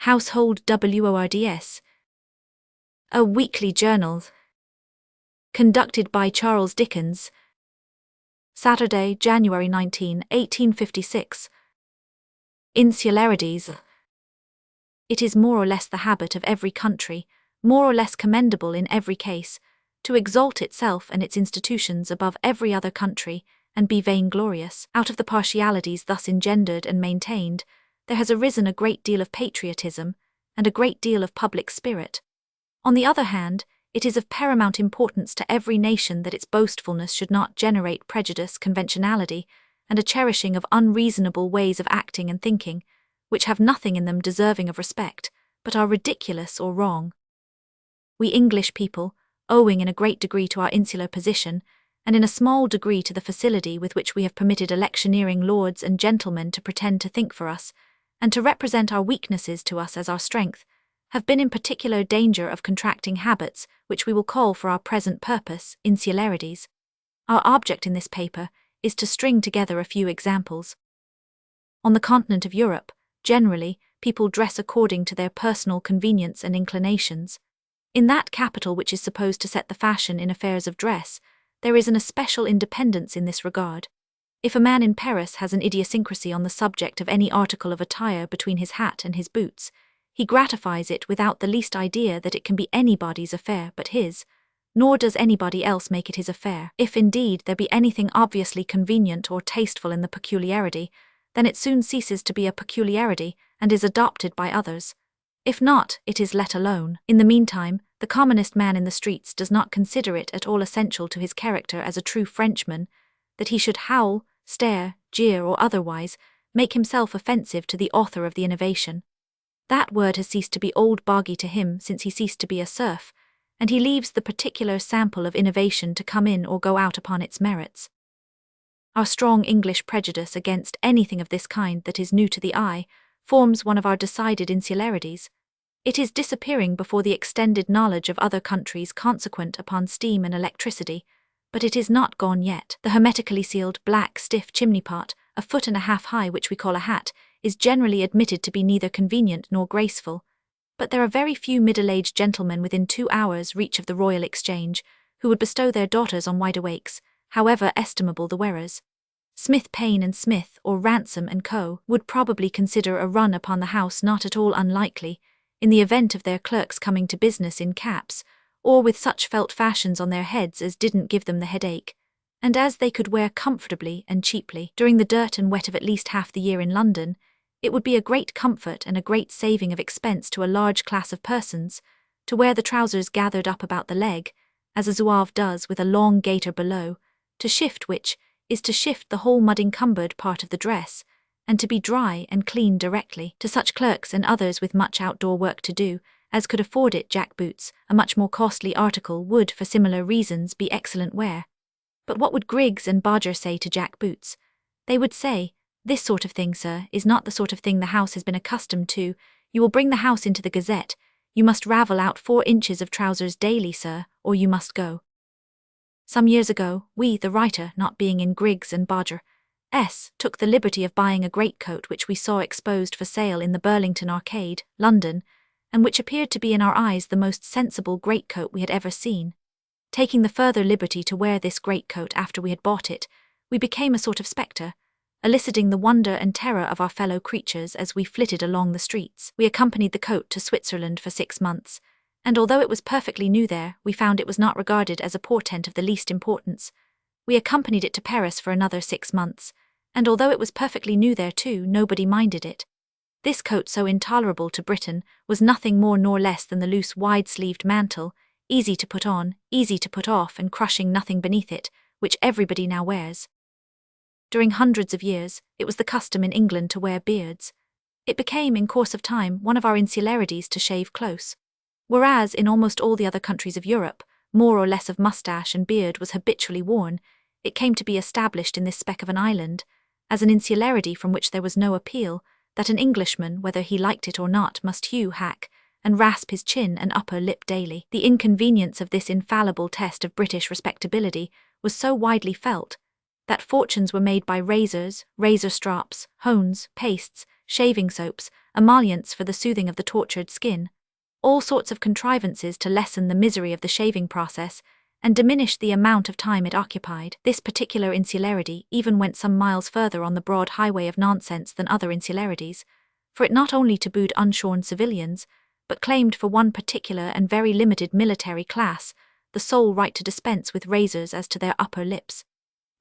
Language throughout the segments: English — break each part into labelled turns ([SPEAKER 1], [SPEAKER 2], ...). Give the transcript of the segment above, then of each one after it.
[SPEAKER 1] Household Words. A weekly journal. Conducted by Charles Dickens. Saturday, January 19, 1856. Insularities. It is more or less the habit of every country, more or less commendable in every case, to exalt itself and its institutions above every other country, and be vainglorious. Out of the partialities thus engendered and maintained, there has arisen a great deal of patriotism, and a great deal of public spirit. On the other hand, it is of paramount importance to every nation that its boastfulness should not generate prejudice, conventionality, and a cherishing of unreasonable ways of acting and thinking, which have nothing in them deserving of respect, but are ridiculous or wrong. We English people, owing in a great degree to our insular position, and in a small degree to the facility with which we have permitted electioneering lords and gentlemen to pretend to think for us, and to represent our weaknesses to us as our strength, have been in particular danger of contracting habits which we will call for our present purpose insularities. Our object in this paper is to string together a few examples. On the continent of Europe, generally, people dress according to their personal convenience and inclinations. In that capital which is supposed to set the fashion in affairs of dress, there is an especial independence in this regard. If a man in Paris has an idiosyncrasy on the subject of any article of attire between his hat and his boots, he gratifies it without the least idea that it can be anybody's affair but his, nor does anybody else make it his affair. If indeed there be anything obviously convenient or tasteful in the peculiarity, then it soon ceases to be a peculiarity and is adopted by others. If not, it is let alone. In the meantime, the commonest man in the streets does not consider it at all essential to his character as a true Frenchman that he should howl, stare, jeer, or otherwise make himself offensive to the author of the innovation. That word has ceased to be old bogey to him since he ceased to be a serf, and he leaves the particular sample of innovation to come in or go out upon its merits. Our strong English prejudice against anything of this kind that is new to the eye forms one of our decided insularities. It is disappearing before the extended knowledge of other countries consequent upon steam and electricity, but it is not gone yet. The hermetically sealed, black, stiff chimney pot, 1.5 feet high, which we call a hat, is generally admitted to be neither convenient nor graceful, but there are very few middle-aged gentlemen within 2 hours' reach of the Royal Exchange who would bestow their daughters on wide-awakes, however estimable the wearers. Smith, Payne and Smith, or Ransom and Co., would probably consider a run upon the house not at all unlikely, in the event of their clerks coming to business in caps, or with such felt fashions on their heads as didn't give them the headache, and as they could wear comfortably and cheaply during the dirt and wet of at least half the year in London. It would be a great comfort and a great saving of expense to a large class of persons to wear the trousers gathered up about the leg, as a zouave does with a long gaiter below, to shift which is to shift the whole mud-encumbered part of the dress, and to be dry and clean directly. To such clerks and others with much outdoor work to do, as could afford it, jack boots, a much more costly article, would, for similar reasons, be excellent wear. But what would Griggs and Bodger say to jack boots? They would say, "This sort of thing, sir, is not the sort of thing the house has been accustomed to. You will bring the house into the Gazette. You must ravel out 4 inches of trousers daily, sir, or you must go." Some years ago, we, the writer, not being in Griggs and Bodger, took the liberty of buying a greatcoat which we saw exposed for sale in the Burlington Arcade, London, and which appeared to be in our eyes the most sensible greatcoat we had ever seen. Taking the further liberty to wear this greatcoat after we had bought it, we became a sort of spectre, eliciting the wonder and terror of our fellow creatures as we flitted along the streets. We accompanied the coat to Switzerland for 6 months, and although it was perfectly new there, we found it was not regarded as a portent of the least importance. We accompanied it to Paris for another 6 months, and although it was perfectly new there too, nobody minded it. This coat, so intolerable to Britain, was nothing more nor less than the loose wide-sleeved mantle, easy to put on, easy to put off, and crushing nothing beneath it, which everybody now wears. During hundreds of years, it was the custom in England to wear beards. It became, in course of time, one of our insularities to shave close. Whereas, in almost all the other countries of Europe, more or less of moustache and beard was habitually worn, it came to be established in this speck of an island, as an insularity from which there was no appeal, that an Englishman, whether he liked it or not, must hew, hack, and rasp his chin and upper lip daily. The inconvenience of this infallible test of British respectability was so widely felt, that fortunes were made by razors, razor strops, hones, pastes, shaving soaps, emollients for the soothing of the tortured skin, all sorts of contrivances to lessen the misery of the shaving process and diminish the amount of time it occupied. This particular insularity even went some miles further on the broad highway of nonsense than other insularities, for it not only tabooed unshorn civilians, but claimed for one particular and very limited military class the sole right to dispense with razors as to their upper lips.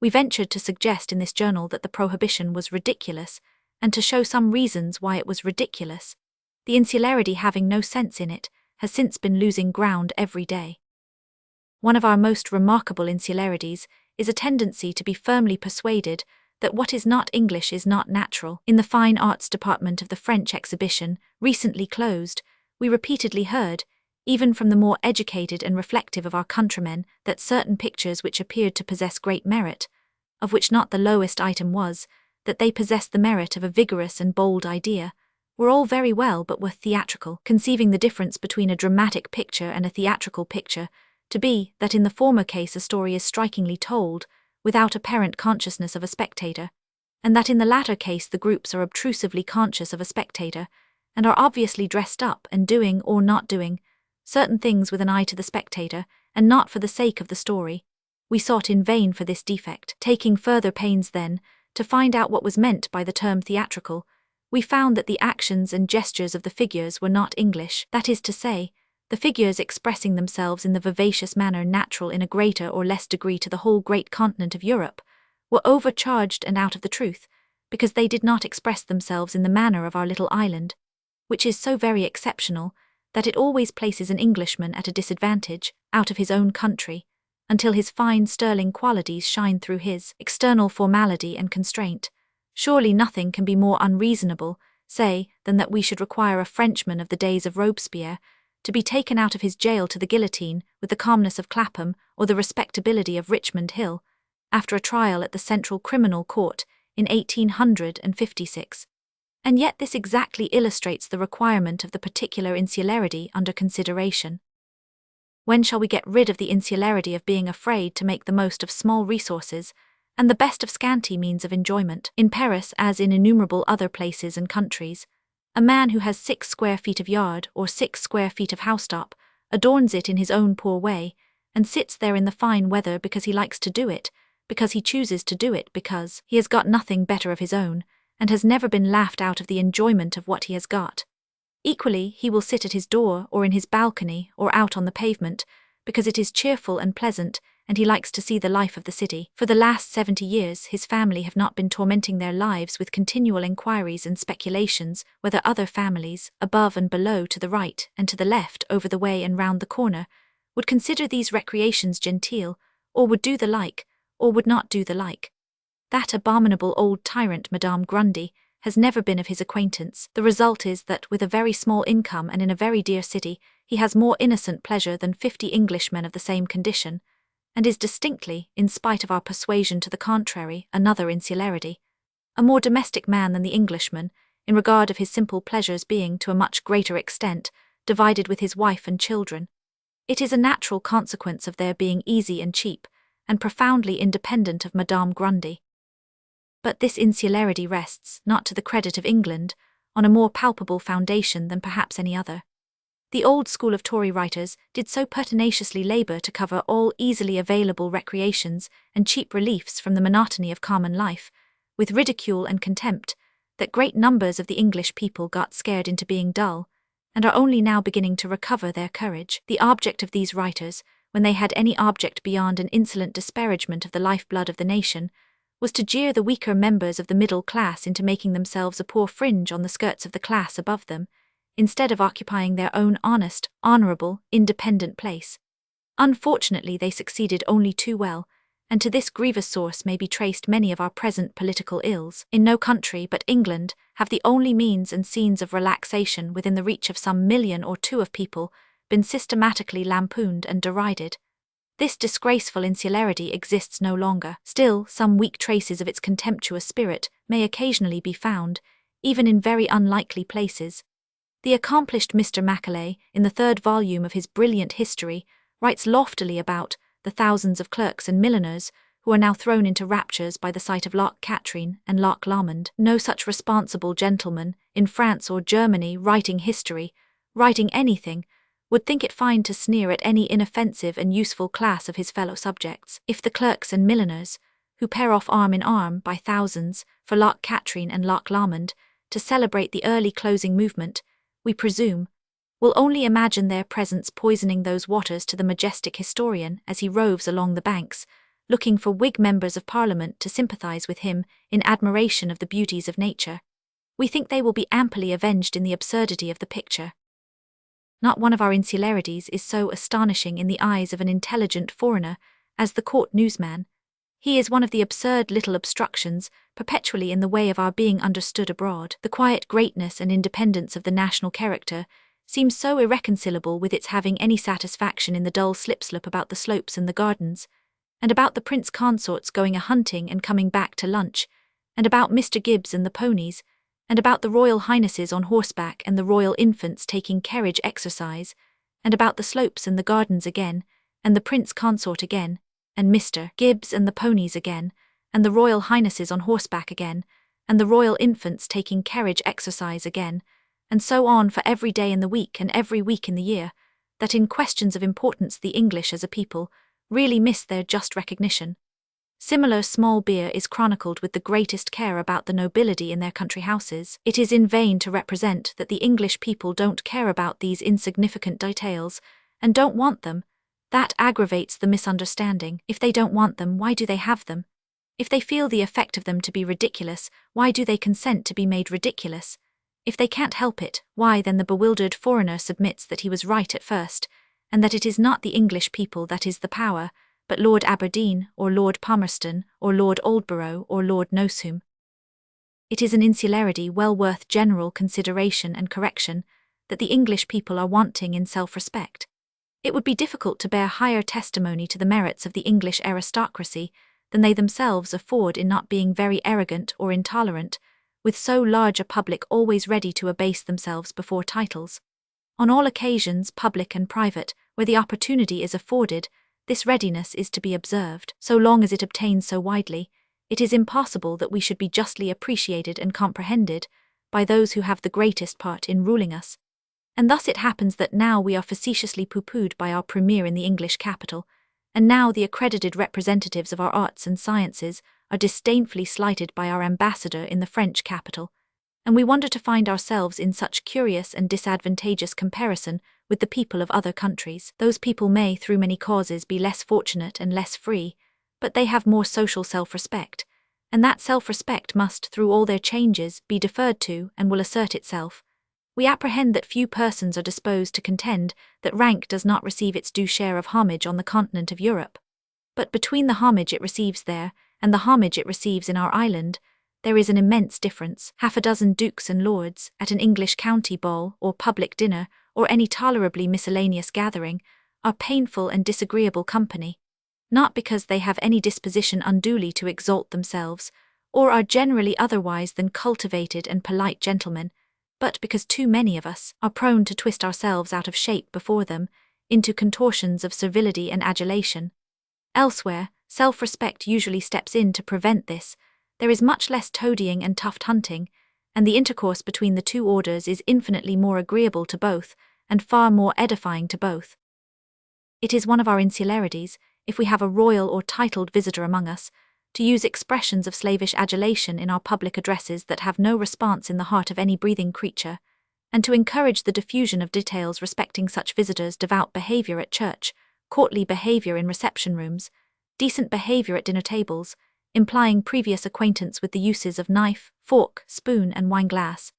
[SPEAKER 1] We ventured to suggest in this journal that the prohibition was ridiculous, and to show some reasons why it was ridiculous. The insularity, having no sense in it, has since been losing ground every day. One of our most remarkable insularities is a tendency to be firmly persuaded that what is not English is not natural. In the Fine Arts Department of the French Exhibition, recently closed, we repeatedly heard, even from the more educated and reflective of our countrymen, that certain pictures which appeared to possess great merit, of which not the lowest item was, that they possessed the merit of a vigorous and bold idea, were all very well but were theatrical, conceiving the difference between a dramatic picture and a theatrical picture to be that in the former case a story is strikingly told, without apparent consciousness of a spectator, and that in the latter case the groups are obtrusively conscious of a spectator, and are obviously dressed up and doing or not doing certain things with an eye to the spectator, and not for the sake of the story. We sought in vain for this defect. Taking further pains then to find out what was meant by the term theatrical, we found that the actions and gestures of the figures were not English, that is to say, the figures expressing themselves in the vivacious manner natural in a greater or less degree to the whole great continent of Europe, were overcharged and out of the truth, because they did not express themselves in the manner of our little island, which is so very exceptional that it always places an Englishman at a disadvantage, out of his own country, until his fine sterling qualities shine through his external formality and constraint. Surely nothing can be more unreasonable, say, than that we should require a Frenchman of the days of Robespierre to be taken out of his jail to the guillotine with the calmness of Clapham or the respectability of Richmond Hill, after a trial at the Central Criminal Court in 1856. And yet this exactly illustrates the requirement of the particular insularity under consideration. When shall we get rid of the insularity of being afraid to make the most of small resources, and the best of scanty means of enjoyment? In Paris, as in innumerable other places and countries, a man who has 6 square feet of yard or 6 square feet of housetop adorns it in his own poor way, and sits there in the fine weather because he likes to do it, because he chooses to do it, because he has got nothing better of his own, and has never been laughed out of the enjoyment of what he has got. Equally, he will sit at his door or in his balcony or out on the pavement, because it is cheerful and pleasant, and he likes to see the life of the city. For the last 70 years his family have not been tormenting their lives with continual inquiries and speculations whether other families, above and below, to the right and to the left, over the way and round the corner, would consider these recreations genteel, or would do the like, or would not do the like. That abominable old tyrant Madame Grundy has never been of his acquaintance. The result is that with a very small income and in a very dear city he has more innocent pleasure than 50 Englishmen of the same condition, and is distinctly, in spite of our persuasion to the contrary, another insularity, a more domestic man than the Englishman, in regard of his simple pleasures being to a much greater extent divided with his wife and children. It is a natural consequence of their being easy and cheap, and profoundly independent of Madame Grundy. But this insularity rests, not to the credit of England, on a more palpable foundation than perhaps any other. The old school of Tory writers did so pertinaciously labour to cover all easily available recreations and cheap reliefs from the monotony of common life, with ridicule and contempt, that great numbers of the English people got scared into being dull, and are only now beginning to recover their courage. The object of these writers, when they had any object beyond an insolent disparagement of the lifeblood of the nation, was to jeer the weaker members of the middle class into making themselves a poor fringe on the skirts of the class above them, instead of occupying their own honest, honourable, independent place. Unfortunately they succeeded only too well, and to this grievous source may be traced many of our present political ills. In no country but England have the only means and scenes of relaxation within the reach of some 1 or 2 million of people been systematically lampooned and derided. This disgraceful insularity exists no longer. Still, some weak traces of its contemptuous spirit may occasionally be found, even in very unlikely places. The accomplished Mr. Macaulay, in the 3rd volume of his brilliant history, writes loftily about the thousands of clerks and milliners who are now thrown into raptures by the sight of Loch Katrine and Loch Lomond. No such responsible gentleman, in France or Germany, writing history, writing anything, would think it fine to sneer at any inoffensive and useful class of his fellow subjects. If the clerks and milliners, who pair off arm in arm by thousands for Loch Katrine and Loch Lomond to celebrate the early closing movement, we presume, will only imagine their presence poisoning those waters to the majestic historian as he roves along the banks, looking for Whig members of Parliament to sympathise with him in admiration of the beauties of nature, we think they will be amply avenged in the absurdity of the picture. Not one of our insularities is so astonishing in the eyes of an intelligent foreigner as the court newsman. He is one of the absurd little obstructions perpetually in the way of our being understood abroad. The quiet greatness and independence of the national character seems so irreconcilable with its having any satisfaction in the dull slip-slop about the slopes and the gardens, and about the prince consorts going a-hunting and coming back to lunch, and about Mr. Gibbs and the ponies, and about the royal highnesses on horseback and the royal infants taking carriage exercise, and about the slopes and the gardens again, and the prince consort again, and Mr. Gibbs and the ponies again, and the royal highnesses on horseback again, and the royal infants taking carriage exercise again, and so on for every day in the week and every week in the year, that in questions of importance the English as a people really miss their just recognition. Similar small beer is chronicled with the greatest care about the nobility in their country houses. It is in vain to represent that the English people don't care about these insignificant details, and don't want them. That aggravates the misunderstanding. If they don't want them, why do they have them? If they feel the effect of them to be ridiculous, why do they consent to be made ridiculous? If they can't help it, why then the bewildered foreigner submits that he was right at first, and that it is not the English people that is the power, but Lord Aberdeen, or Lord Palmerston, or Lord Oldborough, or Lord Noseham. It is an insularity well worth general consideration and correction, that the English people are wanting in self-respect. It would be difficult to bear higher testimony to the merits of the English aristocracy than they themselves afford in not being very arrogant or intolerant, with so large a public always ready to abase themselves before titles. On all occasions, public and private, where the opportunity is afforded, this readiness is to be observed. So long as it obtains so widely, it is impossible that we should be justly appreciated and comprehended by those who have the greatest part in ruling us. And thus it happens that now we are facetiously pooh-poohed by our premier in the English capital, and now the accredited representatives of our arts and sciences are disdainfully slighted by our ambassador in the French capital, and we wonder to find ourselves in such curious and disadvantageous comparison with the people of other countries. Those people may, through many causes, be less fortunate and less free, but they have more social self-respect, and that self-respect must, through all their changes, be deferred to and will assert itself. We apprehend that few persons are disposed to contend that rank does not receive its due share of homage on the continent of Europe. But between the homage it receives there, and the homage it receives in our island, there is an immense difference. Half a dozen dukes and lords, at an English county ball, or public dinner, or any tolerably miscellaneous gathering, are painful and disagreeable company, not because they have any disposition unduly to exalt themselves, or are generally otherwise than cultivated and polite gentlemen, but because too many of us are prone to twist ourselves out of shape before them, into contortions of servility and adulation. Elsewhere, self-respect usually steps in to prevent this. There is much less toadying and tuft-hunting, and the intercourse between the two orders is infinitely more agreeable to both, and far more edifying to both. It is one of our insularities, if we have a royal or titled visitor among us, to use expressions of slavish adulation in our public addresses that have no response in the heart of any breathing creature, and to encourage the diffusion of details respecting such visitors' devout behaviour at church, courtly behaviour in reception-rooms, decent behaviour at dinner-tables, implying previous acquaintance with the uses of knife, fork, spoon and wine-glass,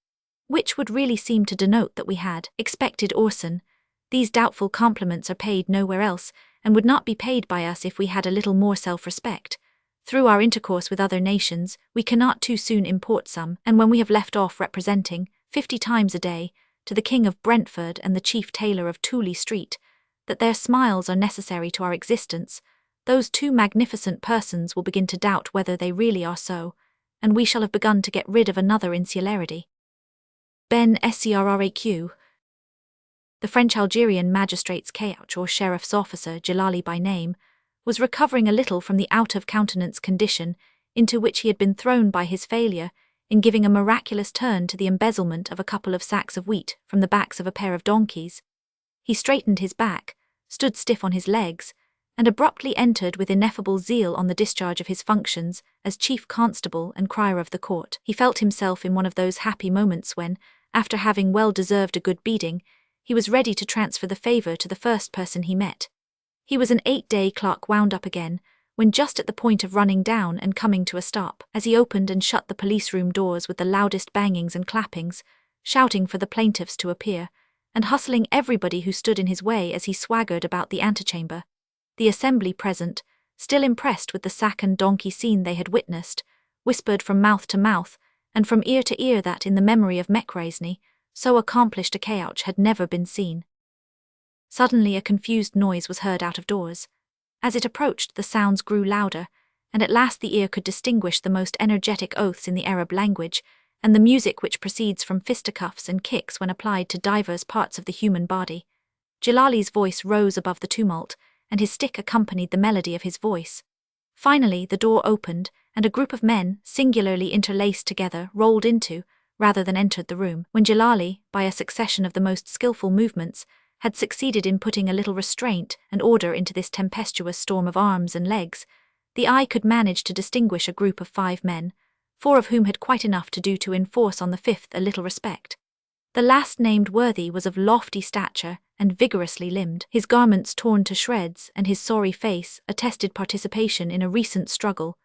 [SPEAKER 1] which would really seem to denote that we had expected Orson. These doubtful compliments are paid nowhere else, and would not be paid by us if we had a little more self-respect. Through our intercourse with other nations, we cannot too soon import some, and when we have left off representing, 50 times a day, to the King of Brentford and the chief tailor of Tooley Street, that their smiles are necessary to our existence, those two magnificent persons will begin to doubt whether they really are so, and we shall have begun to get rid of another insularity. Ben Scrraq. The French Algerian magistrate's couch or sheriff's officer, Jalali by name, was recovering a little from the out-of-countenance condition into which he had been thrown by his failure in giving a miraculous turn to the embezzlement of a couple of sacks of wheat from the backs of a pair of donkeys. He straightened his back, stood stiff on his legs, and abruptly entered with ineffable zeal on the discharge of his functions as chief constable and crier of the court. He felt himself in one of those happy moments when, after having well deserved a good beating, he was ready to transfer the favour to the first person he met. He was an 8-day clock wound up again, when just at the point of running down and coming to a stop, as he opened and shut the police room doors with the loudest bangings and clappings, shouting for the plaintiffs to appear, and hustling everybody who stood in his way as he swaggered about the antechamber. The assembly present, still impressed with the sack and donkey scene they had witnessed, whispered from mouth to mouth and from ear to ear that in the memory of Mechrasny, so accomplished a couch had never been seen. Suddenly a confused noise was heard out of doors. As it approached, the sounds grew louder, and at last the ear could distinguish the most energetic oaths in the Arab language, and the music which proceeds from fisticuffs and kicks when applied to divers parts of the human body. Jalali's voice rose above the tumult, and his stick accompanied the melody of his voice. Finally, the door opened, and a group of men, singularly interlaced together, rolled into, rather than entered the room. When Jalali, by a succession of the most skillful movements, had succeeded in putting a little restraint and order into this tempestuous storm of arms and legs, the eye could manage to distinguish a group of 5 men, 4 of whom had quite enough to do to enforce on the 5th a little respect. The last-named worthy was of lofty stature and vigorously limbed. His garments torn to shreds and his sorry face attested participation in a recent struggle,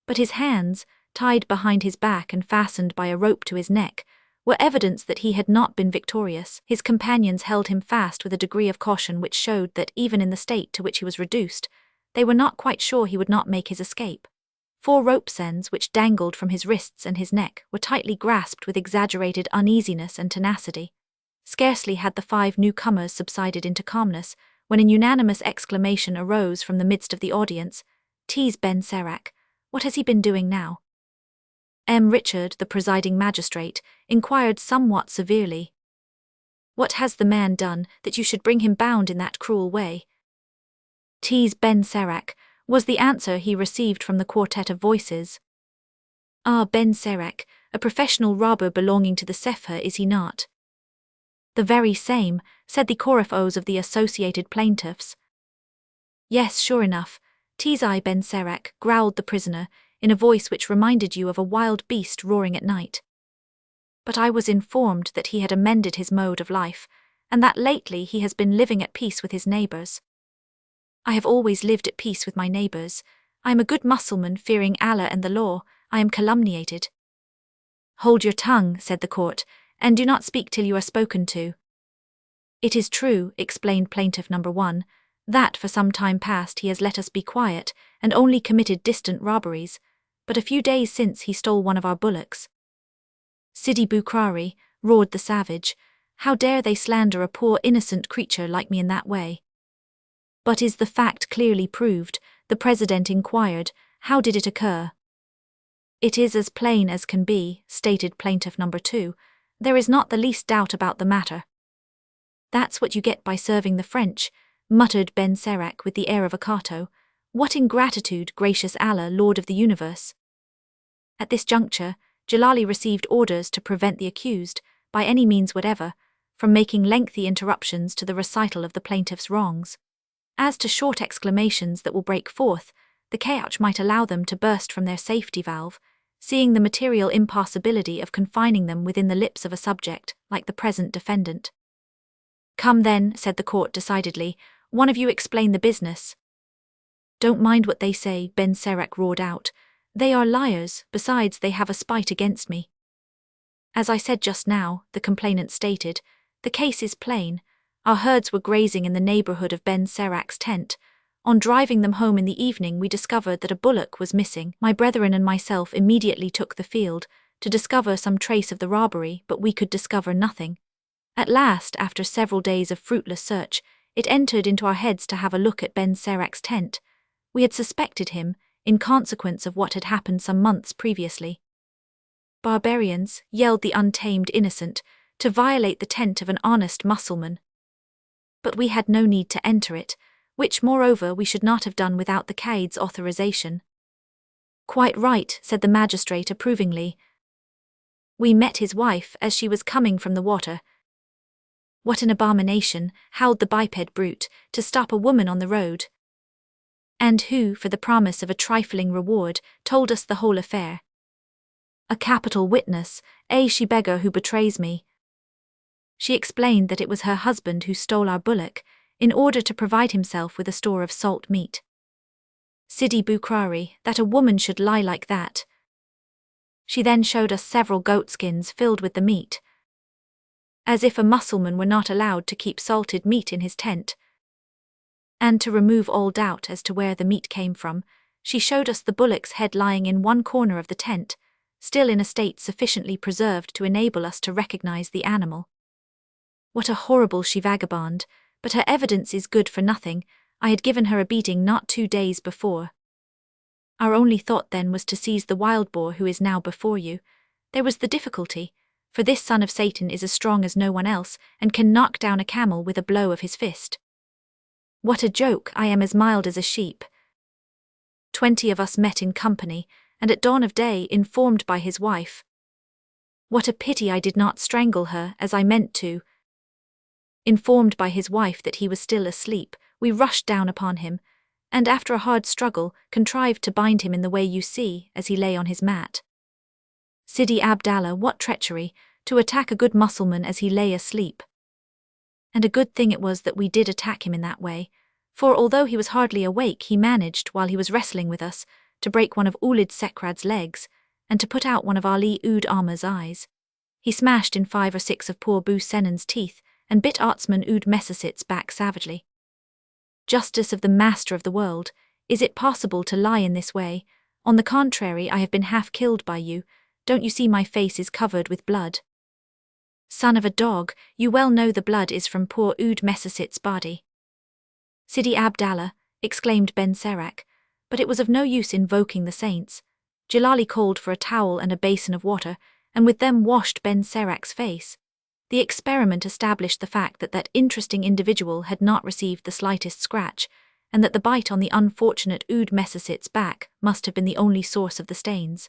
[SPEAKER 1] but his hands, tied behind his back and fastened by a rope to his neck, were evidence that he had not been victorious. His companions held him fast with a degree of caution which showed that even in the state to which he was reduced, they were not quite sure he would not make his escape. 4 rope's ends which dangled from his wrists and his neck were tightly grasped with exaggerated uneasiness and tenacity. Scarcely had the 5 newcomers subsided into calmness, when an unanimous exclamation arose from the midst of the audience, "Tease Ben Serac, what has he been doing now?" Richard, the presiding magistrate, inquired somewhat severely, "What has the man done that you should bring him bound in that cruel way?" "Tease Ben Serac," was the answer he received from the quartet of voices. "Ah, Ben Serac, a professional robber belonging to the Sefer, is he not?" "The very same," said the corypheaux of the associated plaintiffs. "Yes, sure enough, tease I Ben Serac," growled the prisoner, in a voice which reminded you of a wild beast roaring at night. "But I was informed that he had amended his mode of life, and that lately he has been living at peace with his neighbours." "I have always lived at peace with my neighbours. I am a good Mussulman fearing Allah and the law. I am calumniated." "Hold your tongue," said the court, "and do not speak till you are spoken to." "It is true," explained plaintiff number 1, "that for some time past he has let us be quiet and only committed distant robberies, but a few days since he stole one of our bullocks." "Sidi Bukrari," roared the savage, "how dare they slander a poor innocent creature like me in that way?" "But is the fact clearly proved?" the president inquired. "How did it occur?" "It is as plain as can be," stated plaintiff number 2. "There is not the least doubt about the matter." "That's what you get by serving the French," muttered Ben Serac with the air of a Cato. "What ingratitude, gracious Allah, Lord of the universe." At this juncture, Jalali received orders to prevent the accused, by any means whatever, from making lengthy interruptions to the recital of the plaintiff's wrongs. As to short exclamations that will break forth, the couch might allow them to burst from their safety valve, seeing the material impossibility of confining them within the lips of a subject, like the present defendant. "Come then," said the court decidedly, "one of you explain the business." "Don't mind what they say," Ben Serac roared out. "They are liars, besides they have a spite against me." "As I said just now," the complainant stated, "the case is plain. Our herds were grazing in the neighbourhood of Ben Serac's tent. On driving them home in the evening we discovered that a bullock was missing. My brethren and myself immediately took the field, to discover some trace of the robbery, but we could discover nothing. At last, after several days of fruitless search, it entered into our heads to have a look at Ben Serac's tent. We had suspected him, in consequence of what had happened some months previously. "Barbarians," yelled the untamed innocent, "to violate the tent of an honest Mussulman." "But we had no need to enter it. which moreover we should not have done without the Caid's authorization. Quite right, said the magistrate approvingly. We met his wife as she was coming from the water. What an abomination, howled the biped brute, to stop a woman on the road. And who, for the promise of a trifling reward, told us the whole affair? A capital witness, a she-beggar who betrays me. She explained that it was her husband who stole our bullock, in order to provide himself with a store of salt meat. Sidi Bukrari, that a woman should lie like that. She then showed us several goatskins filled with the meat. As if a Mussulman were not allowed to keep salted meat in his tent. And to remove all doubt as to where the meat came from, she showed us the bullock's head lying in one corner of the tent, still in a state sufficiently preserved to enable us to recognize the animal. What a horrible she-vagabond, but her evidence is good for nothing. I had given her a beating not 2 days before. Our only thought then was to seize the wild boar who is now before you. There was the difficulty, for this son of Satan is as strong as no one else, and can knock down a camel with a blow of his fist. What a joke, I am as mild as a sheep. 20 of us met in company, and at dawn of day informed by his wife. What a pity I did not strangle her, as I meant to. Informed by his wife that he was still asleep, we rushed down upon him, and after a hard struggle, contrived to bind him in the way you see, as he lay on his mat. Sidi Abdallah, what treachery, to attack a good Mussulman as he lay asleep. And a good thing it was that we did attack him in that way, for although he was hardly awake he managed, while he was wrestling with us, to break one of Ulid Sekrad's legs, and to put out one of Ali Ud Ahmar's eyes. He smashed in 5 or 6 of poor Bu Senan's teeth, and bit Otsman Ud Mesasit's back savagely. Justice of the master of the world, is it possible to lie in this way? On the contrary, I have been half killed by you. Don't you see my face is covered with blood? Son of a dog, you well know the blood is from poor Ud Mesasit's body. Sidi Abdallah, exclaimed Ben Serach, but it was of no use invoking the saints. Jalali called for a towel and a basin of water, and with them washed Ben Serach's face. The experiment established the fact that that interesting individual had not received the slightest scratch, and that the bite on the unfortunate Ud Mesasit's back must have been the only source of the stains.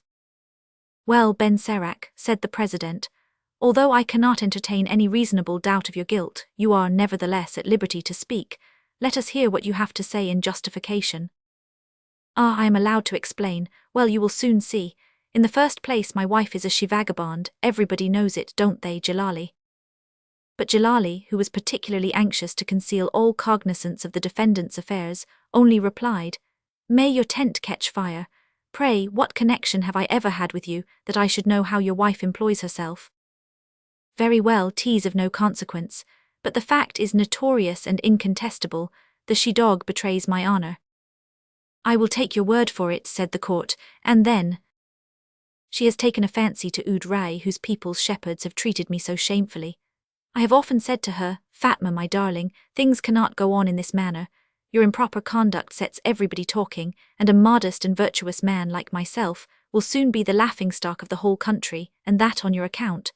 [SPEAKER 1] Well, Ben Serach, said the president, although I cannot entertain any reasonable doubt of your guilt, you are nevertheless at liberty to speak. Let us hear what you have to say in justification. I am allowed to explain. Well, you will soon see. In the first place, my wife is a she-vagabond. Everybody knows it, don't they, Jalali? But Jalali, who was particularly anxious to conceal all cognizance of the defendant's affairs, only replied, May your tent catch fire. Pray, what connection have I ever had with you, that I should know how your wife employs herself? Very well, 'tis of no consequence, but the fact is notorious and incontestable. The she-dog betrays my honor. I will take your word for it, said the court, and then. She has taken a fancy to Oud Rai, whose people's shepherds have treated me so shamefully. I have often said to her, Fatma, my darling, things cannot go on in this manner. Your improper conduct sets everybody talking, and a modest and virtuous man like myself will soon be the laughingstock of the whole country, and that on your account.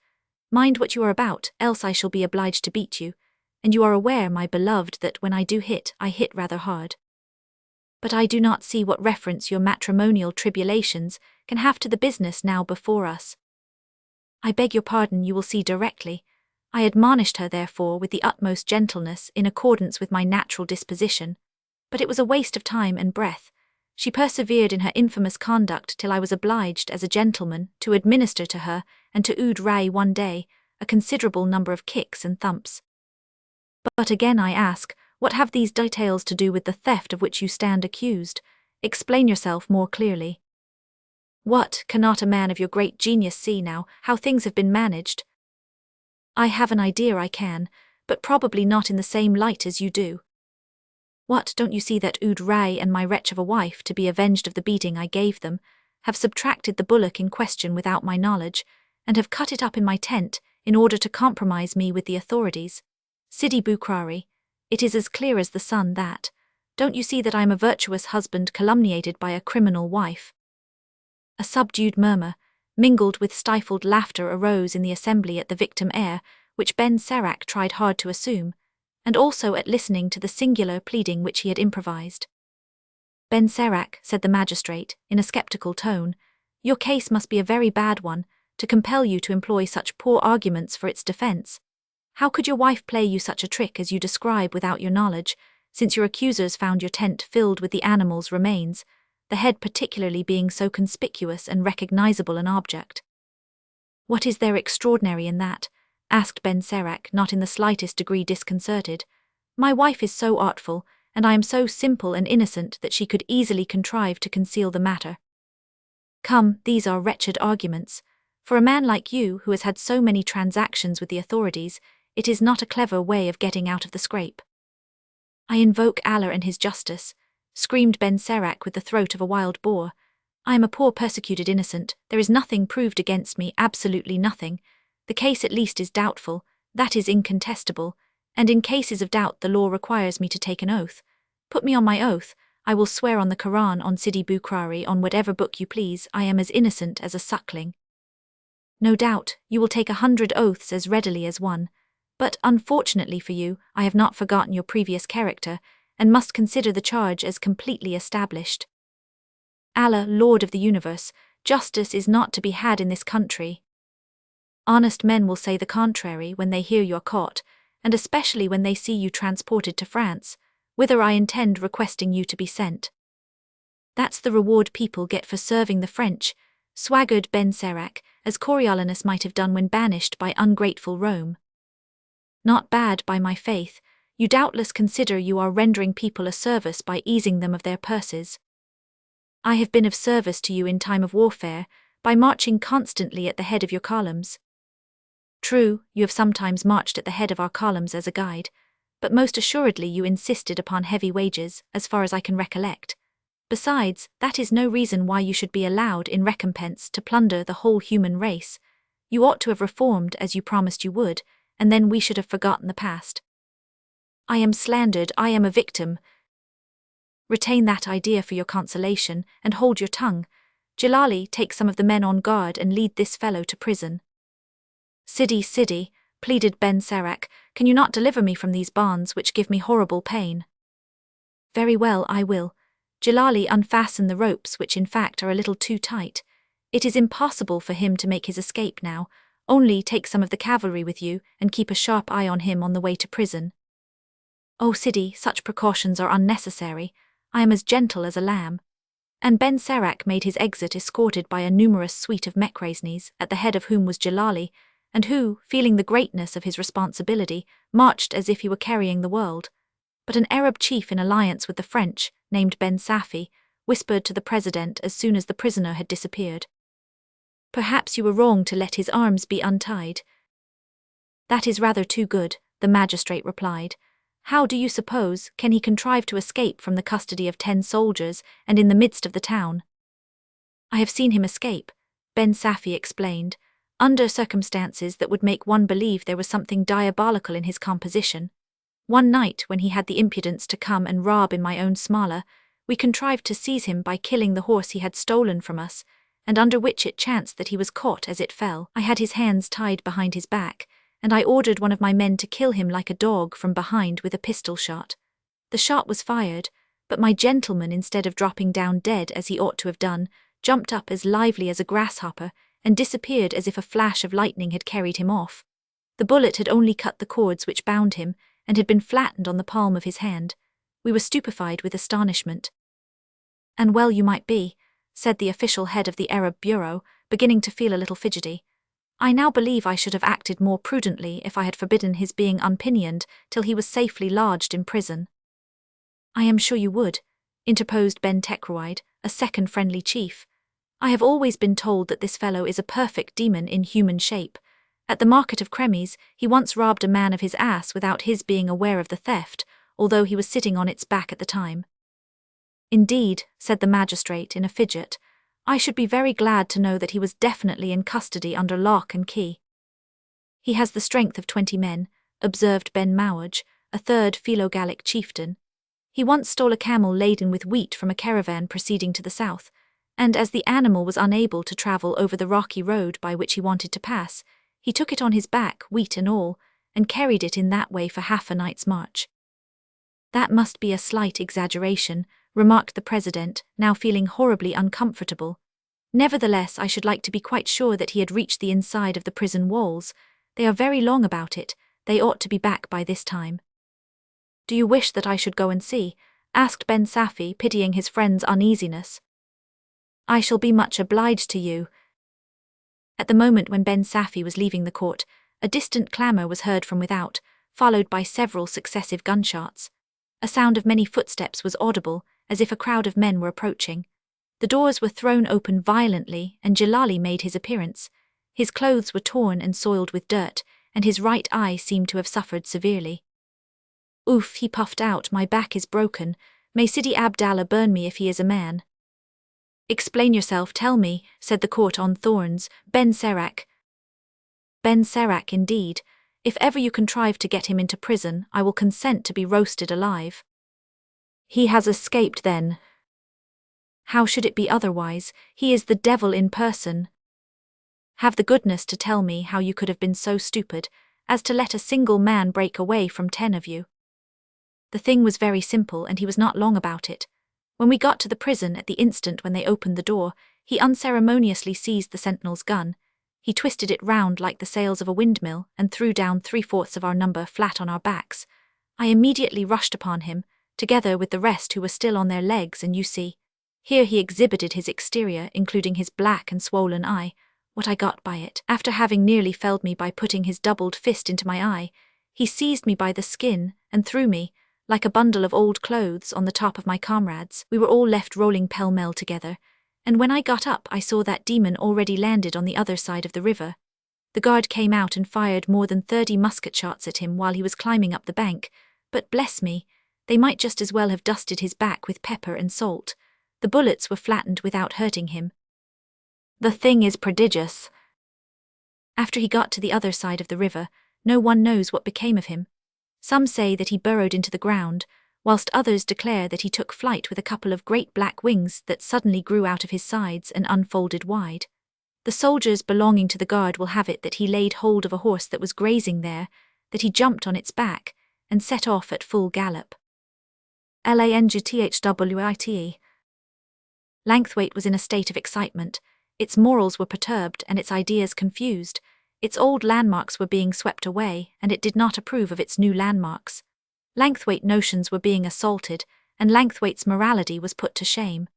[SPEAKER 1] Mind what you are about, else I shall be obliged to beat you, and you are aware, my beloved, that when I do hit, I hit rather hard. But I do not see what reference your matrimonial tribulations can have to the business now before us. I beg your pardon, you will see directly. I admonished her, therefore, with the utmost gentleness in accordance with my natural disposition, but it was a waste of time and breath. She persevered in her infamous conduct till I was obliged, as a gentleman, to administer to her and to Oud Rai one day a considerable number of kicks and thumps. But again I ask, what have these details to do with the theft of which you stand accused? Explain yourself more clearly. What, cannot a man of your great genius see now how things have been managed? I have an idea I can, but probably not in the same light as you do. What, don't you see that Oud Rai and my wretch of a wife, to be avenged of the beating I gave them, have subtracted the bullock in question without my knowledge, and have cut it up in my tent, in order to compromise me with the authorities? Sidi Bukrari, it is as clear as the sun that, don't you see that I am a virtuous husband calumniated by a criminal wife? A subdued murmur, mingled with stifled laughter, arose in the assembly at the victim air, which Ben Serach tried hard to assume, and also at listening to the singular pleading which he had improvised. Ben Serac, said the magistrate, in a sceptical tone, your case must be a very bad one, to compel you to employ such poor arguments for its defence. How could your wife play you such a trick as you describe without your knowledge, since your accusers found your tent filled with the animal's remains, the head particularly being so conspicuous and recognizable an object? What is there extraordinary in that? Asked Ben Serac, not in the slightest degree disconcerted. My wife is so artful, and I am so simple and innocent that she could easily contrive to conceal the matter. Come, these are wretched arguments. For a man like you, who has had so many transactions with the authorities, it is not a clever way of getting out of the scrape. I invoke Allah and his justice, screamed Ben Serac with the throat of a wild boar. I am a poor persecuted innocent, there is nothing proved against me, absolutely nothing. The case at least is doubtful, that is incontestable, and in cases of doubt the law requires me to take an oath. Put me on my oath, I will swear on the Quran, on Sidi Bukhari, on whatever book you please, I am as innocent as a suckling. No doubt, you will take 100 oaths as readily as one, but unfortunately for you, I have not forgotten your previous character, and must consider the charge as completely established. Allah, Lord of the universe, justice is not to be had in this country. Honest men will say the contrary when they hear you are caught, and especially when they see you transported to France, whither I intend requesting you to be sent. That's the reward people get for serving the French, swaggered Ben Serac, as Coriolanus might have done when banished by ungrateful Rome. Not bad, by my faith, you doubtless consider you are rendering people a service by easing them of their purses. I have been of service to you in time of warfare, by marching constantly at the head of your columns. True, you have sometimes marched at the head of our columns as a guide, but most assuredly you insisted upon heavy wages, as far as I can recollect. Besides, that is no reason why you should be allowed in recompense to plunder the whole human race. You ought to have reformed as you promised you would, and then we should have forgotten the past. I am slandered, I am a victim. Retain that idea for your consolation, and hold your tongue. Jalali, take some of the men on guard and lead this fellow to prison. Sidi, pleaded Ben Serac, can you not deliver me from these bonds which give me horrible pain? Very well, I will. Jalali, unfasten the ropes, which in fact are a little too tight. It is impossible for him to make his escape now. Only take some of the cavalry with you, and keep a sharp eye on him on the way to prison. Oh, Sidi, such precautions are unnecessary. I am as gentle as a lamb. And Ben Serac made his exit escorted by a numerous suite of Mechrasnes, at the head of whom was Jalali, and who, feeling the greatness of his responsibility, marched as if he were carrying the world. But an Arab chief in alliance with the French, named Ben Safi, whispered to the president as soon as the prisoner had disappeared. Perhaps you were wrong to let his arms be untied. That is rather too good, the magistrate replied. How do you suppose can he contrive to escape from the custody of 10 soldiers and in the midst of the town? I have seen him escape, Ben Safi explained, under circumstances that would make one believe there was something diabolical in his composition. One night, when he had the impudence to come and rob in my own smala, we contrived to seize him by killing the horse he had stolen from us, and under which it chanced that he was caught as it fell. I had his hands tied behind his back, and I ordered one of my men to kill him like a dog from behind with a pistol shot. The shot was fired, but my gentleman, instead of dropping down dead as he ought to have done, jumped up as lively as a grasshopper, and disappeared as if a flash of lightning had carried him off. The bullet had only cut the cords which bound him, and had been flattened on the palm of his hand. We were stupefied with astonishment. And well you might be, said the official head of the Arab Bureau, beginning to feel a little fidgety. I now believe I should have acted more prudently if I had forbidden his being unpinioned till he was safely lodged in prison. I am sure you would, interposed Ben Tekroide, a second friendly chief. I have always been told that this fellow is a perfect demon in human shape. At the market of Kremes, he once robbed a man of his ass without his being aware of the theft, although he was sitting on its back at the time. Indeed, said the magistrate in a fidget, I should be very glad to know that he was definitely in custody under lock and key. He has the strength of 20 men, observed Ben Mouaj, a third Philo-Gallic chieftain. He once stole a camel laden with wheat from a caravan proceeding to the south, and as the animal was unable to travel over the rocky road by which he wanted to pass, he took it on his back, wheat and all, and carried it in that way for half a night's march. "That must be a slight exaggeration," remarked the president, now feeling horribly uncomfortable. "Nevertheless, I should like to be quite sure that he had reached the inside of the prison walls. They are very long about it. They ought to be back by this time." "Do you wish that I should go and see?" asked Ben Safi, pitying his friend's uneasiness. "I shall be much obliged to you." At the moment when Ben Safi was leaving the court, a distant clamour was heard from without, followed by several successive gunshots. A sound of many footsteps was audible, as if a crowd of men were approaching. The doors were thrown open violently, and Jalali made his appearance. His clothes were torn and soiled with dirt, and his right eye seemed to have suffered severely. "Oof," he puffed out, "my back is broken. May Sidi Abdallah burn me if he is a man." "Explain yourself, tell me," said the court on thorns. "Ben Serach." "Ben Serach indeed. If ever you contrive to get him into prison, I will consent to be roasted alive." "He has escaped then." "How should it be otherwise? He is the devil in person." "Have the goodness to tell me how you could have been so stupid as to let a single man break away from 10 of you." "The thing was very simple, and he was not long about it. When we got to the prison at the instant when they opened the door, he unceremoniously seized the sentinel's gun. He twisted it round like the sails of a windmill and threw down 3/4 of our number flat on our backs. I immediately rushed upon him, together with the rest who were still on their legs, and you see," here he exhibited his exterior, including his black and swollen eye, "what I got by it. After having nearly felled me by putting his doubled fist into my eye, he seized me by the skin and threw me, like a bundle of old clothes, on the top of my comrades. We were all left rolling pell-mell together, and when I got up I saw that demon already landed on the other side of the river. The guard came out and fired more than 30 musket shots at him while he was climbing up the bank, but bless me, they might just as well have dusted his back with pepper and salt. The bullets were flattened without hurting him. The thing is prodigious. After he got to the other side of the river, no one knows what became of him. Some say that he burrowed into the ground, whilst others declare that he took flight with a couple of great black wings that suddenly grew out of his sides and unfolded wide. The soldiers belonging to the guard will have it that he laid hold of a horse that was grazing there, that he jumped on its back, and set off at full gallop. Langthwaite. Langthwaite was in a state of excitement. Its morals were perturbed and its ideas confused. Its old landmarks were being swept away, and it did not approve of its new landmarks. Langthwaite notions were being assaulted, and Langthwaite's morality was put to shame.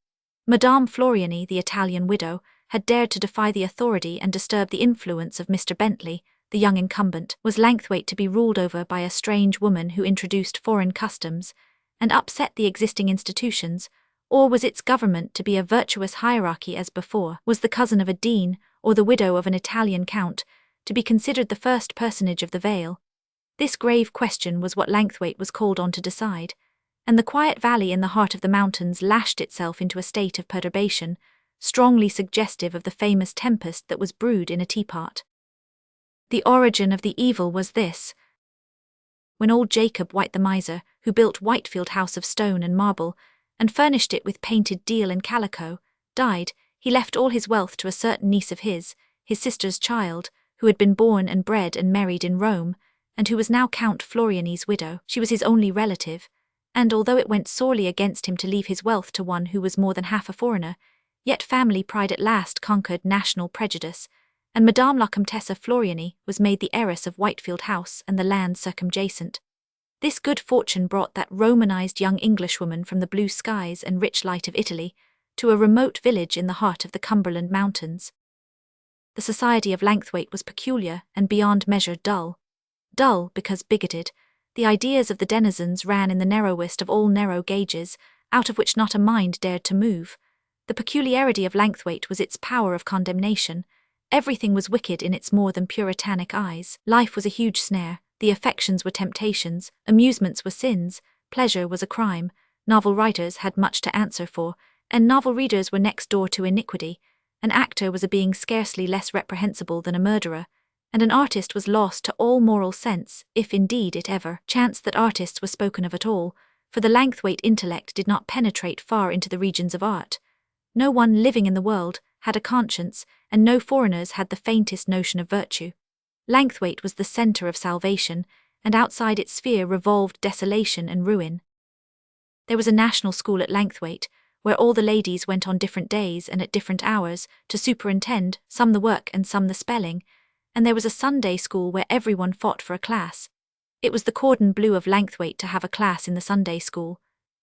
[SPEAKER 1] Madame Floriani, the Italian widow, had dared to defy the authority and disturb the influence of Mr. Bentley, the young incumbent. Was Langthwaite to be ruled over by a strange woman who introduced foreign customs and upset the existing institutions, or was its government to be a virtuous hierarchy as before? Was the cousin of a dean, or the widow of an Italian count, to be considered the first personage of the Vale? This grave question was what Langthwaite was called on to decide, and the quiet valley in the heart of the mountains lashed itself into a state of perturbation, strongly suggestive of the famous tempest that was brewed in a teapot. The origin of the evil was this. When old Jacob White the miser, who built Whitefield House of stone and marble, and furnished it with painted deal and calico, died, he left all his wealth to a certain niece of his sister's child, who had been born and bred and married in Rome, and who was now Count Floriani's widow. She was his only relative, and although it went sorely against him to leave his wealth to one who was more than half a foreigner, yet family pride at last conquered national prejudice, and Madame la Comtesse Floriani was made the heiress of Whitefield House and the lands circumjacent. This good fortune brought that Romanized young Englishwoman from the blue skies and rich light of Italy to a remote village in the heart of the Cumberland Mountains. The society of Langthwaite was peculiar and beyond measure dull. Dull because bigoted. The ideas of the denizens ran in the narrowest of all narrow gauges, out of which not a mind dared to move. The peculiarity of Langthwaite was its power of condemnation. Everything was wicked in its more than puritanic eyes. Life was a huge snare, the affections were temptations, amusements were sins, pleasure was a crime, novel writers had much to answer for, and novel readers were next door to iniquity. An actor was a being scarcely less reprehensible than a murderer, and an artist was lost to all moral sense, if indeed it ever chanced that artists were spoken of at all, for the Langthwaite intellect did not penetrate far into the regions of art. No one living in the world had a conscience, and no foreigners had the faintest notion of virtue. Langsthwaite was the centre of salvation, and outside its sphere revolved desolation and ruin. There was a national school at Langsthwaite, where all the ladies went on different days and at different hours to superintend, some the work and some the spelling, and there was a Sunday school where everyone fought for a class. It was the cordon bleu of Langsthwaite to have a class in the Sunday school.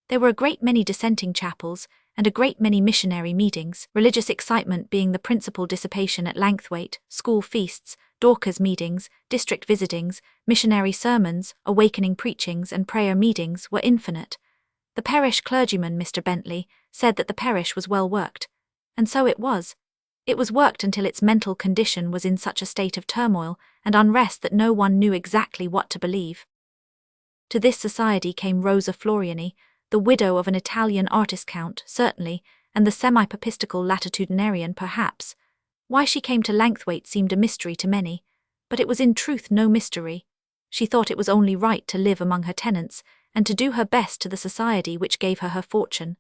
[SPEAKER 1] There were a great many dissenting chapels, and a great many missionary meetings, religious excitement being the principal dissipation at Langsthwaite, school feasts, Dorcas meetings, district visitings, missionary sermons, awakening preachings and prayer meetings were infinite. The parish clergyman, Mr. Bentley, said that the parish was well worked. And so it was. It was worked until its mental condition was in such a state of turmoil and unrest that no one knew exactly what to believe. To this society came Rosa Floriani, the widow of an Italian artist count, certainly, and the semi-papistical latitudinarian perhaps. Why she came to Langsthwaite seemed a mystery to many, but it was in truth no mystery. She thought it was only right to live among her tenants, and to do her best to the society which gave her her fortune.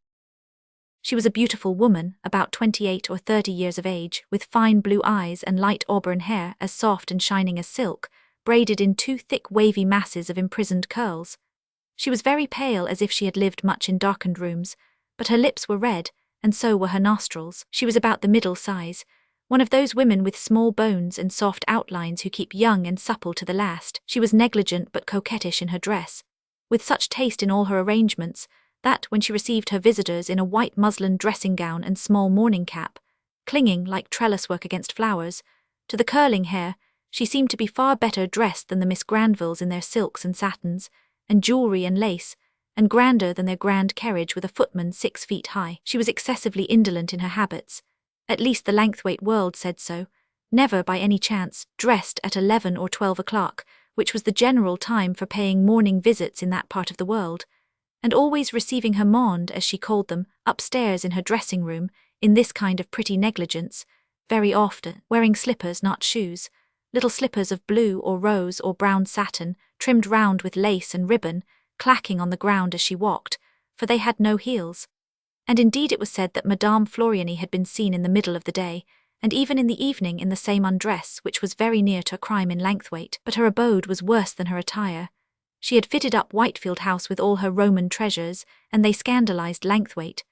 [SPEAKER 1] She was a beautiful woman, about 28 or 30 years of age, with fine blue eyes and light auburn hair as soft and shining as silk, braided in two thick wavy masses of imprisoned curls. She was very pale, as if she had lived much in darkened rooms, but her lips were red, and so were her nostrils. She was about the middle size, one of those women with small bones and soft outlines who keep young and supple to the last. She was negligent but coquettish in her dress, with such taste in all her arrangements, that when she received her visitors in a white muslin dressing gown and small morning cap, clinging, like trellis work against flowers, to the curling hair, she seemed to be far better dressed than the Miss Granvilles in their silks and satins, and jewellery and lace, and grander than their grand carriage with a footman 6 feet high. She was excessively indolent in her habits. At least the Langsthwaite world said so, never by any chance dressed at 11 or 12 o'clock, which was the general time for paying morning visits in that part of the world, and always receiving her monde, as she called them, upstairs in her dressing-room, in this kind of pretty negligence, very often wearing slippers, not shoes, little slippers of blue or rose or brown satin, trimmed round with lace and ribbon, clacking on the ground as she walked, for they had no heels. And indeed it was said that Madame Floriani had been seen in the middle of the day, and even in the evening in the same undress, which was very near to a crime in Langsthwaite, but her abode was worse than her attire. She had fitted up Whitefield House with all her Roman treasures, and they scandalized Langsthwaite.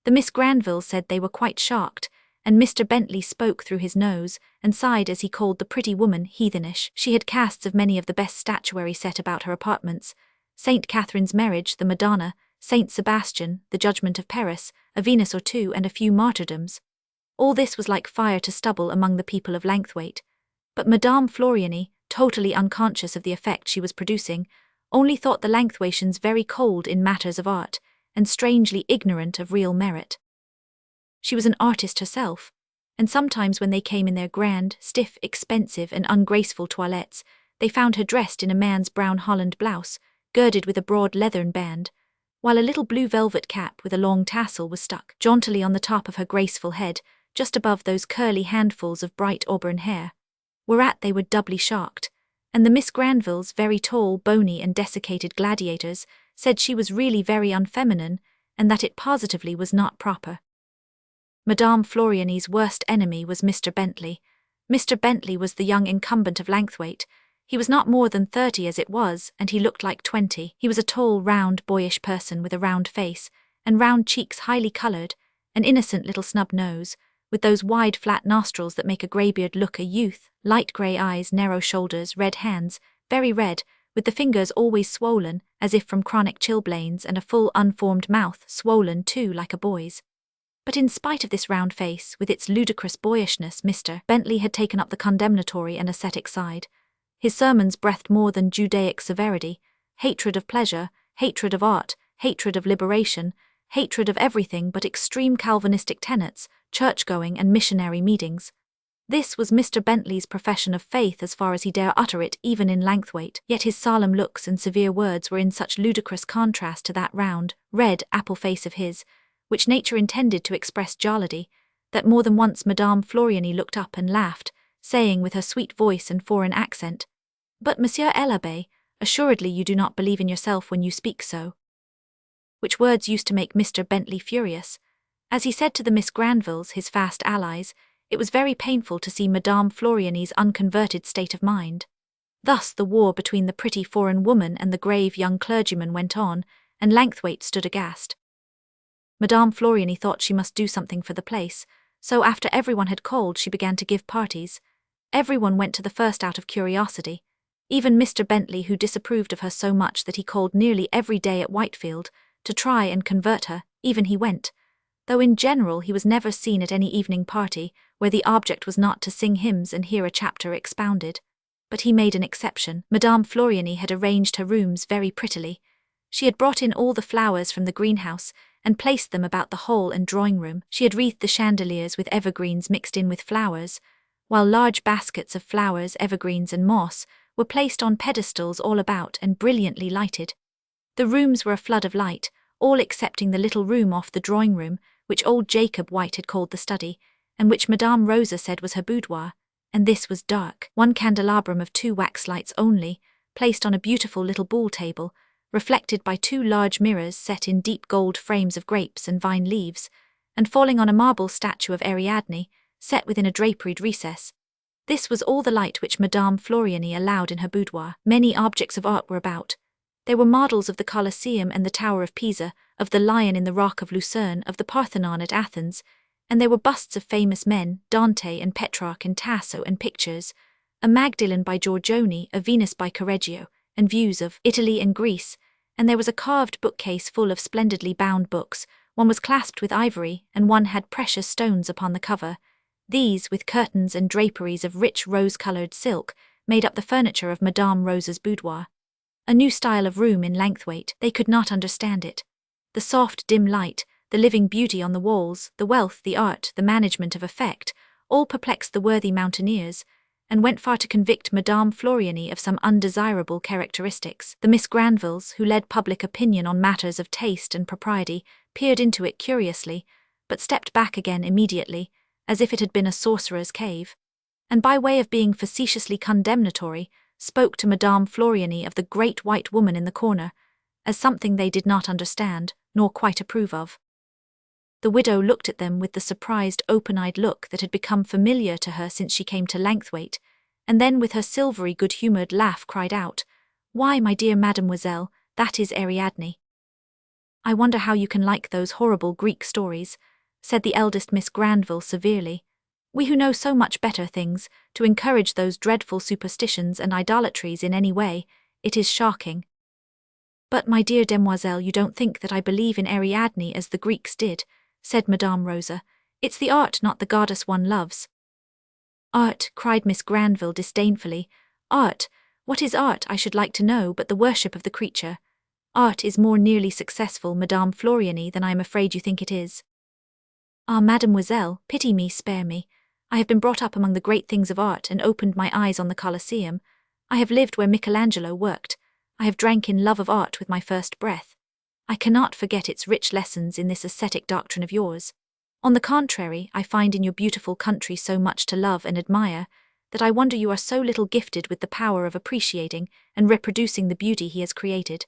[SPEAKER 1] The Miss Granvilles said they were quite shocked, and Mr. Bentley spoke through his nose, and sighed as he called the pretty woman heathenish. She had casts of many of the best statuary set about her apartments: St. Catherine's Marriage, the Madonna, St. Sebastian, the Judgment of Paris, a Venus or two, and a few martyrdoms. All this was like fire to stubble among the people of Langsthwaite. But Madame Floriani, totally unconscious of the effect she was producing, only thought the Langsthwaitians very cold in matters of art, and strangely ignorant of real merit. She was an artist herself, and sometimes when they came in their grand, stiff, expensive, and ungraceful toilettes, they found her dressed in a man's brown holland blouse, girded with a broad leathern band, while a little blue velvet cap with a long tassel was stuck jauntily on the top of her graceful head, just above those curly handfuls of bright auburn hair, whereat they were doubly shocked, and the Miss Granvilles, very tall, bony, and desiccated gladiators, said she was really very unfeminine, and that it positively was not proper. Madame Floriani's worst enemy was Mr. Bentley. Mr. Bentley was the young incumbent of Langsthwaite. He was not more than 30 as it was, and he looked like 20. He was a tall, round, boyish person with a round face, and round cheeks highly coloured, an innocent little snub nose, with those wide flat nostrils that make a greybeard look a youth, light grey eyes, narrow shoulders, red hands, very red, with the fingers always swollen, as if from chronic chilblains, and a full unformed mouth, swollen too like a boy's. But in spite of this round face, with its ludicrous boyishness, Mr. Bentley had taken up the condemnatory and ascetic side. His sermons breathed more than Judaic severity, hatred of pleasure, hatred of art, hatred of liberation, hatred of everything but extreme Calvinistic tenets, church-going and missionary meetings. This was Mr. Bentley's profession of faith as far as he dare utter it even in Langsthwaite, yet his solemn looks and severe words were in such ludicrous contrast to that round, red, apple face of his, which nature intended to express jollity, that more than once Madame Floriani looked up and laughed, saying with her sweet voice and foreign accent, "But, Monsieur l'Abbé, assuredly you do not believe in yourself when you speak so." Which words used to make Mr. Bentley furious. As he said to the Miss Granvilles, his fast allies, It was very painful to see Madame Floriani's unconverted state of mind. Thus the war between the pretty foreign woman and the grave young clergyman went on, and Langsthwaite stood aghast. Madame Floriani thought she must do something for the place, so after everyone had called she began to give parties. Everyone went to the first out of curiosity. Even Mr. Bentley, who disapproved of her so much that he called nearly every day at Whitefield, to try and convert her, even he went, though in general he was never seen at any evening party where the object was not to sing hymns and hear a chapter expounded. But he made an exception. Madame Floriani had arranged her rooms very prettily. She had brought in all the flowers from the greenhouse and placed them about the hall and drawing-room. She had wreathed the chandeliers with evergreens mixed in with flowers, while large baskets of flowers, evergreens and moss were placed on pedestals all about and brilliantly lighted. The rooms were a flood of light, all excepting the little room off the drawing-room, which old Jacob White had called the study, and which Madame Rosa said was her boudoir, and this was dark. One candelabrum of 2 wax lights only, placed on a beautiful little ball table, reflected by 2 large mirrors set in deep gold frames of grapes and vine leaves, and falling on a marble statue of Ariadne, set within a draperied recess. This was all the light which Madame Floriani allowed in her boudoir. Many objects of art were about. There were models of the Colosseum and the Tower of Pisa, of the Lion in the Rock of Lucerne, of the Parthenon at Athens, and there were busts of famous men, Dante and Petrarch and Tasso, and pictures, a Magdalene by Giorgione, a Venus by Correggio, and views of Italy and Greece, and there was a carved bookcase full of splendidly bound books. One was clasped with ivory, and one had precious stones upon the cover. These, with curtains and draperies of rich rose-coloured silk, made up the furniture of Madame Rosa's boudoir. A new style of room in Langsthwaite. They could not understand it. The soft, dim light, the living beauty on the walls, the wealth, the art, the management of effect, all perplexed the worthy mountaineers, and went far to convict Madame Floriani of some undesirable characteristics. The Miss Granvilles, who led public opinion on matters of taste and propriety, peered into it curiously, but stepped back again immediately, as if it had been a sorcerer's cave, and by way of being facetiously condemnatory, spoke to Madame Floriani of the great white woman in the corner, as something they did not understand, nor quite approve of. The widow looked at them with the surprised, open-eyed look that had become familiar to her since she came to Langsthwaite, and then with her silvery good-humoured laugh cried out, "Why, my dear mademoiselle, that is Ariadne." "I wonder how you can like those horrible Greek stories," said the eldest Miss Granville severely. "We who know so much better things, to encourage those dreadful superstitions and idolatries in any way, it is shocking." "But, my dear demoiselle, you don't think that I believe in Ariadne as the Greeks did," said Madame Rosa. "It's the art, not the goddess one loves." "Art," cried Miss Granville disdainfully. "Art? What is art, I should like to know, but the worship of the creature? Art is more nearly successful, Madame Floriani, than I am afraid you think it is." "Ah, mademoiselle, pity me, spare me. I have been brought up among the great things of art and opened my eyes on the Colosseum. I have lived where Michelangelo worked. I have drank in love of art with my first breath. I cannot forget its rich lessons in this ascetic doctrine of yours. On the contrary, I find in your beautiful country so much to love and admire, that I wonder you are so little gifted with the power of appreciating and reproducing the beauty he has created."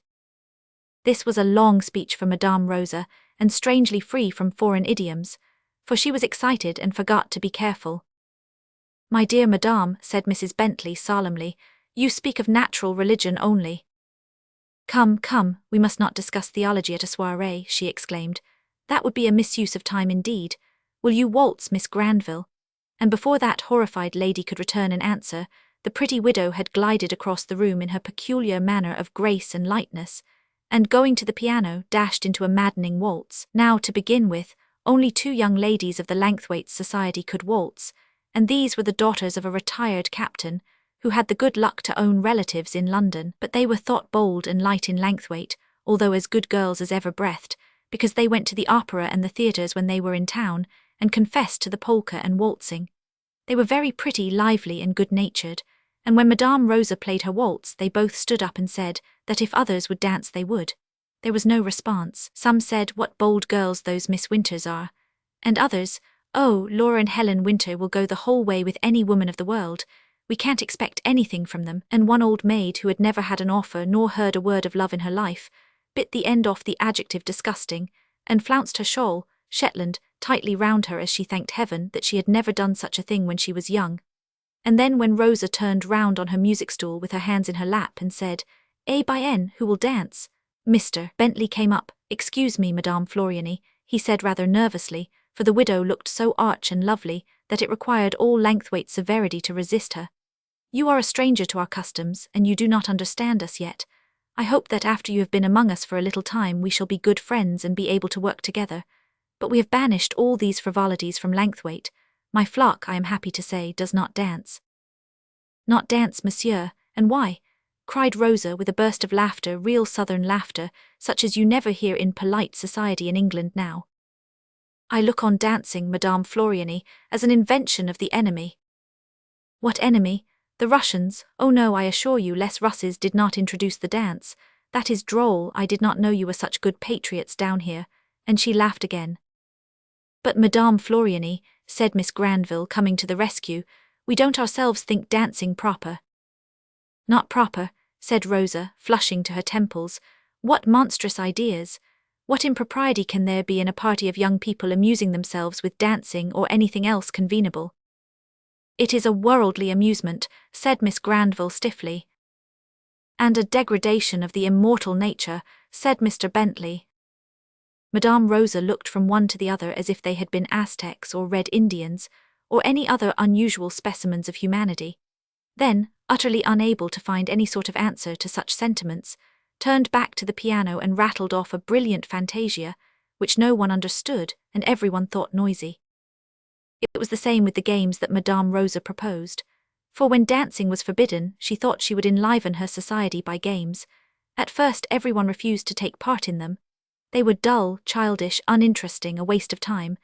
[SPEAKER 1] This was a long speech for Madame Rosa, and strangely free from foreign idioms, for she was excited and forgot to be careful. "My dear Madame," said Mrs. Bentley solemnly, "you speak of natural religion only." "Come, come, we must not discuss theology at a soirée," she exclaimed. "That would be a misuse of time indeed. Will you waltz, Miss Granville?" And before that horrified lady could return an answer, the pretty widow had glided across the room in her peculiar manner of grace and lightness, and going to the piano, dashed into a maddening waltz. Now, to begin with, only 2 young ladies of the Langsthwaite Society could waltz, and these were the daughters of a retired captain, who had the good luck to own relatives in London, but they were thought bold and light in Langsthwaite, although as good girls as ever breathed, because they went to the opera and the theatres when they were in town, and confessed to the polka and waltzing. They were very pretty, lively, and good-natured, and when Madame Rosa played her waltz, they both stood up and said that if others would dance they would. There was no response. Some said, "What bold girls those Miss Winters are," and others, "Oh, Laura and Helen Winter will go the whole way with any woman of the world. We can't expect anything from them." And one old maid, who had never had an offer nor heard a word of love in her life, bit the end off the adjective disgusting, and flounced her shawl, Shetland, tightly round her as she thanked heaven that she had never done such a thing when she was young. And then when Rosa turned round on her music stool with her hands in her lap and said, "Eh bien, who will dance?" Mr. Bentley came up. "Excuse me, Madame Floriani," he said rather nervously, for the widow looked so arch and lovely that it required all Langsthwaite's severity to resist her. "You are a stranger to our customs, and you do not understand us yet. I hope that after you have been among us for a little time we shall be good friends and be able to work together. But we have banished all these frivolities from Langsthwaite. My flock, I am happy to say, does not dance." "Not dance, monsieur, and why?" cried Rosa with a burst of laughter, real southern laughter, such as you never hear in polite society in England now. "I look on dancing, Madame Floriani, as an invention of the enemy." "What enemy? The Russians? Oh no, I assure you, les Russes did not introduce the dance. That is droll, I did not know you were such good patriots down here," and she laughed again. "But Madame Floriani," said Miss Granville, coming to the rescue, "we don't ourselves think dancing proper." "Not proper," said Rosa, flushing to her temples. "What monstrous ideas! What impropriety can there be in a party of young people amusing themselves with dancing or anything else convenable?" "It is a worldly amusement," said Miss Granville stiffly. "And a degradation of the immortal nature," said Mr. Bentley. Madame Rosa looked from one to the other as if they had been Aztecs or Red Indians, or any other unusual specimens of humanity. Then, utterly unable to find any sort of answer to such sentiments, turned back to the piano and rattled off a brilliant fantasia, which no one understood and everyone thought noisy. It was the same with the games that Madame Rosa proposed, for when dancing was forbidden, she thought she would enliven her society by games. At first everyone refused to take part in them. They were dull, childish, uninteresting, a waste of time,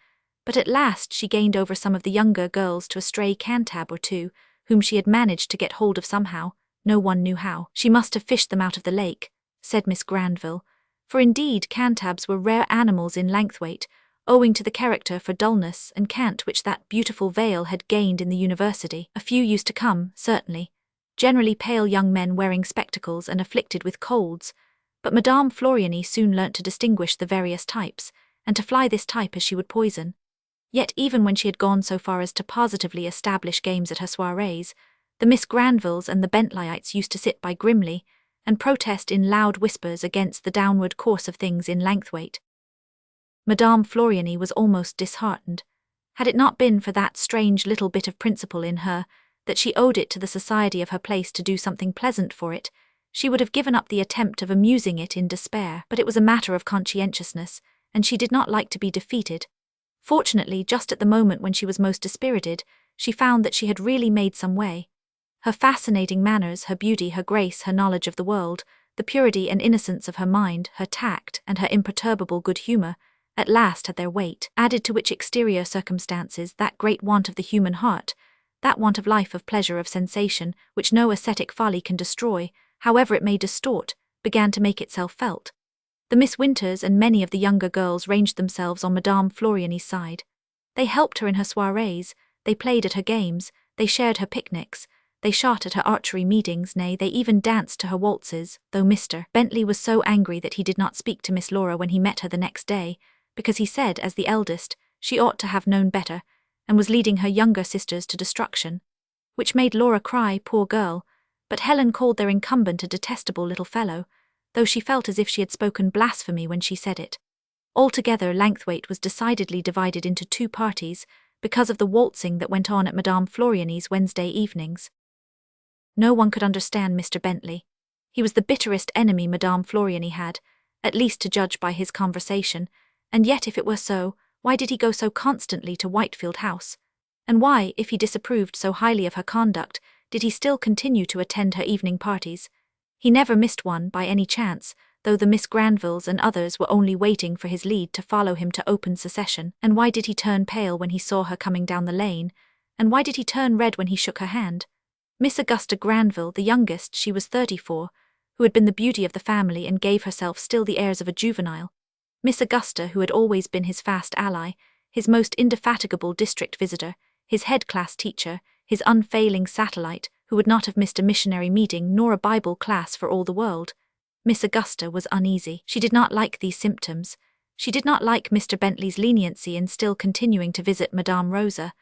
[SPEAKER 1] but at last she gained over some of the younger girls to a stray cantab or two, whom she had managed to get hold of somehow, no one knew how. "She must have fished them out of the lake," said Miss Granville, for indeed cantabs were rare animals in Langsthwaite, owing to the character for dullness and cant which that beautiful vale had gained in the university. A few used to come, certainly, generally pale young men wearing spectacles and afflicted with colds, but Madame Floriani soon learnt to distinguish the various types, and to fly this type as she would poison. Yet even when she had gone so far as to positively establish games at her soirees, the Miss Granvilles and the Bentleyites used to sit by grimly, and protest in loud whispers against the downward course of things in Langsthwaite. Madame Floriani was almost disheartened. Had it not been for that strange little bit of principle in her, that she owed it to the society of her place to do something pleasant for it, she would have given up the attempt of amusing it in despair. But it was a matter of conscientiousness, and she did not like to be defeated. Fortunately, just at the moment when she was most dispirited, she found that she had really made some way. Her fascinating manners, her beauty, her grace, her knowledge of the world, the purity and innocence of her mind, her tact, and her imperturbable good humour, at last had their weight, added to which exterior circumstances that great want of the human heart, that want of life, of pleasure, of sensation, which no ascetic folly can destroy, however it may distort, began to make itself felt. The Miss Winters and many of the younger girls ranged themselves on Madame Floriani's side. They helped her in her soirees, they played at her games, they shared her picnics, they shot at her archery meetings, nay, they even danced to her waltzes, though Mr. Bentley was so angry that he did not speak to Miss Laura when he met her the next day, because he said, as the eldest, she ought to have known better, and was leading her younger sisters to destruction, which made Laura cry, poor girl, but Helen called their incumbent a detestable little fellow, though she felt as if she had spoken blasphemy when she said it. Altogether, Langsthwaite was decidedly divided into two parties, because of the waltzing that went on at Madame Floriani's Wednesday evenings. No one could understand Mr. Bentley. He was the bitterest enemy Madame Floriani had, at least to judge by his conversation, and yet if it were so, why did he go so constantly to Whitefield House? And why, if he disapproved so highly of her conduct, did he still continue to attend her evening parties? He never missed one by any chance, though the Miss Granvilles and others were only waiting for his lead to follow him to open secession. And why did he turn pale when he saw her coming down the lane? And why did he turn red when he shook her hand? Miss Augusta Granville, the youngest, she was 34, who had been the beauty of the family and gave herself still the airs of a juvenile. Miss Augusta, who had always been his fast ally, his most indefatigable district visitor, his head-class teacher, his unfailing satellite, who would not have missed a missionary meeting nor a Bible class for all the world. Miss Augusta was uneasy. She did not like these symptoms. She did not like Mr. Bentley's leniency in still continuing to visit Madame Rosa.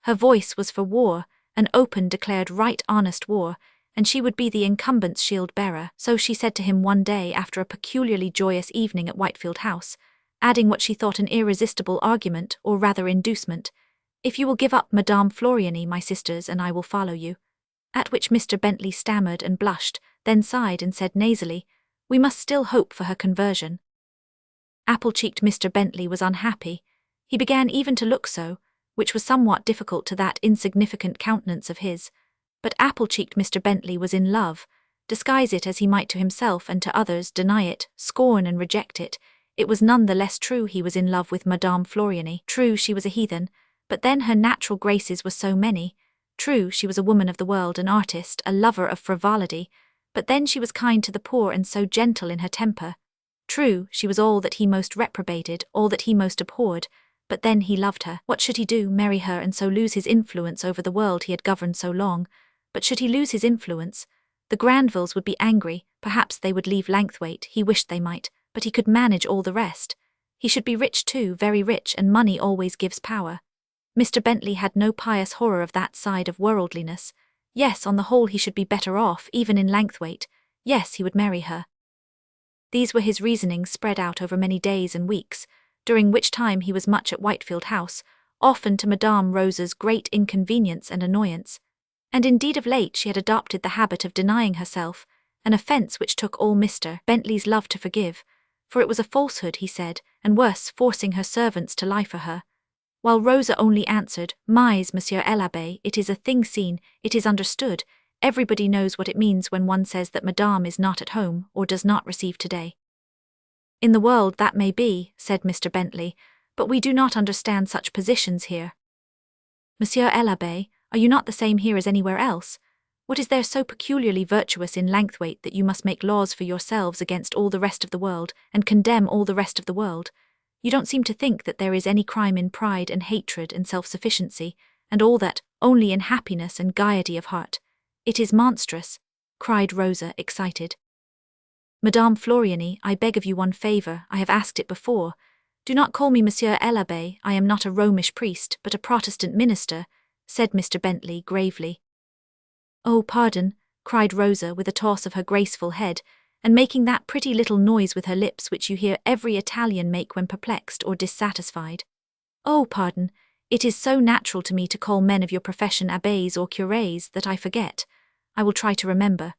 [SPEAKER 1] Her voice was for war, an open declared right honest war, and she would be the incumbent's shield-bearer. So she said to him one day after a peculiarly joyous evening at Whitefield House, adding what she thought an irresistible argument, or rather inducement, "If you will give up Madame Floriani, my sisters, and I will follow you." At which Mr. Bentley stammered and blushed, then sighed and said nasally, "We must still hope for her conversion." Apple-cheeked Mr. Bentley was unhappy. He began even to look so, which was somewhat difficult to that insignificant countenance of his. But apple-cheeked Mr. Bentley was in love. Disguise it as he might to himself and to others, deny it, scorn and reject it, it was none the less true he was in love with Madame Floriani. True, she was a heathen, but then her natural graces were so many. True, she was a woman of the world, an artist, a lover of frivolity, but then she was kind to the poor and so gentle in her temper. True, she was all that he most reprobated, all that he most abhorred, but then he loved her. What should he do? Marry her and so lose his influence over the world he had governed so long? But should he lose his influence? The Granvilles would be angry, perhaps they would leave Langsthwaite, he wished they might, but he could manage all the rest. He should be rich too, very rich, and money always gives power. Mr. Bentley had no pious horror of that side of worldliness. Yes, on the whole he should be better off, even in Langsthwaite. Yes, he would marry her. These were his reasonings spread out over many days and weeks, during which time he was much at Whitefield House, often to Madame Rosa's great inconvenience and annoyance. And indeed of late she had adopted the habit of denying herself, an offence which took all Mr. Bentley's love to forgive, for it was a falsehood, he said, and worse, forcing her servants to lie for her. While Rosa only answered, "Mais, Monsieur l'Abbé, it is a thing seen, it is understood, everybody knows what it means when one says that Madame is not at home, or does not receive today." "In the world that may be," said Mr. Bentley, "but we do not understand such positions here." "Monsieur l'Abbé, are you not the same here as anywhere else? What is there so peculiarly virtuous in Langsthwaite that you must make laws for yourselves against all the rest of the world, and condemn all the rest of the world? You don't seem to think that there is any crime in pride and hatred and self-sufficiency, and all that, only in happiness and gaiety of heart. It is monstrous," cried Rosa, excited. "Madame Floriani, I beg of you one favour, I have asked it before. Do not call me Monsieur l'Abbé, I am not a Romish priest, but a Protestant minister," said Mr. Bentley gravely. "Oh, pardon," cried Rosa with a toss of her graceful head, and making that pretty little noise with her lips which you hear every Italian make when perplexed or dissatisfied. "Oh, pardon, it is so natural to me to call men of your profession abbés or curés that I forget. I will try to remember."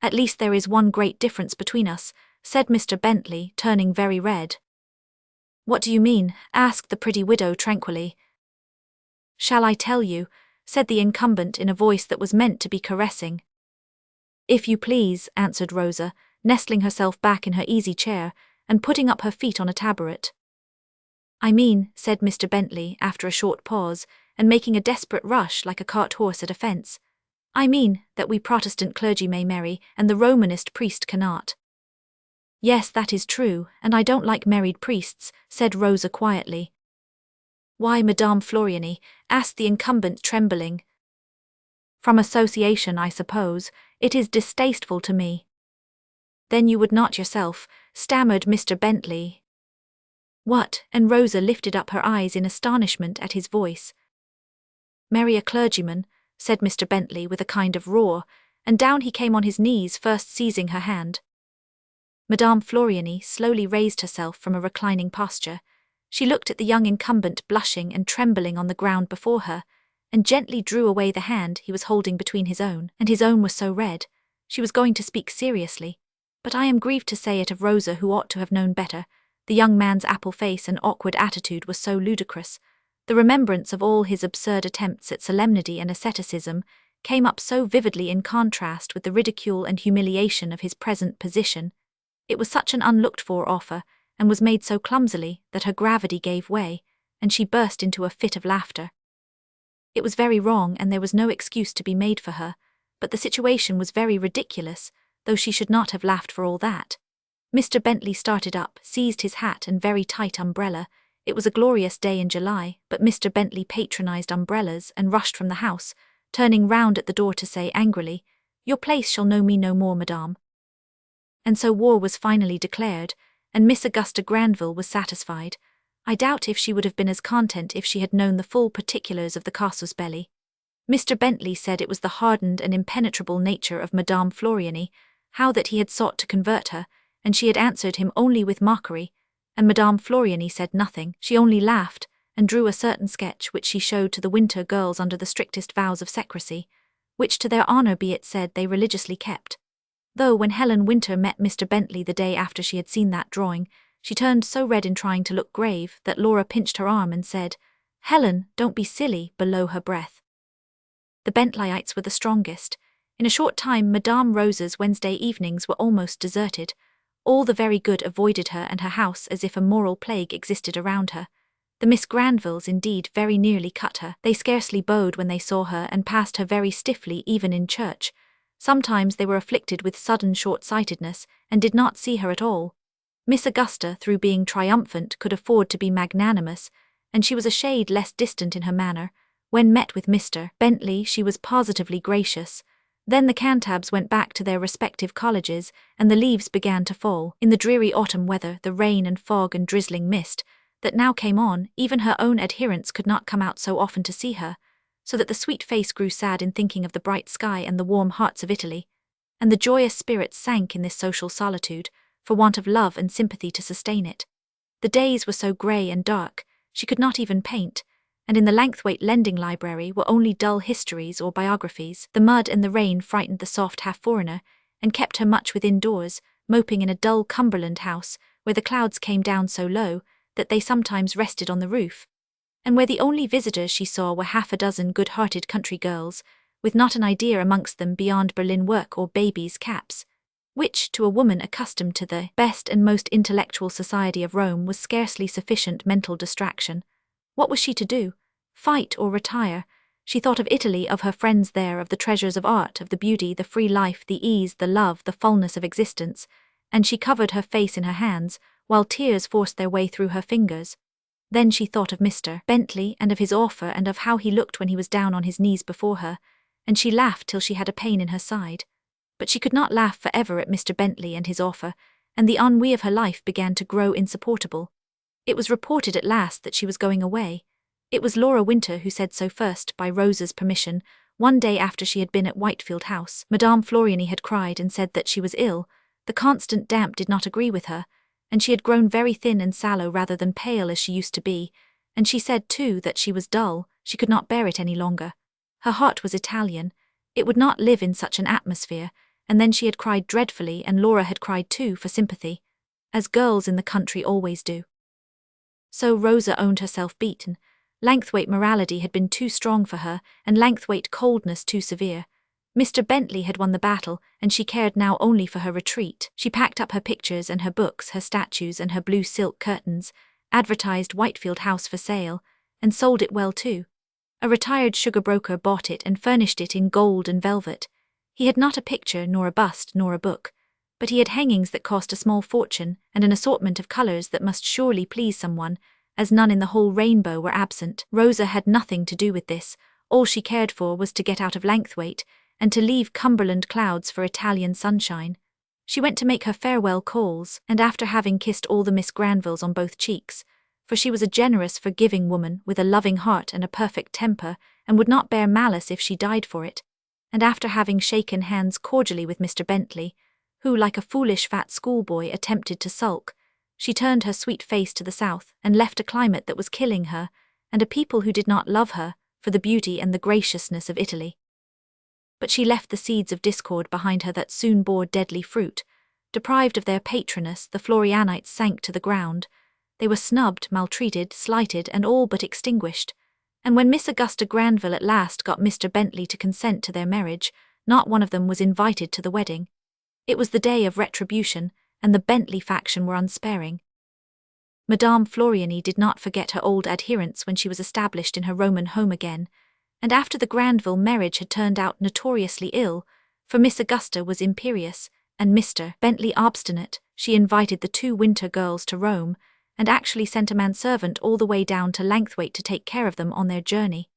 [SPEAKER 1] "At least there is one great difference between us," said Mr. Bentley, turning very red. "What do you mean?" asked the pretty widow tranquilly. "Shall I tell you?" said the incumbent in a voice that was meant to be caressing. "If you please," answered Rosa, nestling herself back in her easy chair, and putting up her feet on a taburet. "I mean," said Mr. Bentley after a short pause, and making a desperate rush like a cart horse at a fence, "I mean that we Protestant clergy may marry, and the Romanist priest cannot." "Yes, that is true, and I don't like married priests," said Rosa quietly. "Why, Madame Floriani?" asked the incumbent, trembling. "From association, I suppose. It is distasteful to me." "Then you would not yourself," stammered Mr. Bentley. "What?" and Rosa lifted up her eyes in astonishment at his voice. "Marry a clergyman," said Mr. Bentley with a kind of roar, and down he came on his knees, first seizing her hand. Madame Floriani slowly raised herself from a reclining posture. She looked at the young incumbent blushing and trembling on the ground before her, and gently drew away the hand he was holding between his own, and his own was so red. She was going to speak seriously, but I am grieved to say it of Rosa, who ought to have known better. The young man's apple face and awkward attitude was so ludicrous. The remembrance of all his absurd attempts at solemnity and asceticism came up so vividly in contrast with the ridicule and humiliation of his present position. It was such an unlooked-for offer, and was made so clumsily, that her gravity gave way, and she burst into a fit of laughter. It was very wrong, and there was no excuse to be made for her, but the situation was very ridiculous, though she should not have laughed for all that. Mr. Bentley started up, seized his hat and very tight umbrella. It was a glorious day in July, but Mr. Bentley patronized umbrellas and rushed from the house, turning round at the door to say angrily, "Your place shall know me no more, madame." And so war was finally declared, and Miss Augusta Granville was satisfied. I doubt if she would have been as content if she had known the full particulars of the casus belli. Mr. Bentley said it was the hardened and impenetrable nature of Madame Floriani, how that he had sought to convert her, and she had answered him only with mockery, and Madame Floriani said nothing, she only laughed, and drew a certain sketch which she showed to the Winter girls under the strictest vows of secrecy, which to their honour be it said they religiously kept. Though when Helen Winter met Mr. Bentley the day after she had seen that drawing, she turned so red in trying to look grave that Laura pinched her arm and said, "Helen, don't be silly," below her breath. The Bentleyites were the strongest. In a short time Madame Rose's Wednesday evenings were almost deserted. All the very good avoided her and her house as if a moral plague existed around her. The Miss Granvilles indeed very nearly cut her. They scarcely bowed when they saw her and passed her very stiffly even in church. Sometimes they were afflicted with sudden short-sightedness and did not see her at all. Miss Augusta, through being triumphant, could afford to be magnanimous, and she was a shade less distant in her manner. When met with Mr. Bentley she was positively gracious. Then the Cantabs went back to their respective colleges, and the leaves began to fall. In the dreary autumn weather, the rain and fog and drizzling mist that now came on, even her own adherents could not come out so often to see her, so that the sweet face grew sad in thinking of the bright sky and the warm hearts of Italy, and the joyous spirits sank in this social solitude, for want of love and sympathy to sustain it. The days were so grey and dark, she could not even paint, and in the Langsthwaite lending library were only dull histories or biographies. The mud and the rain frightened the soft half-foreigner, and kept her much within doors, moping in a dull Cumberland house, where the clouds came down so low that they sometimes rested on the roof, and where the only visitors she saw were half a dozen good-hearted country girls, with not an idea amongst them beyond Berlin work or babies' caps, which, to a woman accustomed to the best and most intellectual society of Rome, was scarcely sufficient mental distraction. What was she to do? Fight or retire? She thought of Italy, of her friends there, of the treasures of art, of the beauty, the free life, the ease, the love, the fullness of existence, and she covered her face in her hands, while tears forced their way through her fingers. Then she thought of Mr. Bentley, and of his offer, and of how he looked when he was down on his knees before her, and she laughed till she had a pain in her side. But she could not laugh for ever at Mr. Bentley and his offer, and the ennui of her life began to grow insupportable. It was reported at last that she was going away. It was Laura Winter who said so first, by Rose's permission, one day after she had been at Whitefield House. Madame Floriani had cried and said that she was ill. The constant damp did not agree with her, and she had grown very thin and sallow rather than pale as she used to be, and she said too that she was dull, she could not bear it any longer. Her heart was Italian, it would not live in such an atmosphere, and then she had cried dreadfully, and Laura had cried too for sympathy, as girls in the country always do. So Rosa owned herself beaten. Langsthwaite morality had been too strong for her, and Langsthwaite coldness too severe. Mr. Bentley had won the battle, and she cared now only for her retreat. She packed up her pictures and her books, her statues and her blue silk curtains, advertised Whitefield House for sale, and sold it well too. A retired sugar broker bought it and furnished it in gold and velvet. He had not a picture, nor a bust, nor a book, but he had hangings that cost a small fortune, and an assortment of colours that must surely please someone, as none in the whole rainbow were absent. Rosa had nothing to do with this. All she cared for was to get out of Langsthwaite, and to leave Cumberland clouds for Italian sunshine. She went to make her farewell calls, and after having kissed all the Miss Granvilles on both cheeks, for she was a generous, forgiving woman with a loving heart and a perfect temper, and would not bear malice if she died for it, and after having shaken hands cordially with Mr. Bentley, who, like a foolish fat schoolboy, attempted to sulk, she turned her sweet face to the south, and left a climate that was killing her, and a people who did not love her, for the beauty and the graciousness of Italy. But she left the seeds of discord behind her that soon bore deadly fruit. Deprived of their patroness, the Florianites sank to the ground. They were snubbed, maltreated, slighted, and all but extinguished. And when Miss Augusta Granville at last got Mr. Bentley to consent to their marriage, not one of them was invited to the wedding. It was the day of retribution, and the Bentley faction were unsparing. Madame Floriani did not forget her old adherents when she was established in her Roman home again, and after the Granville marriage had turned out notoriously ill, for Miss Augusta was imperious, and Mr. Bentley obstinate, she invited the two Winter girls to Rome, and actually sent a manservant all the way down to Langsthwaite to take care of them on their journey,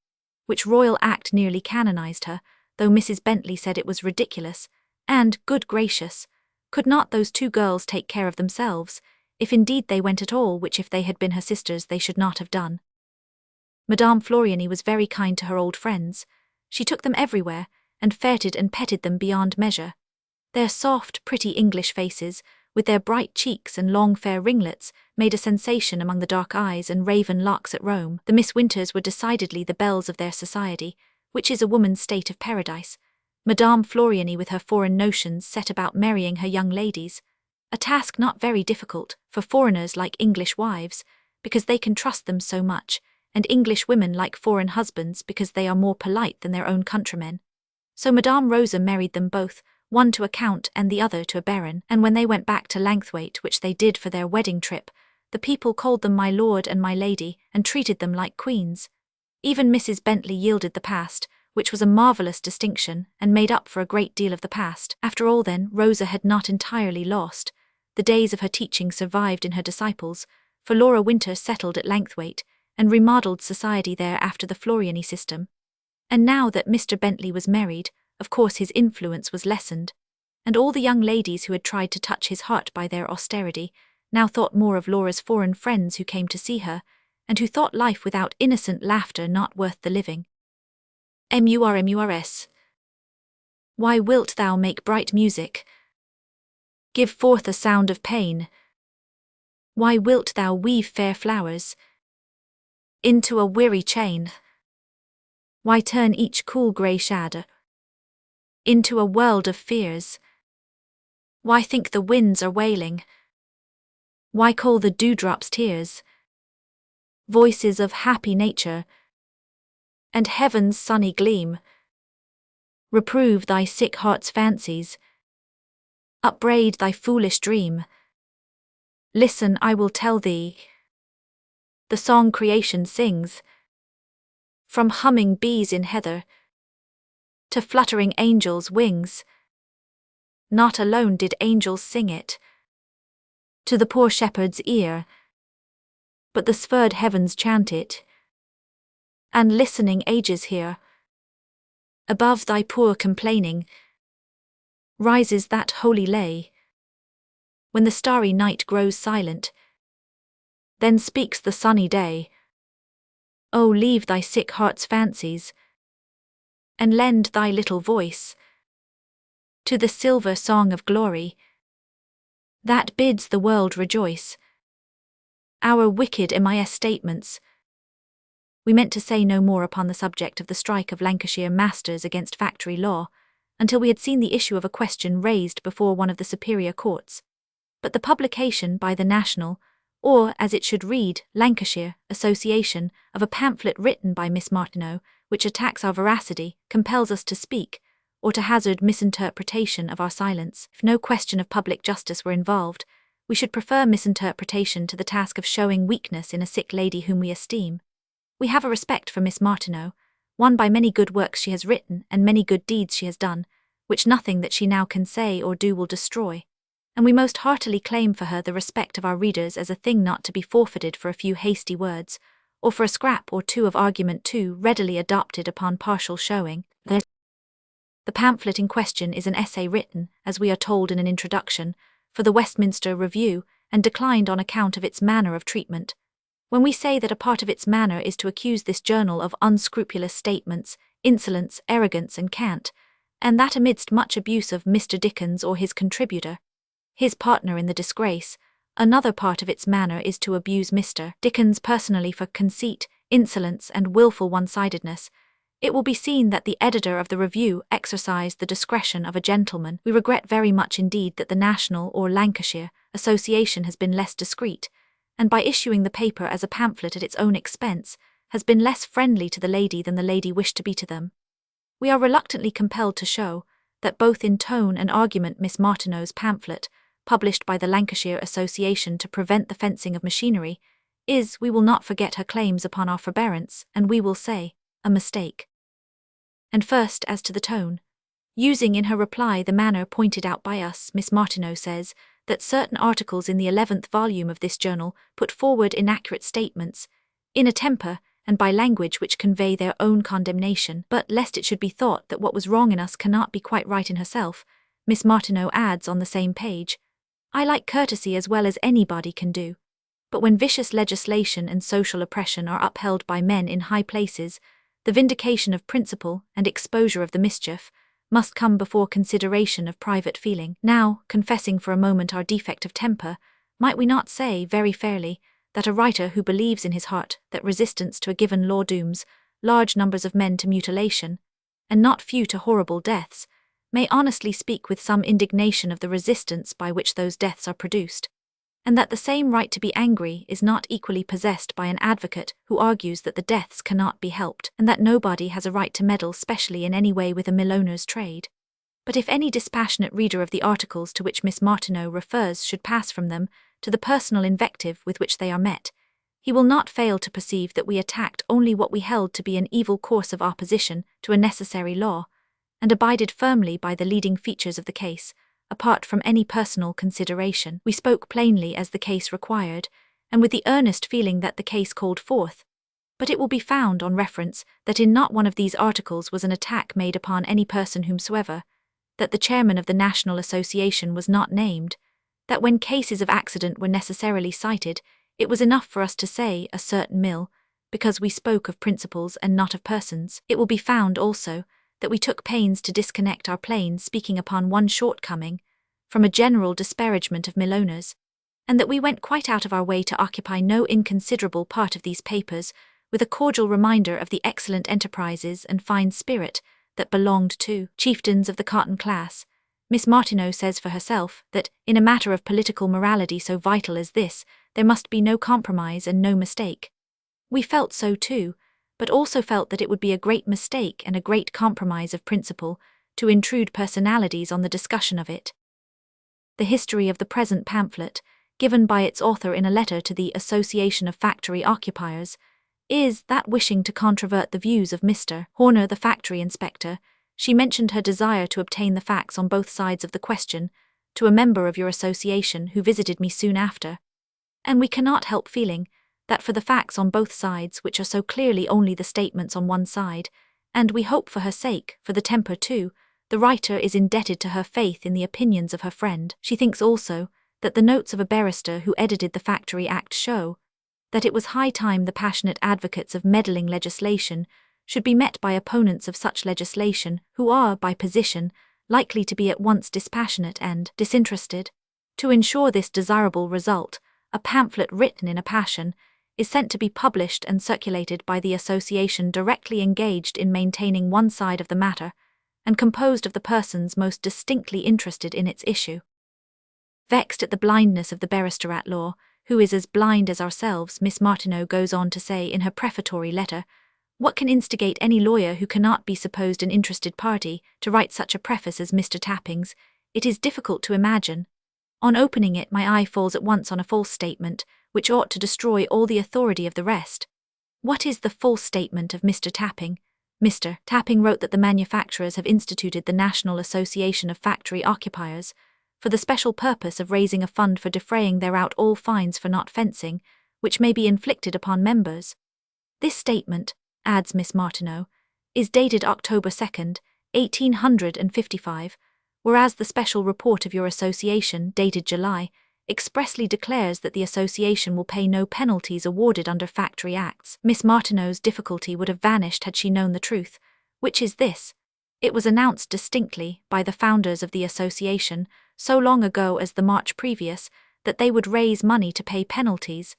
[SPEAKER 1] which royal act nearly canonized her, though Mrs. Bentley said it was ridiculous, and, good gracious, could not those two girls take care of themselves? if indeed they went at all, which if they had been her sisters they should not have done. Madame Floriani was very kind to her old friends. She took them everywhere, and feted and petted them beyond measure. Their soft, pretty English faces, with their bright cheeks and long fair ringlets, made a sensation among the dark eyes and raven locks at Rome. The Miss Winters were decidedly the belles of their society, which is a woman's state of paradise. Madame Floriani with her foreign notions set about marrying her young ladies, a task not very difficult, for foreigners like English wives, because they can trust them so much, and English women like foreign husbands because they are more polite than their own countrymen. So Madame Rosa married them both, one to a count and the other to a baron, and when they went back to Langthwaite, which they did for their wedding trip, the people called them my lord and my lady, and treated them like queens. Even Mrs. Bentley yielded the past, which was a marvellous distinction, and made up for a great deal of the past. After all then, Rosa had not entirely lost. The days of her teaching survived in her disciples, for Laura Winter settled at Langthwaite, and remodelled society there after the Floriani system. And now that Mr. Bentley was married, of course his influence was lessened, and all the young ladies who had tried to touch his heart by their austerity now thought more of Laura's foreign friends who came to see her, and who thought life without innocent laughter not worth the living. Murs. Why wilt thou make bright music? Give forth a sound of pain. Why wilt thou weave fair flowers into a weary chain? Why turn each cool grey shadow into a world of fears? Why think the winds are wailing? Why call the dewdrops tears? Voices of happy nature, and heaven's sunny gleam. Reprove thy sick heart's fancies, upbraid thy foolish dream. Listen, I will tell thee the song creation sings, from humming bees in heather to fluttering angels' wings. Not alone did angels sing it to the poor shepherd's ear, but the sphered heavens chant it, and listening ages hear. Above thy poor complaining rises that holy lay. When the starry night grows silent, then speaks the sunny day. Oh, leave thy sick heart's fancies, and lend thy little voice to the silver song of glory that bids the world rejoice. Our wicked MIS statements. We meant to say no more upon the subject of the strike of Lancashire masters against factory law, until we had seen the issue of a question raised before one of the superior courts. But the publication by the National, or, as it should read, Lancashire Association, of a pamphlet written by Miss Martineau, which attacks our veracity, compels us to speak, or to hazard misinterpretation of our silence. If no question of public justice were involved, we should prefer misinterpretation to the task of showing weakness in a sick lady whom we esteem. We have a respect for Miss Martineau, won by many good works she has written and many good deeds she has done, which nothing that she now can say or do will destroy. And we most heartily claim for her the respect of our readers as a thing not to be forfeited for a few hasty words, or for a scrap or two of argument too readily adopted upon partial showing. The pamphlet in question is an essay written, as we are told in an introduction, for the Westminster Review, and declined on account of its manner of treatment. When we say that a part of its manner is to accuse this journal of unscrupulous statements, insolence, arrogance, and cant, and that amidst much abuse of Mr. Dickens or his contributor, his partner in the disgrace, another part of its manner is to abuse Mr. Dickens personally for conceit, insolence, and wilful one-sidedness, it will be seen that the editor of the Review exercised the discretion of a gentleman. We regret very much indeed that the National or Lancashire Association has been less discreet, and by issuing the paper as a pamphlet at its own expense, has been less friendly to the lady than the lady wished to be to them. We are reluctantly compelled to show that both in tone and argument Miss Martineau's pamphlet, published by the Lancashire Association to prevent the fencing of machinery, is, we will not forget her claims upon our forbearance, and we will say, a mistake. And first, as to the tone. Using in her reply the manner pointed out by us, Miss Martineau says that certain articles in the 11th volume of this journal put forward inaccurate statements, in a temper, and by language which convey their own condemnation, but lest it should be thought that what was wrong in us cannot be quite right in herself, Miss Martineau adds on the same page, I like courtesy as well as anybody can do. But when vicious legislation and social oppression are upheld by men in high places, the vindication of principle and exposure of the mischief must come before consideration of private feeling. Now, confessing for a moment our defect of temper, might we not say, very fairly, that a writer who believes in his heart that resistance to a given law dooms large numbers of men to mutilation, and not few to horrible deaths, may honestly speak with some indignation of the resistance by which those deaths are produced, and that the same right to be angry is not equally possessed by an advocate who argues that the deaths cannot be helped, and that nobody has a right to meddle specially in any way with a mill owner's trade. But if any dispassionate reader of the articles to which Miss Martineau refers should pass from them to the personal invective with which they are met, he will not fail to perceive that we attacked only what we held to be an evil course of opposition to a necessary law, and abided firmly by the leading features of the case, apart from any personal consideration. We spoke plainly as the case required, and with the earnest feeling that the case called forth. But it will be found on reference that in not one of these articles was an attack made upon any person whomsoever, that the chairman of the National Association was not named, that when cases of accident were necessarily cited, it was enough for us to say a certain mill, because we spoke of principles and not of persons. It will be found also that we took pains to disconnect our plain speaking upon one shortcoming from a general disparagement of mill owners, and that we went quite out of our way to occupy no inconsiderable part of these papers with a cordial reminder of the excellent enterprises and fine spirit that belonged to chieftains of the cotton class. Miss Martineau says for herself that, in a matter of political morality so vital as this, there must be no compromise and no mistake. We felt so too, but also felt that it would be a great mistake and a great compromise of principle to intrude personalities on the discussion of it. The history of the present pamphlet, given by its author in a letter to the Association of Factory Occupiers, is that, wishing to controvert the views of Mr. Horner, the factory inspector, she mentioned her desire to obtain the facts on both sides of the question to a member of your association who visited me soon after, and we cannot help feeling that for the facts on both sides, which are so clearly only the statements on one side, and we hope for her sake, for the temper too, the writer is indebted to her faith in the opinions of her friend. She thinks also that the notes of a barrister who edited the Factory Act show that it was high time the passionate advocates of meddling legislation should be met by opponents of such legislation who are, by position, likely to be at once dispassionate and disinterested. To ensure this desirable result, a pamphlet written in a passion is sent to be published and circulated by the association directly engaged in maintaining one side of the matter, and composed of the persons most distinctly interested in its issue. Vexed at the blindness of the barrister at law, who is as blind as ourselves, Miss Martineau goes on to say in her prefatory letter, what can instigate any lawyer who cannot be supposed an interested party to write such a preface as Mr. Tapping's? It is difficult to imagine. On opening it, my eye falls at once on a false statement, which ought to destroy all the authority of the rest. What is the false statement of Mr. Tapping? Mr. Tapping wrote that the manufacturers have instituted the National Association of Factory Occupiers for the special purpose of raising a fund for defraying thereout all fines for not fencing, which may be inflicted upon members. This statement, adds Miss Martineau, is dated October 2nd, 1855, whereas the special report of your association, dated July, expressly declares that the association will pay no penalties awarded under Factory Acts. Miss Martineau's difficulty would have vanished had she known the truth, which is this. It was announced distinctly by the founders of the association, so long ago as the March previous, that they would raise money to pay penalties,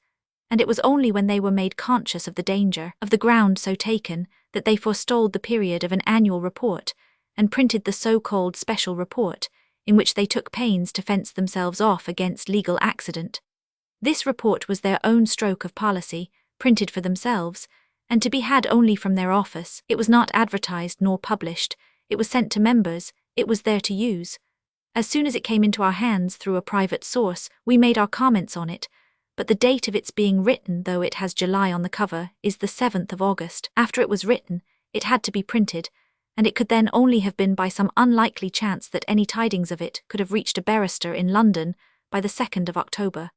[SPEAKER 1] and it was only when they were made conscious of the danger of the ground so taken that they forestalled the period of an annual report, and printed the so-called special report, in which they took pains to fence themselves off against legal accident. This report was their own stroke of policy, printed for themselves, and to be had only from their office. It was not advertised nor published, it was sent to members, it was there to use. As soon as it came into our hands through a private source, we made our comments on it, but the date of its being written, though it has July on the cover, is the 7th of August. After it was written, it had to be printed, and it could then only have been by some unlikely chance that any tidings of it could have reached a barrister in London by the 2nd of October.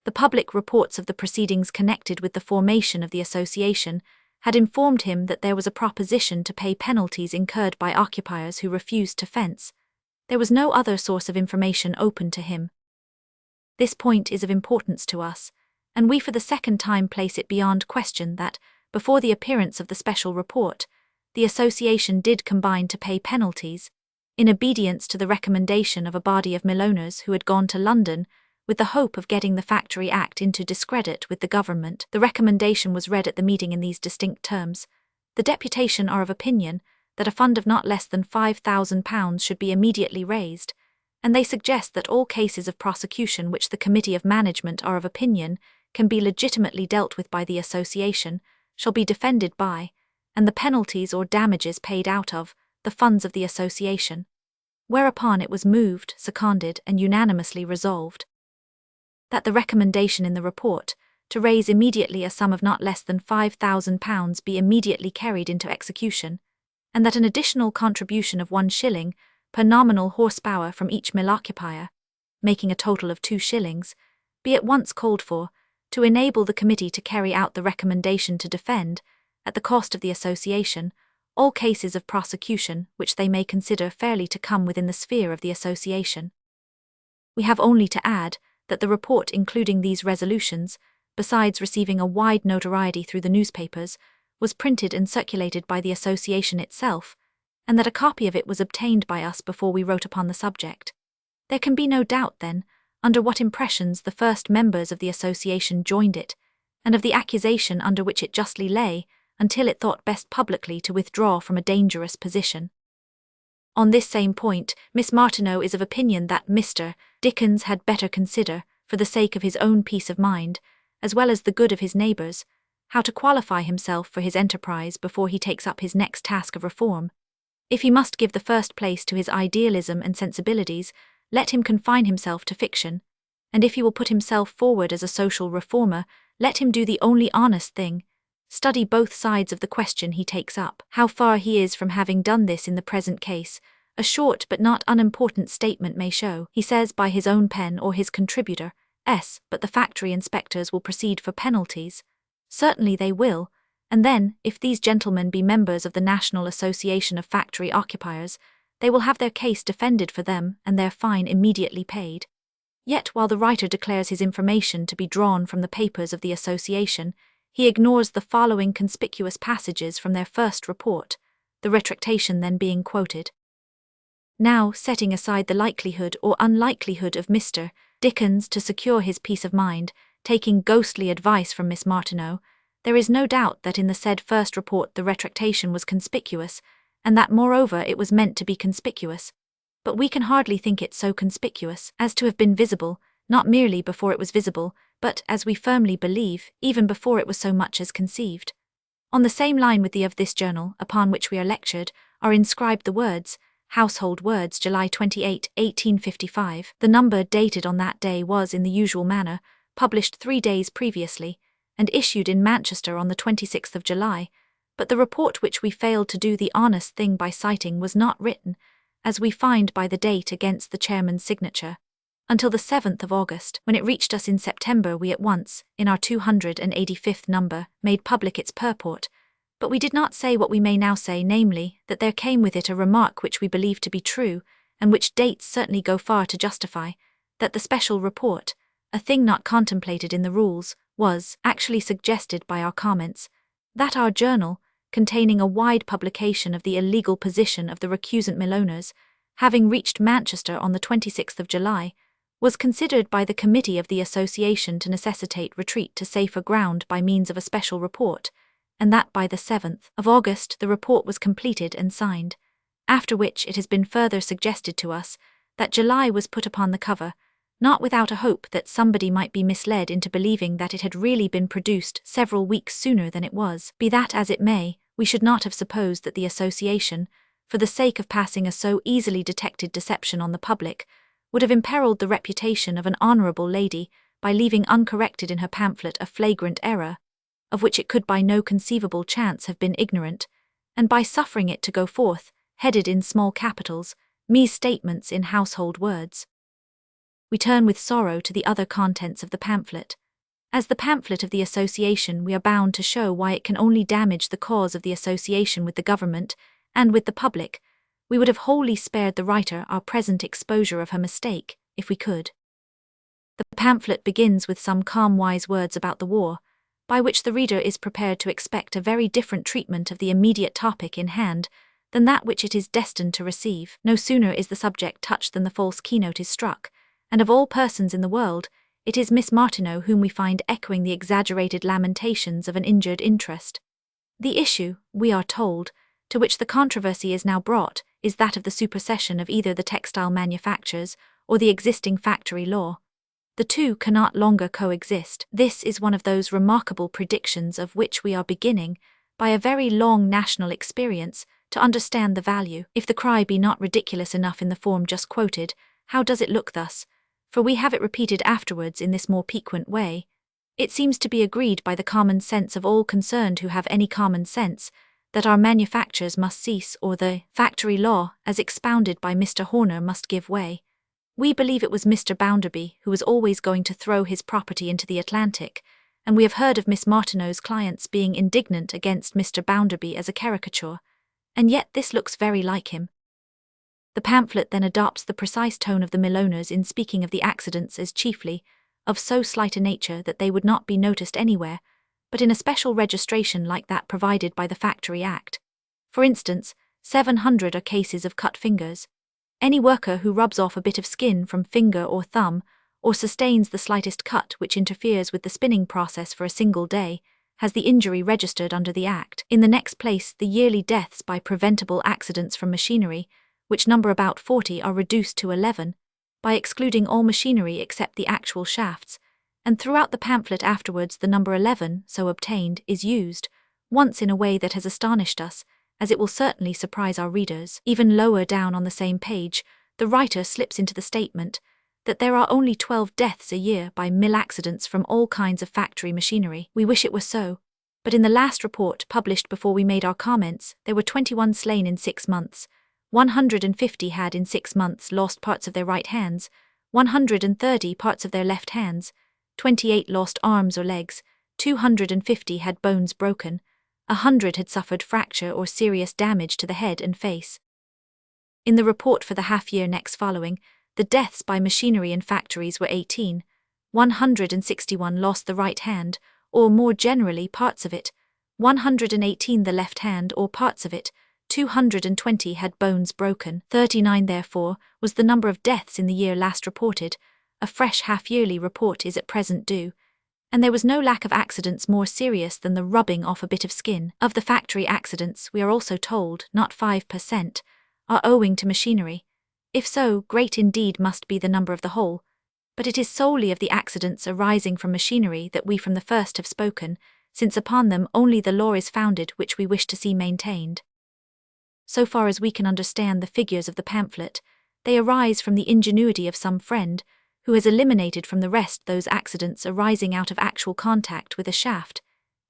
[SPEAKER 1] The public reports of the proceedings connected with the formation of the association had informed him that there was a proposition to pay penalties incurred by occupiers who refused to fence. There was no other source of information open to him. This point is of importance to us, and we for the second time place it beyond question that, before the appearance of the special report, the association did combine to pay penalties, in obedience to the recommendation of a body of milliners who had gone to London with the hope of getting the Factory Act into discredit with the government. The recommendation was read at the meeting in these distinct terms. The deputation are of opinion that a fund of not less than £5,000 should be immediately raised, and they suggest that all cases of prosecution which the Committee of Management are of opinion can be legitimately dealt with by the association shall be defended by, and the penalties or damages paid out of, the funds of the association. Whereupon it was moved, seconded, and unanimously resolved that the recommendation in the report, to raise immediately a sum of not less than £5,000 be immediately carried into execution, and that an additional contribution of 1 shilling per nominal horsepower from each mill occupier, making a total of 2 shillings, be at once called for, to enable the committee to carry out the recommendation to defend, at the cost of the association, all cases of prosecution which they may consider fairly to come within the sphere of the association. We have only to add that the report including these resolutions, besides receiving a wide notoriety through the newspapers, was printed and circulated by the association itself, and that a copy of it was obtained by us before we wrote upon the subject. There can be no doubt, then, under what impressions the first members of the association joined it, and of the accusation under which it justly lay, until it thought best publicly to withdraw from a dangerous position. On this same point, Miss Martineau is of opinion that Mr. Dickens had better consider, for the sake of his own peace of mind, as well as the good of his neighbours, how to qualify himself for his enterprise before he takes up his next task of reform. If he must give the first place to his idealism and sensibilities, let him confine himself to fiction, and if he will put himself forward as a social reformer, let him do the only honest thing, study both sides of the question he takes up. How far he is from having done this in the present case, a short but not unimportant statement may show. He says by his own pen or his contributor, but the factory inspectors will proceed for penalties. Certainly they will, and then, if these gentlemen be members of the National Association of Factory Occupiers, they will have their case defended for them and their fine immediately paid. Yet while the writer declares his information to be drawn from the papers of the association, he ignores the following conspicuous passages from their first report, the retractation then being quoted. Now, setting aside the likelihood or unlikelihood of Mr. Dickens to secure his peace of mind, taking ghostly advice from Miss Martineau, there is no doubt that in the said first report the retractation was conspicuous, and that moreover it was meant to be conspicuous. But we can hardly think it so conspicuous as to have been visible, not merely before it was visible, but, as we firmly believe, even before it was so much as conceived. On the same line with the of this journal, upon which we are lectured, are inscribed the words, Household Words, July 28, 1855. The number dated on that day was, in the usual manner, published 3 days previously, and issued in Manchester on the 26th of July, but the report which we failed to do the honest thing by citing was not written, as we find by the date against the chairman's signature, until the 7th of August, when it reached us in September. We at once, in our 285th number, made public its purport, but we did not say what we may now say, namely, that there came with it a remark which we believe to be true, and which dates certainly go far to justify, that the special report, a thing not contemplated in the rules, was actually suggested by our comments, that our journal, containing a wide publication of the illegal position of the recusant milliners, having reached Manchester on the 26th of July, was considered by the committee of the association to necessitate retreat to safer ground by means of a special report, and that by the 7th of August the report was completed and signed, after which it has been further suggested to us that July was put upon the cover, not without a hope that somebody might be misled into believing that it had really been produced several weeks sooner than it was. Be that as it may, we should not have supposed that the association, for the sake of passing a so easily detected deception on the public, would have imperilled the reputation of an honourable lady by leaving uncorrected in her pamphlet a flagrant error, of which it could by no conceivable chance have been ignorant, and by suffering it to go forth, headed in small capitals, misstatements in household words. We turn with sorrow to the other contents of the pamphlet. As the pamphlet of the association, we are bound to show why it can only damage the cause of the association with the government and with the public. We would have wholly spared the writer our present exposure of her mistake, if we could. The pamphlet begins with some calm wise words about the war, by which the reader is prepared to expect a very different treatment of the immediate topic in hand than that which it is destined to receive. No sooner is the subject touched than the false keynote is struck, and of all persons in the world, it is Miss Martineau whom we find echoing the exaggerated lamentations of an injured interest. The issue, we are told, to which the controversy is now brought, is that of the supersession of either the textile manufactures or the existing factory law. The two cannot longer coexist. This is one of those remarkable predictions of which we are beginning, by a very long national experience, to understand the value. If the cry be not ridiculous enough in the form just quoted, how does it look thus? For we have it repeated afterwards in this more piquant way. It seems to be agreed by the common sense of all concerned who have any common sense, that our manufactures must cease, or the factory law, as expounded by Mr. Horner, must give way. We believe it was Mr. Bounderby who was always going to throw his property into the Atlantic, and we have heard of Miss Martineau's clients being indignant against Mr. Bounderby as a caricature, and yet this looks very like him. The pamphlet then adopts the precise tone of the mill owners in speaking of the accidents as chiefly of so slight a nature that they would not be noticed anywhere, but in a special registration like that provided by the Factory Act. For instance, 700 are cases of cut fingers. Any worker who rubs off a bit of skin from finger or thumb, or sustains the slightest cut which interferes with the spinning process for a single day, has the injury registered under the Act. In the next place, the yearly deaths by preventable accidents from machinery, which number about 40, are reduced to 11, by excluding all machinery except the actual shafts, and throughout the pamphlet afterwards the number 11, so obtained, is used, once in a way that has astonished us, as it will certainly surprise our readers. Even lower down on the same page, the writer slips into the statement that there are only 12 deaths a year by mill accidents from all kinds of factory machinery. We wish it were so, but in the last report published before we made our comments, there were 21 slain in 6 months, 150 had in 6 months lost parts of their right hands, 130 parts of their left hands, 28 lost arms or legs, 250 had bones broken, 100 had suffered fracture or serious damage to the head and face. In the report for the half-year next following, the deaths by machinery in factories were 18, 161 lost the right hand, or more generally parts of it, 118 the left hand or parts of it, 220 had bones broken. 39 therefore was the number of deaths in the year last reported. A fresh half-yearly report is at present due, and there was no lack of accidents more serious than the rubbing off a bit of skin. Of the factory accidents, we are also told not 5% are owing to machinery. If so, great indeed must be the number of the whole, but it is solely of the accidents arising from machinery that we from the first have spoken, since upon them only the law is founded which we wish to see maintained. So far as we can understand the figures of the pamphlet, they arise from the ingenuity of some friend, who has eliminated from the rest those accidents arising out of actual contact with a shaft,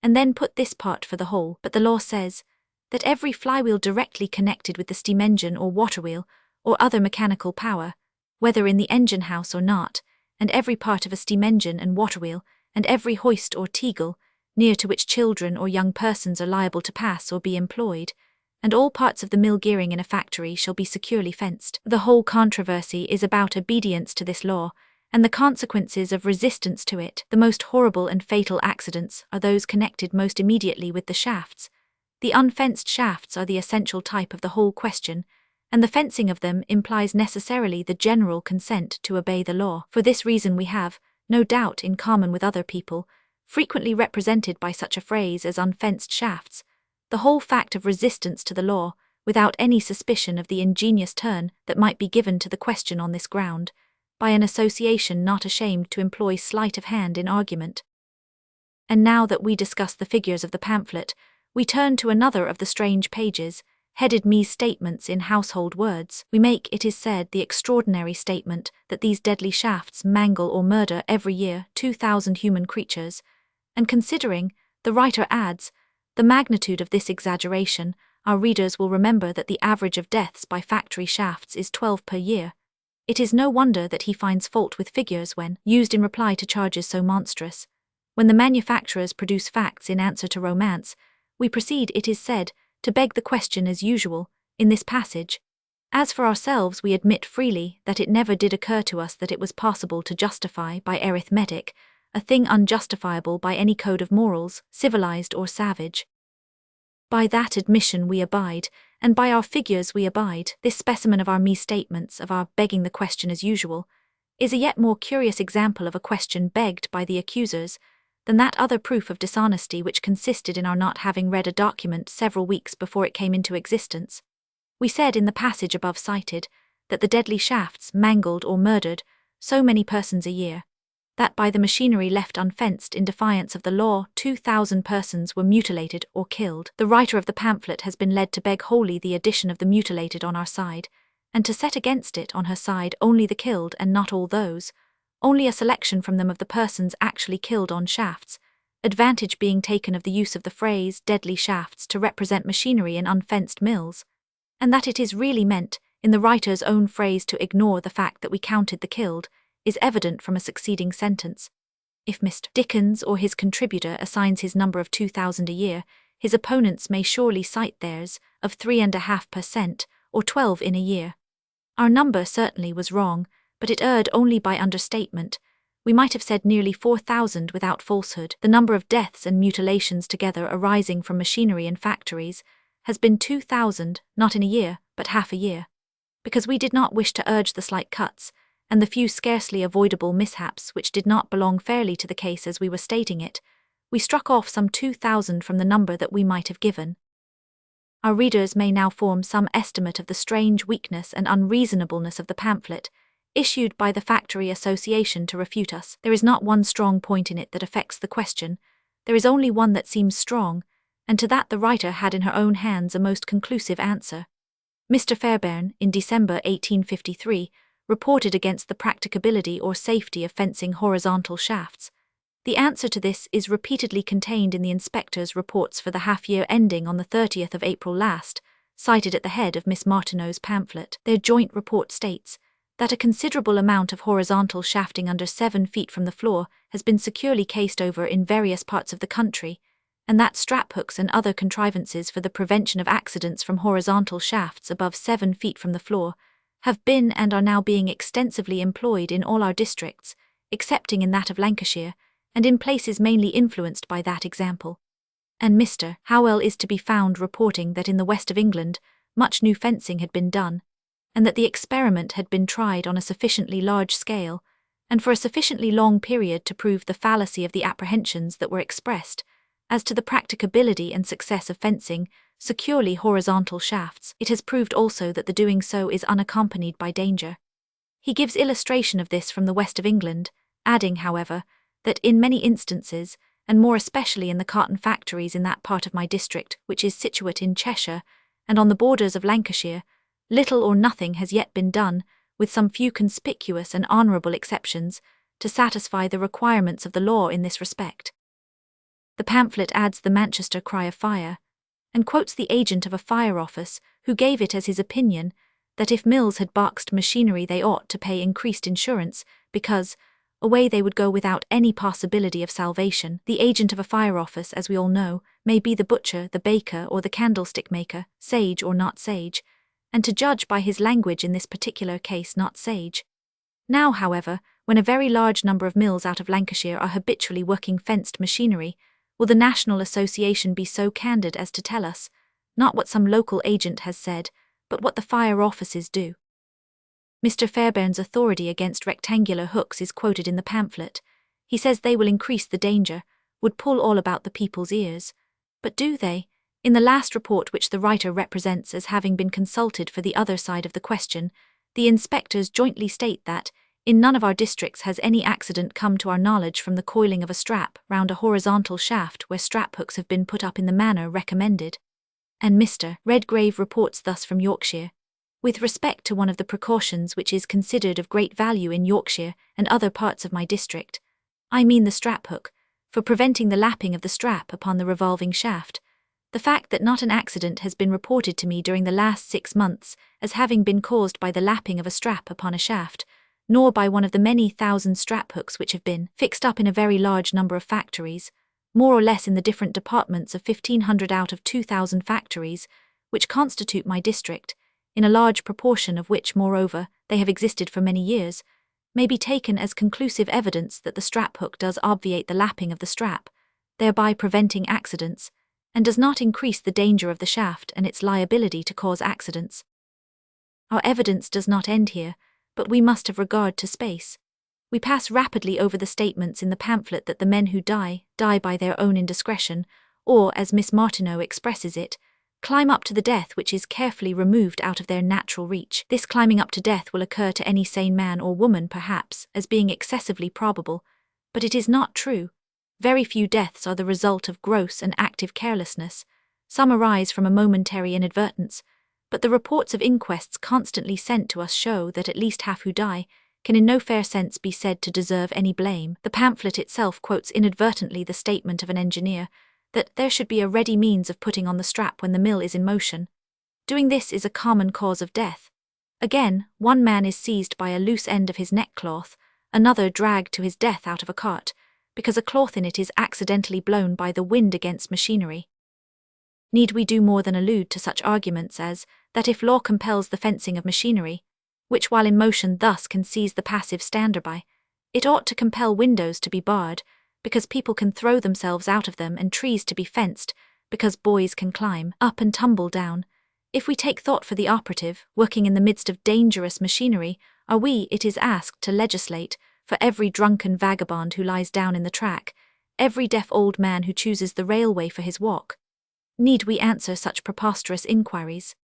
[SPEAKER 1] and then put this part for the whole. But the law says that every flywheel directly connected with the steam engine or water wheel, or other mechanical power, whether in the engine house or not, and every part of a steam engine and water wheel, and every hoist or teagle, near to which children or young persons are liable to pass or be employed, and all parts of the mill gearing in a factory shall be securely fenced. The whole controversy is about obedience to this law, and the consequences of resistance to it. The most horrible and fatal accidents are those connected most immediately with the shafts. The unfenced shafts are the essential type of the whole question, and the fencing of them implies necessarily the general consent to obey the law. For this reason we have, no doubt in common with other people, frequently represented by such a phrase as unfenced shafts, the whole fact of resistance to the law, without any suspicion of the ingenious turn that might be given to the question on this ground, by an association not ashamed to employ sleight of hand in argument. And now that we discuss the figures of the pamphlet, we turn to another of the strange pages, headed Me's Statements in Household Words. We make, it is said, the extraordinary statement that these deadly shafts mangle or murder every year 2,000 human creatures, and considering, the writer adds, the magnitude of this exaggeration, our readers will remember that the average of deaths by factory shafts is 12 per year. It is no wonder that he finds fault with figures when used in reply to charges so monstrous. When the manufacturers produce facts in answer to romance, we proceed, it is said, to beg the question as usual, in this passage, As for ourselves, we admit freely that it never did occur to us that it was possible to justify by arithmetic a thing unjustifiable by any code of morals, civilized or savage. By that admission we abide, and by our figures we abide. This specimen of our misstatements, of our begging the question as usual, is a yet more curious example of a question begged by the accusers than that other proof of dishonesty which consisted in our not having read a document several weeks before it came into existence. We said in the passage above cited that the deadly shafts mangled or murdered so many persons a year, that by the machinery left unfenced in defiance of the law 2,000 persons were mutilated or killed. The writer of the pamphlet has been led to beg wholly the addition of the mutilated on our side, and to set against it on her side only the killed and not all those, only a selection from them of the persons actually killed on shafts, advantage being taken of the use of the phrase deadly shafts to represent machinery in unfenced mills, and that it is really meant, in the writer's own phrase, to ignore the fact that we counted the killed, is evident from a succeeding sentence. If Mr. Dickens or his contributor assigns his number of 2,000 a year, his opponents may surely cite theirs of 3.5% or 12 in a year. Our number certainly was wrong, but it erred only by understatement. We might have said nearly 4,000 without falsehood. The number of deaths and mutilations together arising from machinery and factories has been 2,000, not in a year, but half a year. Because we did not wish to urge the slight cuts, and the few scarcely avoidable mishaps which did not belong fairly to the case as we were stating it, we struck off some 2,000 from the number that we might have given. Our readers may now form some estimate of the strange weakness and unreasonableness of the pamphlet, issued by the Factory Association to refute us. There is not one strong point in it that affects the question, there is only one that seems strong, and to that the writer had in her own hands a most conclusive answer. Mr. Fairbairn, in December 1853, reported against the practicability or safety of fencing horizontal shafts. The answer to this is repeatedly contained in the inspector's reports for the half-year ending on the 30th of April last, cited at the head of Miss Martineau's pamphlet. Their joint report states that a considerable amount of horizontal shafting under 7 feet from the floor has been securely cased over in various parts of the country, and that strap hooks and other contrivances for the prevention of accidents from horizontal shafts above 7 feet from the floor have been and are now being extensively employed in all our districts, excepting in that of Lancashire, and in places mainly influenced by that example. And Mr. Howell is to be found reporting that in the west of England much new fencing had been done, and that the experiment had been tried on a sufficiently large scale, and for a sufficiently long period to prove the fallacy of the apprehensions that were expressed as to the practicability and success of fencing securely horizontal shafts. It has proved also that the doing so is unaccompanied by danger. He gives illustration of this from the west of England, adding, however, that in many instances, and more especially in the cotton factories in that part of my district which is situate in Cheshire, and on the borders of Lancashire, little or nothing has yet been done, with some few conspicuous and honourable exceptions, to satisfy the requirements of the law in this respect. The pamphlet adds the Manchester cry of fire, and quotes the agent of a fire office who gave it as his opinion that if mills had boxed machinery they ought to pay increased insurance, because away they would go without any possibility of salvation. The agent of a fire office, as we all know, may be the butcher, the baker, or the candlestick maker, sage or not sage, and to judge by his language in this particular case not sage. Now, however, when a very large number of mills out of Lancashire are habitually working fenced machinery, will the National Association be so candid as to tell us, not what some local agent has said, but what the fire offices do? Mr. Fairbairn's authority against rectangular hooks is quoted in the pamphlet. He says they will increase the danger, would pull all about the people's ears. But do they? In the last report which the writer represents as having been consulted for the other side of the question, the inspectors jointly state that, in none of our districts has any accident come to our knowledge from the coiling of a strap round a horizontal shaft where strap hooks have been put up in the manner recommended. And Mr. Redgrave reports thus from Yorkshire. With respect to one of the precautions which is considered of great value in Yorkshire and other parts of my district, I mean the strap hook, for preventing the lapping of the strap upon the revolving shaft, the fact that not an accident has been reported to me during the last 6 months as having been caused by the lapping of a strap upon a shaft, nor by one of the many thousand strap hooks which have been fixed up in a very large number of factories, more or less in the different departments of 1,500 out of 2,000 factories, which constitute my district, in a large proportion of which, moreover, they have existed for many years, may be taken as conclusive evidence that the strap hook does obviate the lapping of the strap, thereby preventing accidents, and does not increase the danger of the shaft and its liability to cause accidents. Our evidence does not end here, but we must have regard to space. We pass rapidly over the statements in the pamphlet that the men who die by their own indiscretion, or, as Miss Martineau expresses it, climb up to the death which is carefully removed out of their natural reach. This climbing up to death will occur to any sane man or woman, perhaps, as being excessively probable, but it is not true. Very few deaths are the result of gross and active carelessness. Some arise from a momentary inadvertence, but the reports of inquests constantly sent to us show that at least half who die can in no fair sense be said to deserve any blame. The pamphlet itself quotes inadvertently the statement of an engineer that there should be a ready means of putting on the strap when the mill is in motion. Doing this is a common cause of death. Again, one man is seized by a loose end of his neckcloth, another dragged to his death out of a cart, because a cloth in it is accidentally blown by the wind against machinery. Need we do more than allude to such arguments as that if law compels the fencing of machinery, which while in motion thus can seize the passive stander-by, it ought to compel windows to be barred, because people can throw themselves out of them, and trees to be fenced, because boys can climb up and tumble down. If we take thought for the operative, working in the midst of dangerous machinery, are we, it is asked, to legislate for every drunken vagabond who lies down in the track, every deaf old man who chooses the railway for his walk? Need we answer such preposterous inquiries?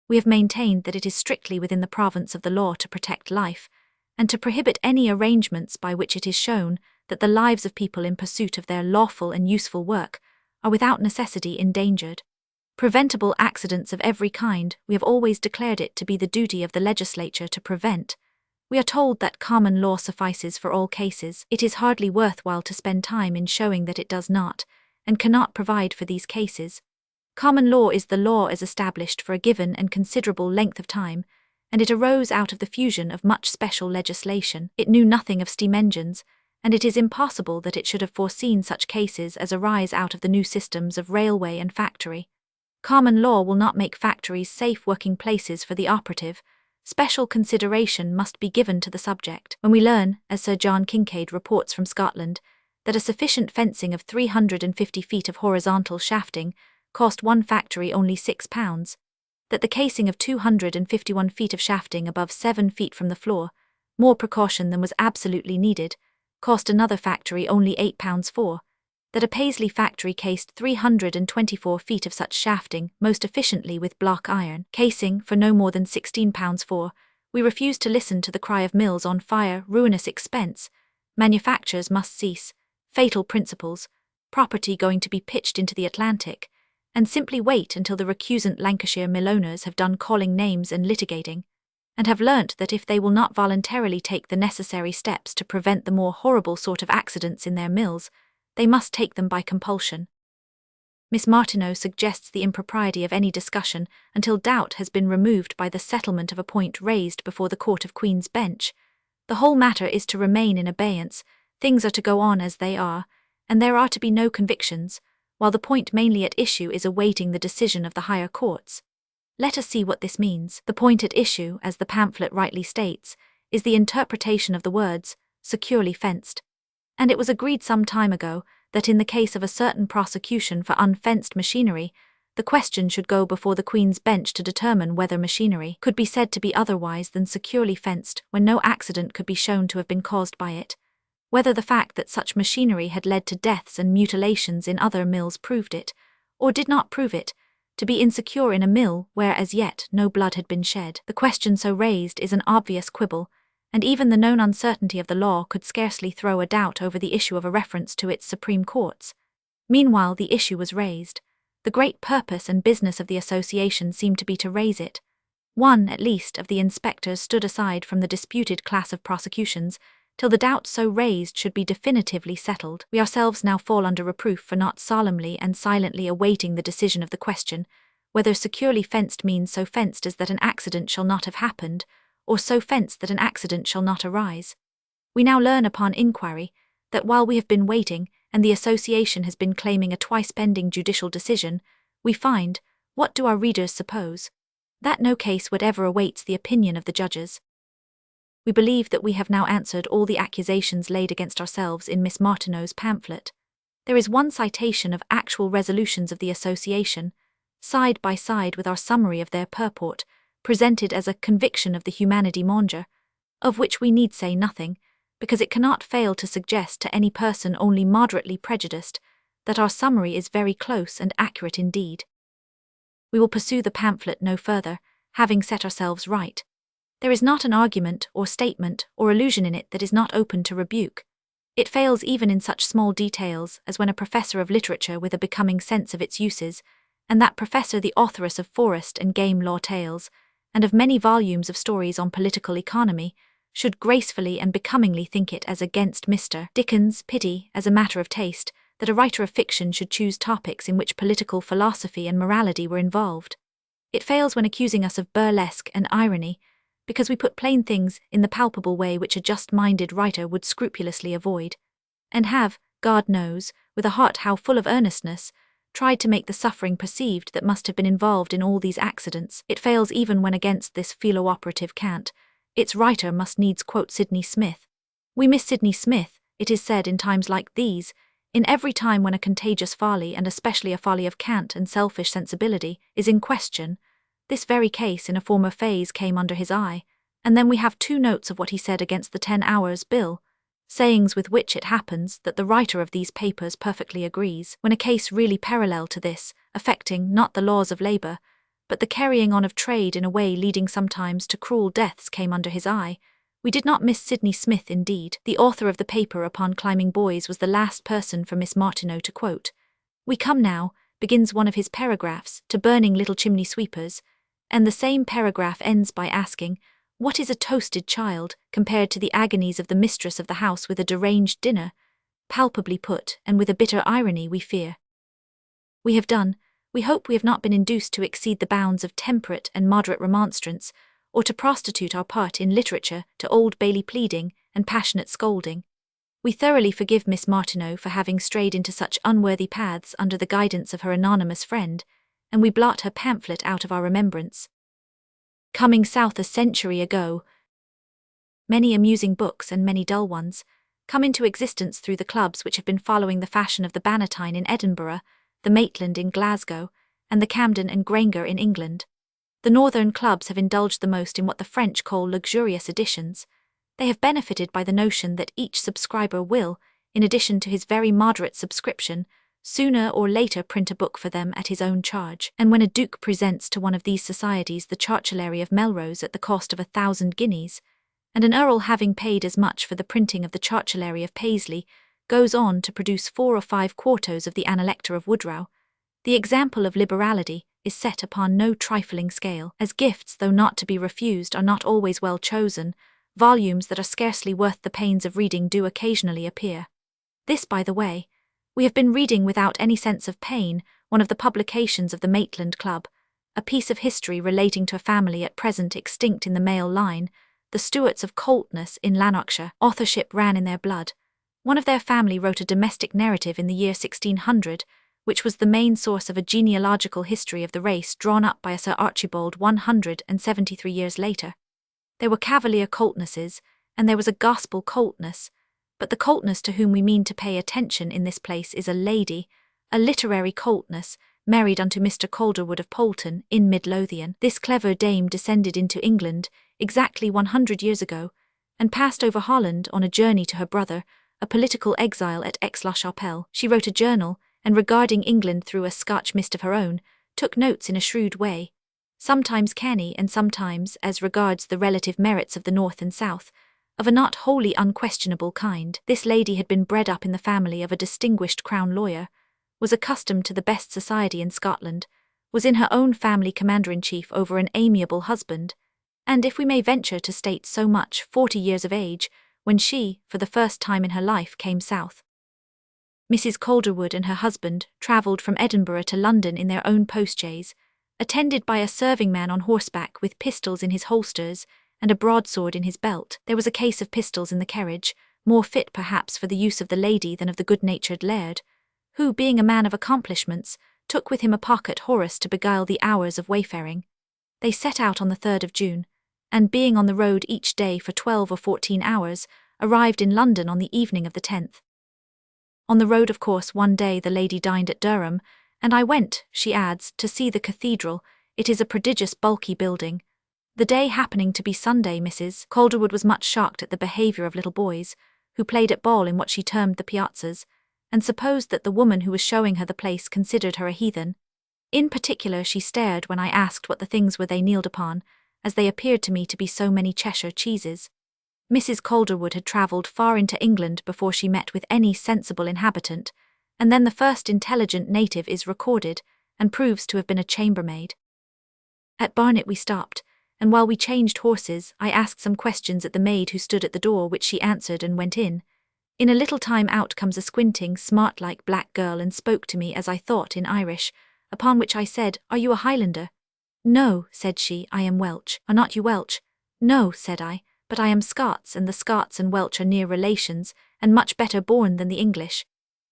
[SPEAKER 1] We have maintained that it is strictly within the province of the law to protect life, and to prohibit any arrangements by which it is shown that the lives of people in pursuit of their lawful and useful work are without necessity endangered. Preventable accidents of every kind we have always declared it to be the duty of the legislature to prevent. We are told that common law suffices for all cases. It is hardly worthwhile to spend time in showing that it does not, and cannot provide for these cases. Common law is the law as established for a given and considerable length of time, and it arose out of the fusion of much special legislation. It knew nothing of steam engines, and it is impossible that it should have foreseen such cases as arise out of the new systems of railway and factory. Common law will not make factories safe working places for the operative. Special consideration must be given to the subject. When we learn, as Sir John Kincaid reports from Scotland, that a sufficient fencing of 350 feet of horizontal shafting cost one factory only £6, that the casing of 251 feet of shafting above 7 feet from the floor, more precaution than was absolutely needed, cost another factory only £8 that a Paisley factory cased 324 feet of such shafting most efficiently with block iron casing for no more than £16 we refuse to listen to the cry of mills on fire, ruinous expense, manufactures must cease, fatal principles, property going to be pitched into the Atlantic, and simply wait until the recusant Lancashire mill owners have done calling names and litigating, and have learnt that if they will not voluntarily take the necessary steps to prevent the more horrible sort of accidents in their mills, they must take them by compulsion. Miss Martineau suggests the impropriety of any discussion until doubt has been removed by the settlement of a point raised before the Court of Queen's Bench. The whole matter is to remain in abeyance, things are to go on as they are, and there are to be no convictions, while the point mainly at issue is awaiting the decision of the higher courts. Let us see what this means. The point at issue, as the pamphlet rightly states, is the interpretation of the words, securely fenced. And it was agreed some time ago that in the case of a certain prosecution for unfenced machinery, the question should go before the Queen's Bench to determine whether machinery could be said to be otherwise than securely fenced when no accident could be shown to have been caused by it, whether the fact that such machinery had led to deaths and mutilations in other mills proved it, or did not prove it, to be insecure in a mill where as yet no blood had been shed. The question so raised is an obvious quibble, and even the known uncertainty of the law could scarcely throw a doubt over the issue of a reference to its Supreme Courts. Meanwhile the issue was raised. The great purpose and business of the association seemed to be to raise it. One, at least, of the inspectors stood aside from the disputed class of prosecutions, till the doubt so raised should be definitively settled. We ourselves now fall under reproof for not solemnly and silently awaiting the decision of the question, whether securely fenced means so fenced as that an accident shall not have happened, or so fenced that an accident shall not arise. We now learn upon inquiry that while we have been waiting, and the association has been claiming a twice pending judicial decision, we find, what do our readers suppose? that no case whatever awaits the opinion of the judges. We believe that we have now answered all the accusations laid against ourselves in Miss Martineau's pamphlet. There is one citation of actual resolutions of the association, side by side with our summary of their purport, presented as a conviction of the humanity monger, of which we need say nothing, because it cannot fail to suggest to any person only moderately prejudiced that our summary is very close and accurate indeed. We will pursue the pamphlet no further, having set ourselves right. There is not an argument or statement or allusion in it that is not open to rebuke. It fails even in such small details as when a professor of literature with a becoming sense of its uses, and that professor the authoress of forest and game law tales, and of many volumes of stories on political economy, should gracefully and becomingly think it as against Mr. Dickens' pity as a matter of taste, that a writer of fiction should choose topics in which political philosophy and morality were involved. It fails when accusing us of burlesque and irony, because we put plain things in the palpable way which a just-minded writer would scrupulously avoid, and have, God knows, with a heart how full of earnestness, tried to make the suffering perceived that must have been involved in all these accidents. It fails even when against this philo-operative cant, its writer must needs quote Sidney Smith. We miss Sidney Smith, it is said in times like these, in every time when a contagious folly, and especially a folly of cant and selfish sensibility, is in question. This very case in a former phase came under his eye, and then we have 2 notes of what he said against the 10 hours bill, sayings with which it happens that the writer of these papers perfectly agrees, when a case really parallel to this, affecting not the laws of labour, but the carrying on of trade in a way leading sometimes to cruel deaths came under his eye. We did not miss Sidney Smith indeed. The author of the paper upon climbing boys was the last person for Miss Martineau to quote. We come now, begins one of his paragraphs, to burning little chimney sweepers, and the same paragraph ends by asking, what is a toasted child, compared to the agonies of the mistress of the house with a deranged dinner? Palpably put, and with a bitter irony, we fear. We have done. We hope we have not been induced to exceed the bounds of temperate and moderate remonstrance, or to prostitute our part in literature to Old Bailey pleading and passionate scolding. We thoroughly forgive Miss Martineau for having strayed into such unworthy paths under the guidance of her anonymous friend, and we blot her pamphlet out of our remembrance. Coming south a century ago, many amusing books and many dull ones come into existence through the clubs which have been following the fashion of the Bannatyne in Edinburgh, the Maitland in Glasgow, and the Camden and Granger in England. The northern clubs have indulged the most in what the French call luxurious editions. They have benefited by the notion that each subscriber will, in addition to his very moderate subscription, sooner or later print a book for them at his own charge. And when a duke presents to one of these societies the Chartulary of Melrose at the cost of 1,000 guineas, and an earl having paid as much for the printing of the Chartulary of Paisley, goes on to produce 4 or 5 quartos of the Analecta of Woodrow, the example of liberality is set upon no trifling scale, as gifts, though not to be refused, are not always well chosen. Volumes that are scarcely worth the pains of reading do occasionally appear. This, by the way, we have been reading without any sense of pain one of the publications of the Maitland Club, a piece of history relating to a family at present extinct in the male line, the Stuarts of Coltness in Lanarkshire. Authorship ran in their blood. One of their family wrote a domestic narrative in the year 1600, which was the main source of a genealogical history of the race drawn up by a Sir Archibald 173 years later. There were Cavalier Coltnesses, and there was a Gospel Coltness, but the Coltness to whom we mean to pay attention in this place is a lady, a literary Coltness, married unto Mr. Calderwood of Poulton in Midlothian. This clever dame descended into England exactly 100 years ago, and passed over Holland on a journey to her brother, a political exile at Aix-la-Chapelle. She wrote a journal, and regarding England through a Scotch mist of her own, took notes in a shrewd way, sometimes canny and sometimes, as regards the relative merits of the North and South, of a not wholly unquestionable kind. This lady had been bred up in the family of a distinguished crown lawyer, was accustomed to the best society in Scotland, was in her own family commander-in-chief over an amiable husband, and, if we may venture to state so much, 40 years of age, when she, for the first time in her life, came south. Mrs. Calderwood and her husband travelled from Edinburgh to London in their own post-chaise, attended by a serving-man on horseback with pistols in his holsters and a broadsword in his belt. There was a case of pistols in the carriage, more fit perhaps for the use of the lady than of the good-natured laird, who, being a man of accomplishments, took with him a pocket Horace to beguile the hours of wayfaring. They set out on the 3rd of June, and being on the road each day for 12 or 14 hours, arrived in London on the evening of the 10th. On the road, of course, one day the lady dined at Durham, and I went, she adds, to see the cathedral. It is a prodigious bulky building. The day happening to be Sunday, Mrs. Calderwood was much shocked at the behaviour of little boys, who played at ball in what she termed the piazzas, and supposed that the woman who was showing her the place considered her a heathen. In particular, she stared when I asked what the things were they kneeled upon, as they appeared to me to be so many Cheshire cheeses. Mrs. Calderwood had travelled far into England before she met with any sensible inhabitant, and then the first intelligent native is recorded, and proves to have been a chambermaid. At Barnet we stopped, and while we changed horses, I asked some questions at the maid who stood at the door, which she answered and went in. In a little time out comes a squinting, smart-like black girl and spoke to me as I thought in Irish, upon which I said, "Are you a Highlander?" "No," said she, "I am Welsh." "Are not you Welsh?" "No," said I, "but I am Scots, and the Scots and Welsh are near relations, and much better born than the English."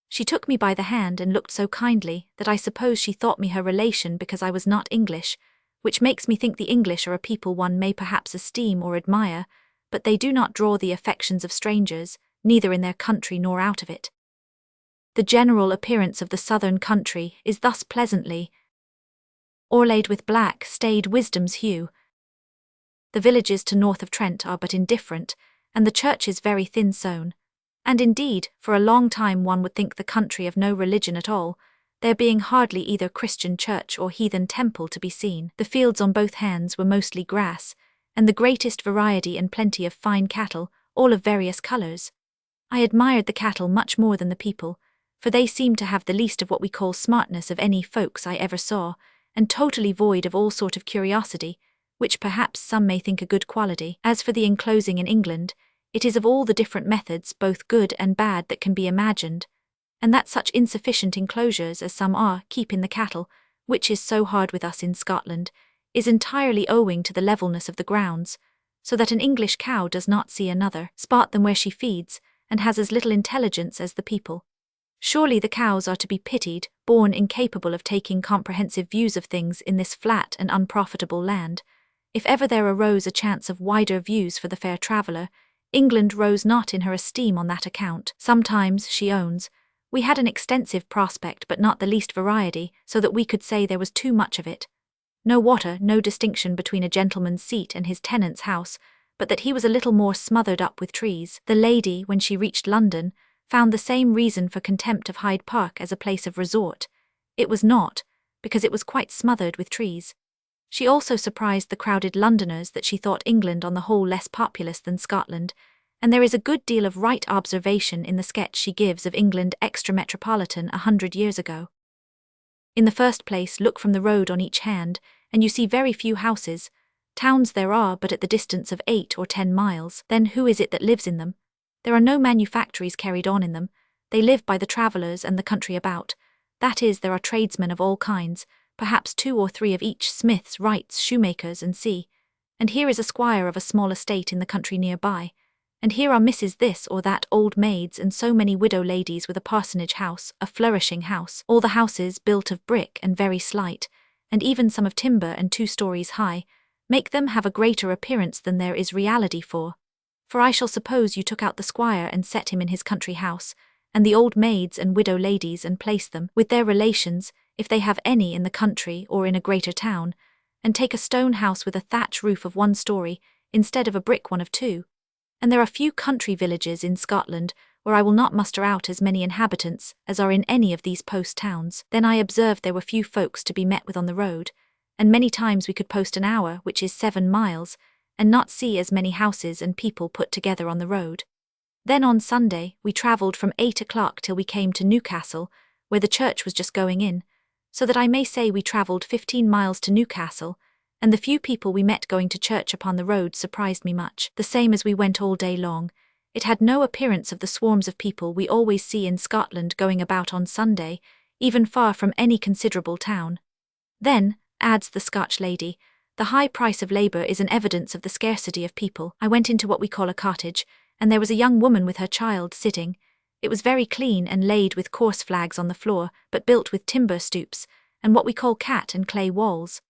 [SPEAKER 1] She took me by the hand and looked so kindly that I suppose she thought me her relation because I was not English, which makes me think the English are a people one may perhaps esteem or admire, but they do not draw the affections of strangers, neither in their country nor out of it. The general appearance of the southern country is thus pleasantly o'erlaid with black, staid wisdom's hue. The villages to north of Trent are but indifferent, and the churches very thin sown. And indeed, for a long time one would think the country of no religion at all, there being hardly either Christian church or heathen temple to be seen. The fields on both hands were mostly grass, and the greatest variety and plenty of fine cattle, all of various colours. I admired the cattle much more than the people, for they seemed to have the least of what we call smartness of any folks I ever saw, and totally void of all sort of curiosity, which perhaps some may think a good quality. As for the enclosing in England, it is of all the different methods, both good and bad, that can be imagined, and that such insufficient enclosures as some are keep in the cattle, which is so hard with us in Scotland, is entirely owing to the levelness of the grounds, so that an English cow does not see another spot than where she feeds, and has as little intelligence as the people. Surely the cows are to be pitied, born incapable of taking comprehensive views of things in this flat and unprofitable land. If ever there arose a chance of wider views for the fair traveller, England rose not in her esteem on that account. Sometimes, she owns, we had an extensive prospect but not the least variety, so that we could say there was too much of it. No water, no distinction between a gentleman's seat and his tenant's house, but that he was a little more smothered up with trees. The lady, when she reached London, found the same reason for contempt of Hyde Park as a place of resort. It was not, because it was quite smothered with trees. She also surprised the crowded Londoners that she thought England on the whole less populous than Scotland, and there is a good deal of right observation in the sketch she gives of England extra-metropolitan 100 years ago. In the first place, look from the road on each hand, and you see very few houses. Towns there are, but at the distance of 8 or 10 miles. Then who is it that lives in them? There are no manufactories carried on in them. They live by the travellers and the country about. That is, there are tradesmen of all kinds, perhaps 2 or 3 of each, smiths, wrights, shoemakers, and see. And here is a squire of a small estate in the country near by. And here are Mrs. this or that, old maids, and so many widow ladies with a parsonage house, a flourishing house, all the houses built of brick and very slight, and even some of timber and 2 stories high, make them have a greater appearance than there is reality for. For I shall suppose you took out the squire and set him in his country house, and the old maids and widow ladies, and placed them, with their relations, if they have any in the country or in a greater town, and take a stone house with a thatch roof of 1 story, instead of a brick one of 2. And there are few country villages in Scotland where I will not muster out as many inhabitants as are in any of these post towns. Then I observed there were few folks to be met with on the road, and many times we could post an hour, which is 7 miles, and not see as many houses and people put together on the road. Then on Sunday we travelled from 8 o'clock till we came to Newcastle, where the church was just going in, so that I may say we travelled 15 miles to Newcastle, and the few people we met going to church upon the road surprised me much. The same as we went all day long. It had no appearance of the swarms of people we always see in Scotland going about on Sunday, even far from any considerable town. Then, adds the Scotch lady, the high price of labour is an evidence of the scarcity of people. I went into what we call a cottage, and there was a young woman with her child sitting. It was very clean and laid with coarse flags on the floor, but built with timber stoops, and what we call cat and clay walls.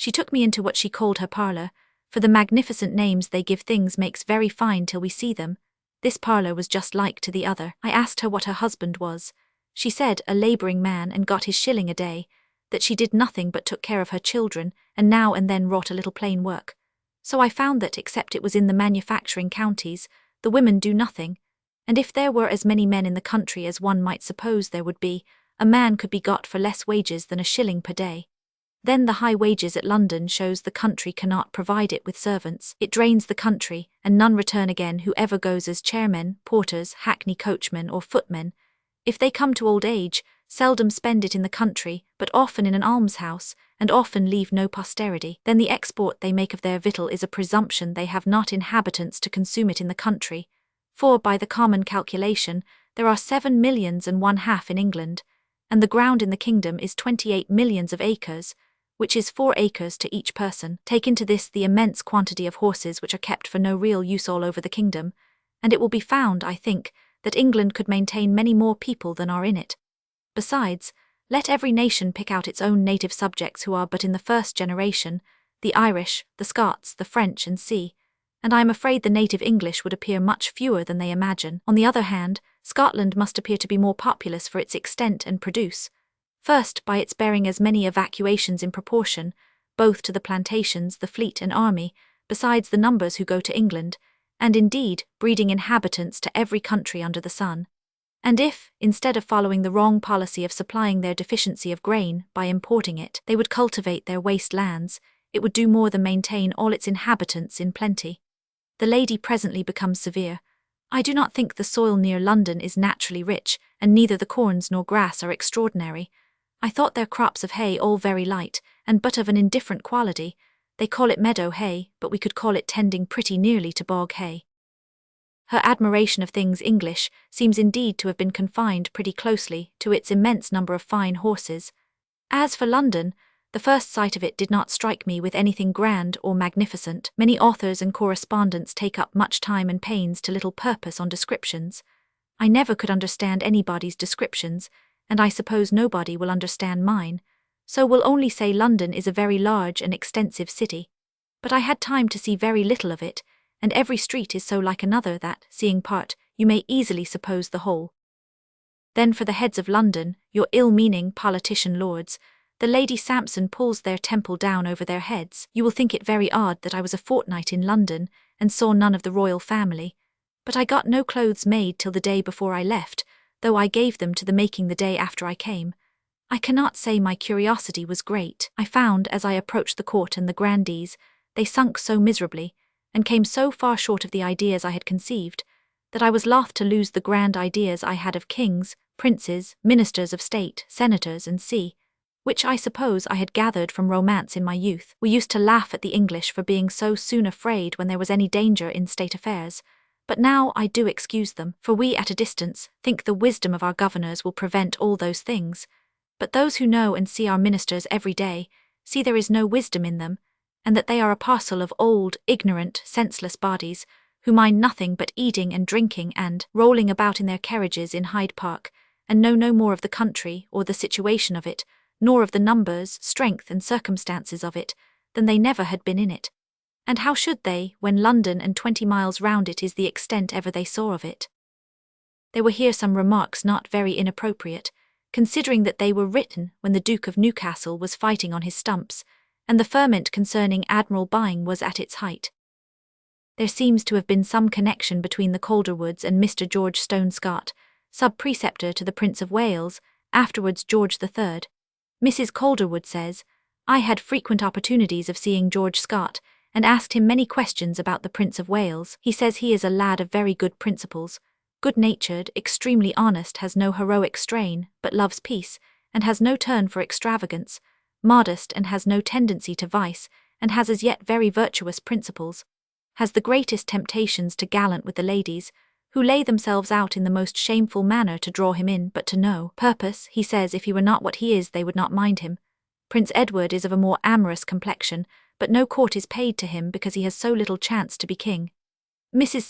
[SPEAKER 1] She took me into what she called her parlour, for the magnificent names they give things makes very fine till we see them. This parlour was just like to the other. I asked her what her husband was. She said, a labouring man and got his shilling a day, that she did nothing but took care of her children, and now and then wrought a little plain work. So I found that, except it was in the manufacturing counties, the women do nothing, and if there were as many men in the country as one might suppose there would be, a man could be got for less wages than a shilling per day. Then the high wages at London shows the country cannot provide it with servants. It drains the country, and none return again who ever goes as chairmen, porters, hackney coachmen or footmen. If they come to old age, seldom spend it in the country, but often in an almshouse, and often leave no posterity. Then the export they make of their victual is a presumption they have not inhabitants to consume it in the country. For, by the common calculation, there are 7 millions and 1/2 in England, and the ground in the kingdom is 28 millions of acres, which is 4 acres to each person. Take into this the immense quantity of horses which are kept for no real use all over the kingdom, and it will be found, I think, that England could maintain many more people than are in it. Besides, let every nation pick out its own native subjects who are but in the first generation, the Irish, the Scots, the French, and see, and I am afraid the native English would appear much fewer than they imagine. On the other hand, Scotland must appear to be more populous for its extent and produce. First, by its bearing as many evacuations in proportion, both to the plantations, the fleet and army, besides the numbers who go to England, and indeed, breeding inhabitants to every country under the sun. And if, instead of following the wrong policy of supplying their deficiency of grain by importing it, they would cultivate their waste lands, it would do more than maintain all its inhabitants in plenty. The lady presently becomes severe. I do not think the soil near London is naturally rich, and neither the corns nor grass are extraordinary. I thought their crops of hay all very light, and but of an indifferent quality. They call it meadow hay, but we could call it tending pretty nearly to bog hay. Her admiration of things English seems indeed to have been confined pretty closely to its immense number of fine horses. As for London, the first sight of it did not strike me with anything grand or magnificent. Many authors and correspondents take up much time and pains to little purpose on descriptions. I never could understand anybody's descriptions, and I suppose nobody will understand mine, so will only say London is a very large and extensive city. But I had time to see very little of it, and every street is so like another that, seeing part, you may easily suppose the whole. Then for the heads of London, your ill-meaning politician lords, the Lady Sampson pulls their temple down over their heads. You will think it very odd that I was a fortnight in London, and saw none of the royal family. But I got no clothes made till the day before I left, though I gave them to the making the day after I came. I cannot say my curiosity was great. I found, as I approached the court and the grandees, they sunk so miserably, and came so far short of the ideas I had conceived, that I was loth to lose the grand ideas I had of kings, princes, ministers of state, senators, and which I suppose I had gathered from romance in my youth. We used to laugh at the English for being so soon afraid when there was any danger in state affairs, but now I do excuse them, for we at a distance think the wisdom of our governors will prevent all those things, but those who know and see our ministers every day, see there is no wisdom in them, and that they are a parcel of old, ignorant, senseless bodies, who mind nothing but eating and drinking and rolling about in their carriages in Hyde Park, and know no more of the country or the situation of it, nor of the numbers, strength, and circumstances of it, than they never had been in it. And how should they, when London and 20 miles round it is the extent ever they saw of it? There were here some remarks not very inappropriate, considering that they were written when the Duke of Newcastle was fighting on his stumps, and the ferment concerning admiral buying was at its height. There seems to have been some connection between the Calderwoods and Mr. George Stone Scott, sub-preceptor to the Prince of Wales, afterwards George III. Mrs. Calderwood says, I had frequent opportunities of seeing George Scott, and asked him many questions about the Prince of Wales. He says he is a lad of very good principles, good-natured, extremely honest, has no heroic strain, but loves peace, and has no turn for extravagance, modest and has no tendency to vice, and has as yet very virtuous principles, has the greatest temptations to gallant with the ladies, who lay themselves out in the most shameful manner to draw him in, but to no purpose. He says if he were not what he is they would not mind him. Prince Edward is of a more amorous complexion, but no court is paid to him because he has so little chance to be king. Mrs.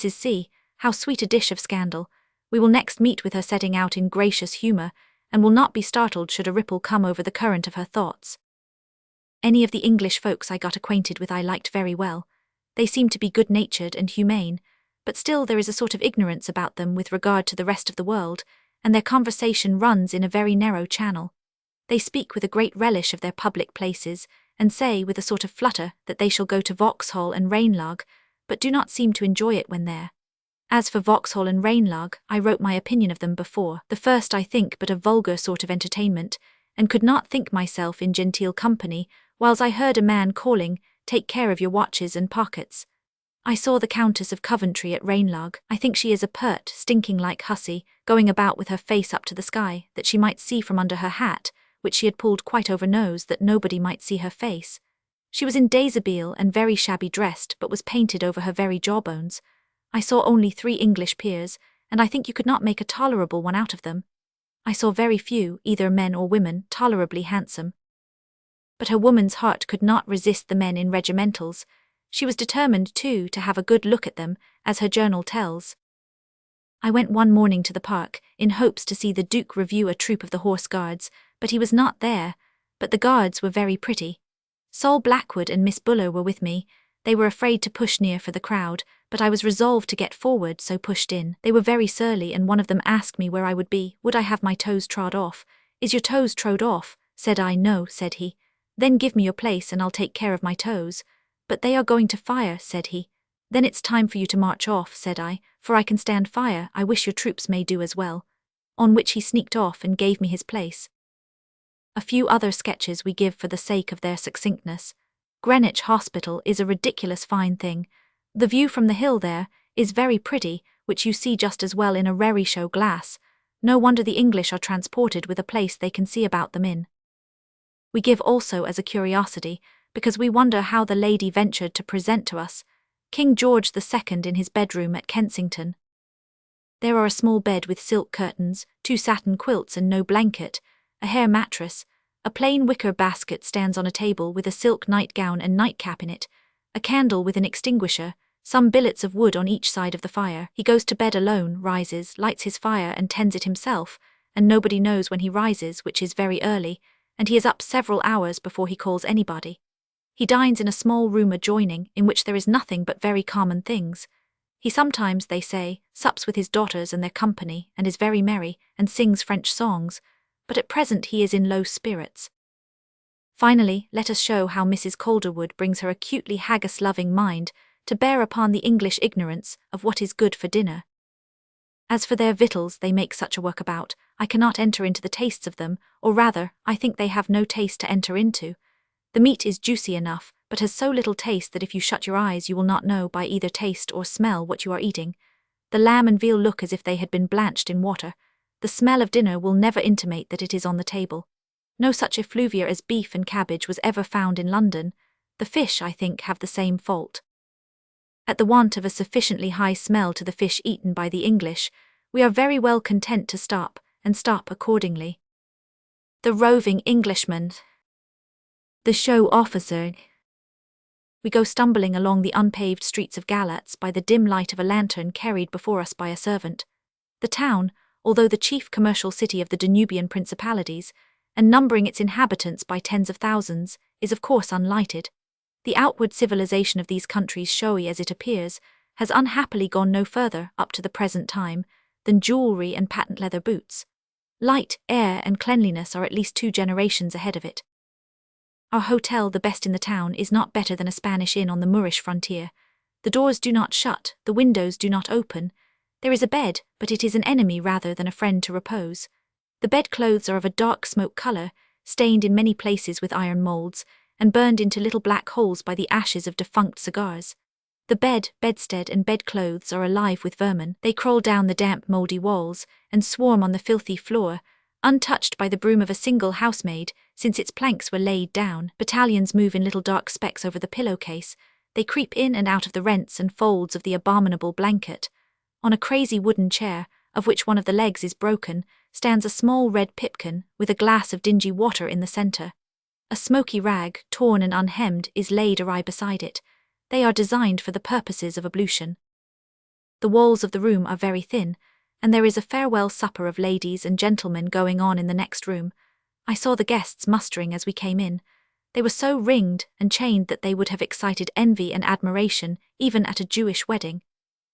[SPEAKER 1] C, how sweet a dish of scandal. We will next meet with her setting out in gracious humour, and will not be startled should a ripple come over the current of her thoughts. Any of the English folks I got acquainted with I liked very well. They seem to be good-natured and humane, but still there is a sort of ignorance about them with regard to the rest of the world, and their conversation runs in a very narrow channel. They speak with a great relish of their public places, and say with a sort of flutter that they shall go to Vauxhall and Ranelagh, but do not seem to enjoy it when there. As for Vauxhall and Ranelagh, I wrote my opinion of them before. The first I think but a vulgar sort of entertainment, and could not think myself in genteel company, whiles I heard a man calling, "Take care of your watches and pockets." I saw the Countess of Coventry at Ranelagh. I think she is a pert, stinking like hussy, going about with her face up to the sky, that she might see from under her hat, which she had pulled quite over nose that nobody might see her face. She was in déshabille and very shabby dressed, but was painted over her very jawbones. I saw only 3 English peers, and I think you could not make a tolerable one out of them. I saw very few, either men or women, tolerably handsome. But her woman's heart could not resist the men in regimentals. She was determined, too, to have a good look at them, as her journal tells. I went one morning to the park, in hopes to see the Duke review a troop of the Horse Guards, but he was not there, but the guards were very pretty. Sol Blackwood and Miss Buller were with me. They were afraid to push near for the crowd, but I was resolved to get forward, so pushed in. They were very surly, and one of them asked me where I would be. Would I have my toes trod off? "Is your toes trod off?" said I. "No," said he. "Then give me your place, and I'll take care of my toes." "But they are going to fire," said he. "Then it's time for you to march off," said I, "for I can stand fire. I wish your troops may do as well." On which he sneaked off and gave me his place. A few other sketches we give for the sake of their succinctness. Greenwich Hospital is a ridiculous fine thing. The view from the hill there is very pretty, which you see just as well in a raree show glass. No wonder the English are transported with a place they can see about them in. We give also as a curiosity, because we wonder how the lady ventured to present to us, King George II in his bedroom at Kensington. There are a small bed with silk curtains, 2 satin quilts and no blanket, a hair mattress, a plain wicker basket stands on a table with a silk nightgown and nightcap in it, a candle with an extinguisher, some billets of wood on each side of the fire. He goes to bed alone, rises, lights his fire and tends it himself, and nobody knows when he rises, which is very early, and he is up several hours before he calls anybody. He dines in a small room adjoining, in which there is nothing but very common things. He sometimes, they say, sups with his daughters and their company, and is very merry, and sings French songs, but at present he is in low spirits. Finally, let us show how Mrs. Calderwood brings her acutely haggis-loving mind to bear upon the English ignorance of what is good for dinner. As for their victuals they make such a work about, I cannot enter into the tastes of them, or rather, I think they have no taste to enter into. The meat is juicy enough, but has so little taste that if you shut your eyes you will not know by either taste or smell what you are eating. The lamb and veal look as if they had been blanched in water. The smell of dinner will never intimate that it is on the table. No such effluvia as beef and cabbage was ever found in London. The fish, I think, have the same fault. At the want of a sufficiently high smell to the fish eaten by the English, we are very well content to stop, and stop accordingly. The roving Englishman. The show officer. We go stumbling along the unpaved streets of Galatz by the dim light of a lantern carried before us by a servant. The town, although the chief commercial city of the Danubian principalities, and numbering its inhabitants by tens of thousands, is of course unlighted. The outward civilization of these countries, showy as it appears, has unhappily gone no further, up to the present time, than jewellery and patent leather boots. Light, air, and cleanliness are at least 2 generations ahead of it. Our hotel, the best in the town, is not better than a Spanish inn on the Moorish frontier. The doors do not shut, the windows do not open. There is a bed, but it is an enemy rather than a friend to repose. The bedclothes are of a dark smoke colour, stained in many places with iron moulds, and burned into little black holes by the ashes of defunct cigars. The bed, bedstead, and bedclothes are alive with vermin. They crawl down the damp, mouldy walls, and swarm on the filthy floor, untouched by the broom of a single housemaid, since its planks were laid down. Battalions move in little dark specks over the pillowcase. They creep in and out of the rents and folds of the abominable blanket. On a crazy wooden chair, of which one of the legs is broken, stands a small red pipkin, with a glass of dingy water in the centre. A smoky rag, torn and unhemmed, is laid awry beside it. They are designed for the purposes of ablution. The walls of the room are very thin, and there is a farewell supper of ladies and gentlemen going on in the next room. I saw the guests mustering as we came in. They were so ringed and chained that they would have excited envy and admiration even at a Jewish wedding.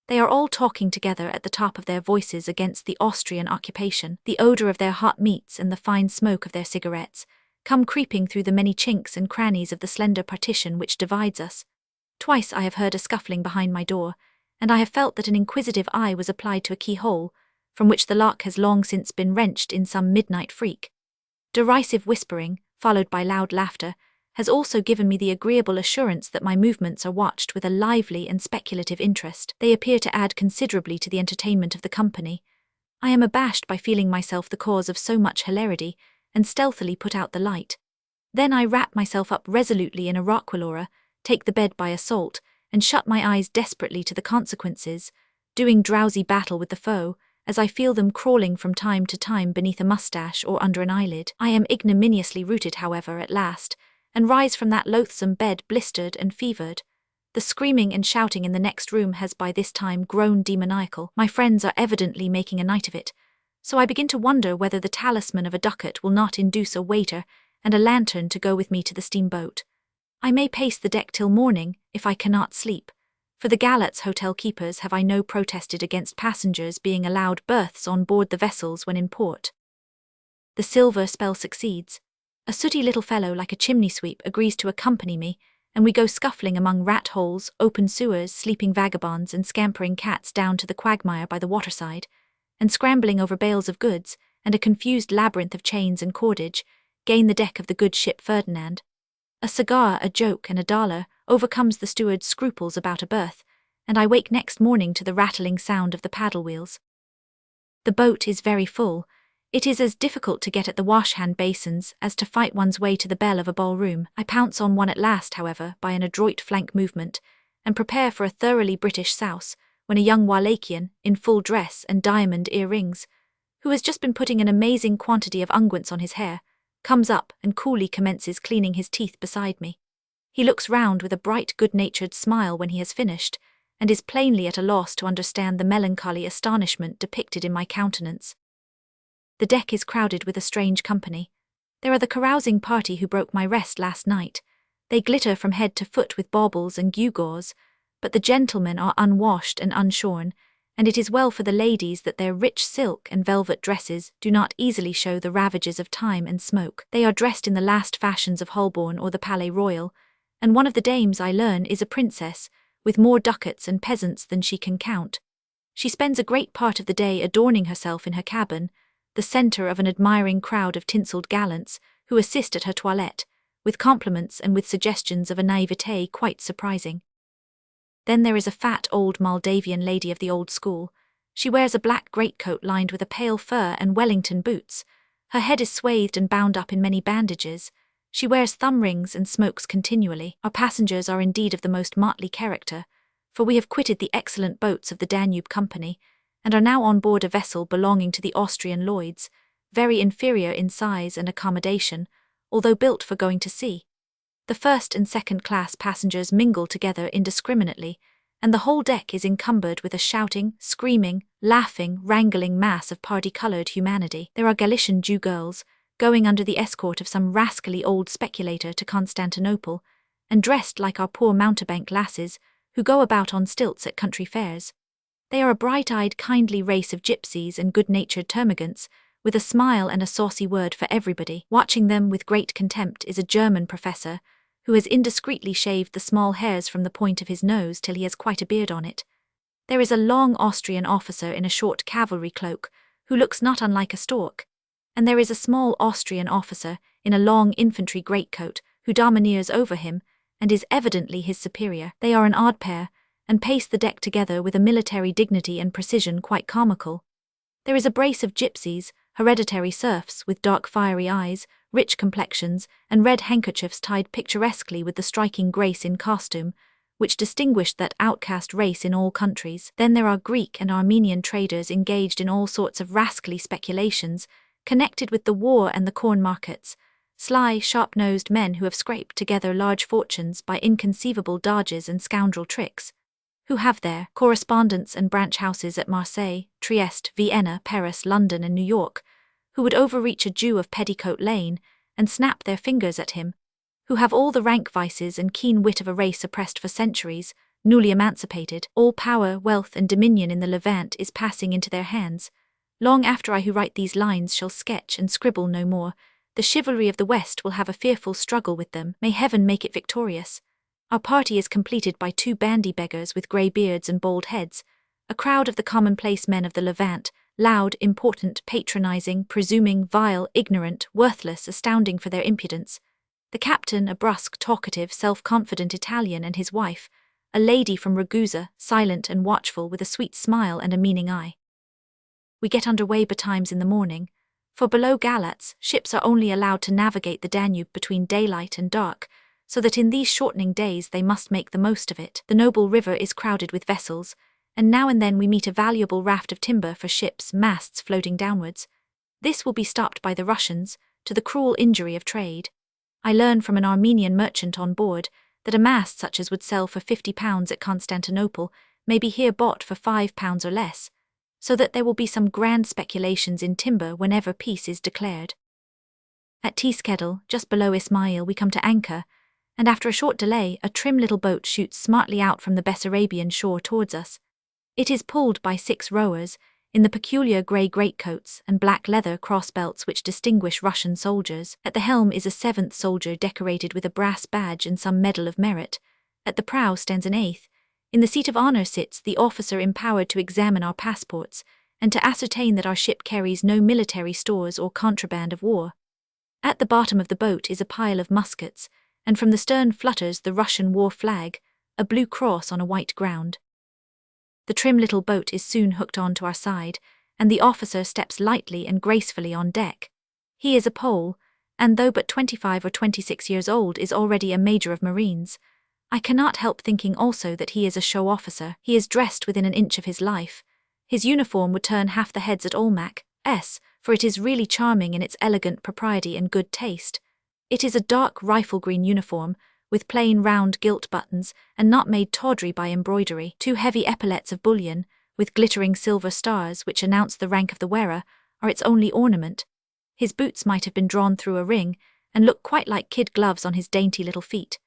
[SPEAKER 1] They are all talking together at the top of their voices against the Austrian occupation. The odor of their hot meats and the fine smoke of their cigarettes come creeping through the many chinks and crannies of the slender partition which divides us. Twice I have heard a scuffling behind my door, and I have felt that an inquisitive eye was applied to a keyhole, from which the lock has long since been wrenched in some midnight freak. Derisive whispering, followed by loud laughter, has also given me the agreeable assurance that my movements are watched with a lively and speculative interest. They appear to add considerably to the entertainment of the company. I am abashed by feeling myself the cause of so much hilarity, and stealthily put out the light. Then I wrap myself up resolutely in a roquelaura, take the bed by assault, and shut my eyes desperately to the consequences, doing drowsy battle with the foe, as I feel them crawling from time to time beneath a moustache or under an eyelid. I am ignominiously routed, however, at last, and rise from that loathsome bed blistered and fevered. The screaming and shouting in the next room has by this time grown demoniacal. My friends are evidently making a night of it, so I begin to wonder whether the talisman of a ducat will not induce a waiter and a lantern to go with me to the steamboat. I may pace the deck till morning, if I cannot sleep. For the Galatz hotel keepers have I know protested against passengers being allowed berths on board the vessels when in port. The silver spell succeeds. A sooty little fellow like a chimney sweep agrees to accompany me, and we go scuffling among rat holes, open sewers, sleeping vagabonds, and scampering cats down to the quagmire by the waterside, and scrambling over bales of goods, and a confused labyrinth of chains and cordage, gain the deck of the good ship Ferdinand. A cigar, a joke, and a dollar overcomes the steward's scruples about a berth, and I wake next morning to the rattling sound of the paddle wheels. The boat is very full. It is as difficult to get at the wash-hand basins as to fight one's way to the bell of a ballroom. I pounce on one at last, however, by an adroit flank movement, and prepare for a thoroughly British souse, when a young Wallachian, in full dress and diamond ear-rings, who has just been putting an amazing quantity of unguents on his hair, comes up and coolly commences cleaning his teeth beside me. He looks round with a bright good-natured smile when he has finished, and is plainly at a loss to understand the melancholy astonishment depicted in my countenance. The deck is crowded with a strange company. There are the carousing party who broke my rest last night. They glitter from head to foot with baubles and gewgaws, but the gentlemen are unwashed and unshorn, and it is well for the ladies that their rich silk and velvet dresses do not easily show the ravages of time and smoke. They are dressed in the last fashions of Holborn or the Palais Royal, and one of the dames, I learn, is a princess, with more ducats and peasants than she can count. She spends a great part of the day adorning herself in her cabin, the centre of an admiring crowd of tinselled gallants, who assist at her toilette, with compliments and with suggestions of a naivete quite surprising. Then there is a fat old Moldavian lady of the old school. She wears a black greatcoat lined with a pale fur and Wellington boots. Her head is swathed and bound up in many bandages. She wears thumb rings and smokes continually. Our passengers are indeed of the most motley character, for we have quitted the excellent boats of the Danube Company, and are now on board a vessel belonging to the Austrian Lloyds, very inferior in size and accommodation, although built for going to sea. The first and second class passengers mingle together indiscriminately, and the whole deck is encumbered with a shouting, screaming, laughing, wrangling mass of party-coloured humanity. There are Galician Jew girls, going under the escort of some rascally old speculator to Constantinople, and dressed like our poor mountebank lasses, who go about on stilts at country fairs. They are a bright-eyed, kindly race of gypsies and good-natured termagants, with a smile and a saucy word for everybody. Watching them with great contempt is a German professor, who has indiscreetly shaved the small hairs from the point of his nose till he has quite a beard on it. There is a long Austrian officer in a short cavalry cloak, who looks not unlike a stork, and there is a small Austrian officer in a long infantry greatcoat, who domineers over him, and is evidently his superior. They are an odd pair, and pace the deck together with a military dignity and precision quite comical. There is a brace of gypsies, hereditary serfs with dark fiery eyes, rich complexions, and red handkerchiefs tied picturesquely with the striking grace in costume, which distinguished that outcast race in all countries. Then there are Greek and Armenian traders engaged in all sorts of rascally speculations, connected with the war and the corn markets, sly, sharp-nosed men who have scraped together large fortunes by inconceivable dodges and scoundrel tricks, who have their correspondents and branch houses at Marseille, Trieste, Vienna, Paris, London, and New York, who would overreach a Jew of Petticoat Lane and snap their fingers at him, who have all the rank vices and keen wit of a race oppressed for centuries, newly emancipated. All power, wealth, and dominion in the Levant is passing into their hands. Long after I who write these lines shall sketch and scribble no more, the chivalry of the West will have a fearful struggle with them. May heaven make it victorious. Our party is completed by 2 bandy beggars with grey beards and bald heads, a crowd of the commonplace men of the Levant, loud, important, patronizing, presuming, vile, ignorant, worthless, astounding for their impudence. The captain, a brusque, talkative, self-confident Italian, and his wife, a lady from Ragusa, silent and watchful with a sweet smile and a meaning eye. We get under way betimes in the morning, for below Galatz, ships are only allowed to navigate the Danube between daylight and dark, so that in these shortening days they must make the most of it. The noble river is crowded with vessels, and now and then we meet a valuable raft of timber for ships' masts floating downwards. This will be stopped by the Russians, to the cruel injury of trade. I learn from an Armenian merchant on board that a mast such as would sell for £50 at Constantinople may be here bought for £5 or less, so that there will be some grand speculations in timber whenever peace is declared. At Teeskedel, just below Ismail, we come to anchor, and after a short delay, a trim little boat shoots smartly out from the Bessarabian shore towards us. It is pulled by 6 rowers, in the peculiar grey greatcoats and black leather cross-belts which distinguish Russian soldiers. At the helm is a 7th soldier decorated with a brass badge and some medal of merit. At the prow stands an 8th. In the seat of honour sits the officer empowered to examine our passports and to ascertain that our ship carries no military stores or contraband of war. At the bottom of the boat is a pile of muskets, and from the stern flutters the Russian war flag, a blue cross on a white ground. The trim little boat is soon hooked on to our side, and the officer steps lightly and gracefully on deck. He is a Pole, and though but 25 or 26 years old is already a major of Marines. I cannot help thinking also that he is a show officer. He is dressed within an inch of his life. His uniform would turn half the heads at Olmec, for it is really charming in its elegant propriety and good taste. It is a dark rifle-green uniform, with plain round gilt buttons, and not made tawdry by embroidery. 2 heavy epaulets of bullion, with glittering silver stars which announce the rank of the wearer, are its only ornament. His boots might have been drawn through a ring, and look quite like kid gloves on his dainty little feet.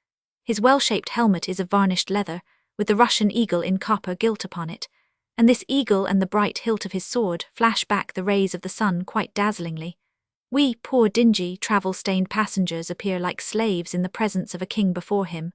[SPEAKER 1] His well-shaped helmet is of varnished leather, with the Russian eagle in copper gilt upon it, and this eagle and the bright hilt of his sword flash back the rays of the sun quite dazzlingly. We, poor dingy, travel-stained passengers appear like slaves in the presence of a king before him.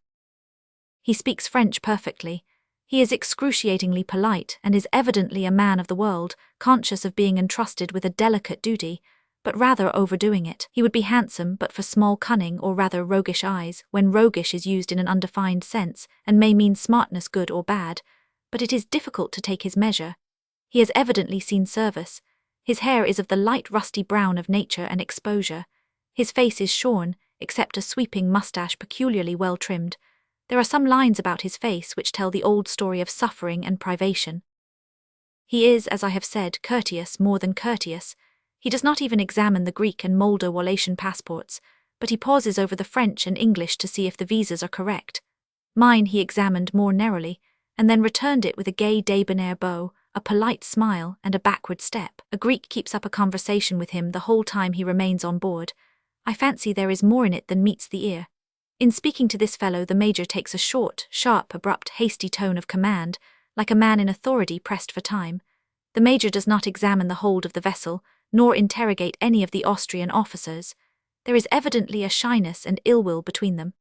[SPEAKER 1] He speaks French perfectly. He is excruciatingly polite and is evidently a man of the world, conscious of being entrusted with a delicate duty, but rather overdoing it. He would be handsome but for small cunning or rather roguish eyes, when roguish is used in an undefined sense and may mean smartness good or bad, but it is difficult to take his measure. He has evidently seen service. His hair is of the light rusty brown of nature and exposure. His face is shorn, except a sweeping moustache peculiarly well trimmed. There are some lines about his face which tell the old story of suffering and privation. He is, as I have said, courteous more than courteous. He does not even examine the Greek and Moldo-Wallatian passports, but he pauses over the French and English to see if the visas are correct. Mine he examined more narrowly, and then returned it with a gay debonair bow, a polite smile, and a backward step. A Greek keeps up a conversation with him the whole time he remains on board. I fancy there is more in it than meets the ear. In speaking to this fellow, the major takes a short, sharp, abrupt, hasty tone of command, like a man in authority pressed for time. The major does not examine the hold of the vessel, nor interrogate any of the Austrian officers. There is evidently a shyness and ill will between them.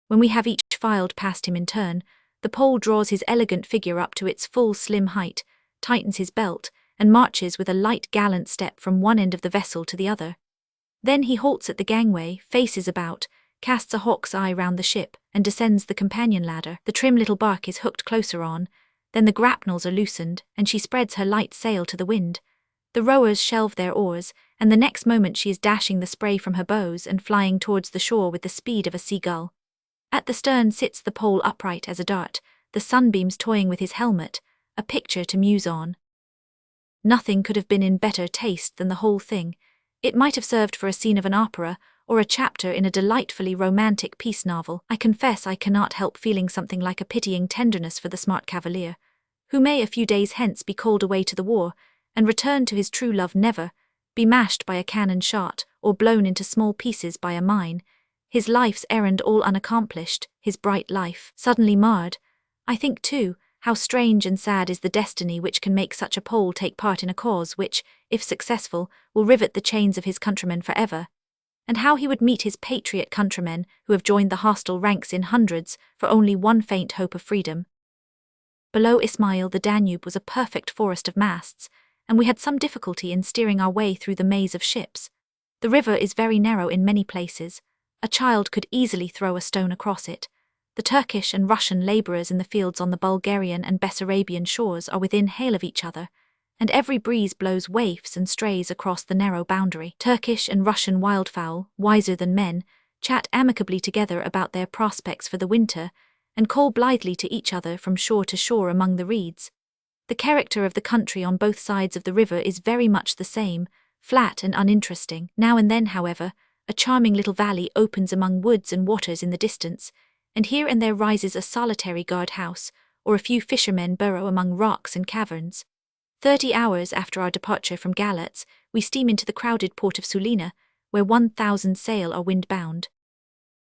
[SPEAKER 1] When we have each filed past him in turn, the Pole draws his elegant figure up to its full slim height, tightens his belt, and marches with a light gallant step from one end of the vessel to the other. Then he halts at the gangway, faces about, casts a hawk's eye round the ship, and descends the companion ladder. The trim little bark is hooked closer on, then the grapnels are loosened, and she spreads her light sail to the wind. The rowers shelve their oars, and the next moment she is dashing the spray from her bows and flying towards the shore with the speed of a seagull. At the stern sits the Pole upright as a dart, the sunbeams toying with his helmet, a picture to muse on. Nothing could have been in better taste than the whole thing. It might have served for a scene of an opera, or a chapter in a delightfully romantic peace novel. I confess I cannot help feeling something like a pitying tenderness for the smart cavalier, who may a few days hence be called away to the war, and return to his true love never, be mashed by a cannon shot, or blown into small pieces by a mine, His life's errand all unaccomplished, his bright life suddenly marred. I think, too, how strange and sad is the destiny which can make such a Pole take part in a cause which, if successful, will rivet the chains of his countrymen forever. And how he would meet his patriot countrymen who have joined the hostile ranks in hundreds for only one faint hope of freedom. Below Ismail the Danube was a perfect forest of masts, and we had some difficulty in steering our way through the maze of ships. The river is very narrow in many places. A child could easily throw a stone across it. The Turkish and Russian labourers in the fields on the Bulgarian and Bessarabian shores are within hail of each other, and every breeze blows waifs and strays across the narrow boundary. Turkish and Russian wildfowl, wiser than men, chat amicably together about their prospects for the winter, and call blithely to each other from shore to shore among the reeds. The character of the country on both sides of the river is very much the same, flat and uninteresting. Now and then, however, a charming little valley opens among woods and waters in the distance, and here and there rises a solitary guard-house, or a few fishermen burrow among rocks and caverns. 30 hours after our departure from Galatz, we steam into the crowded port of Sulina, where 1,000 sail are wind-bound.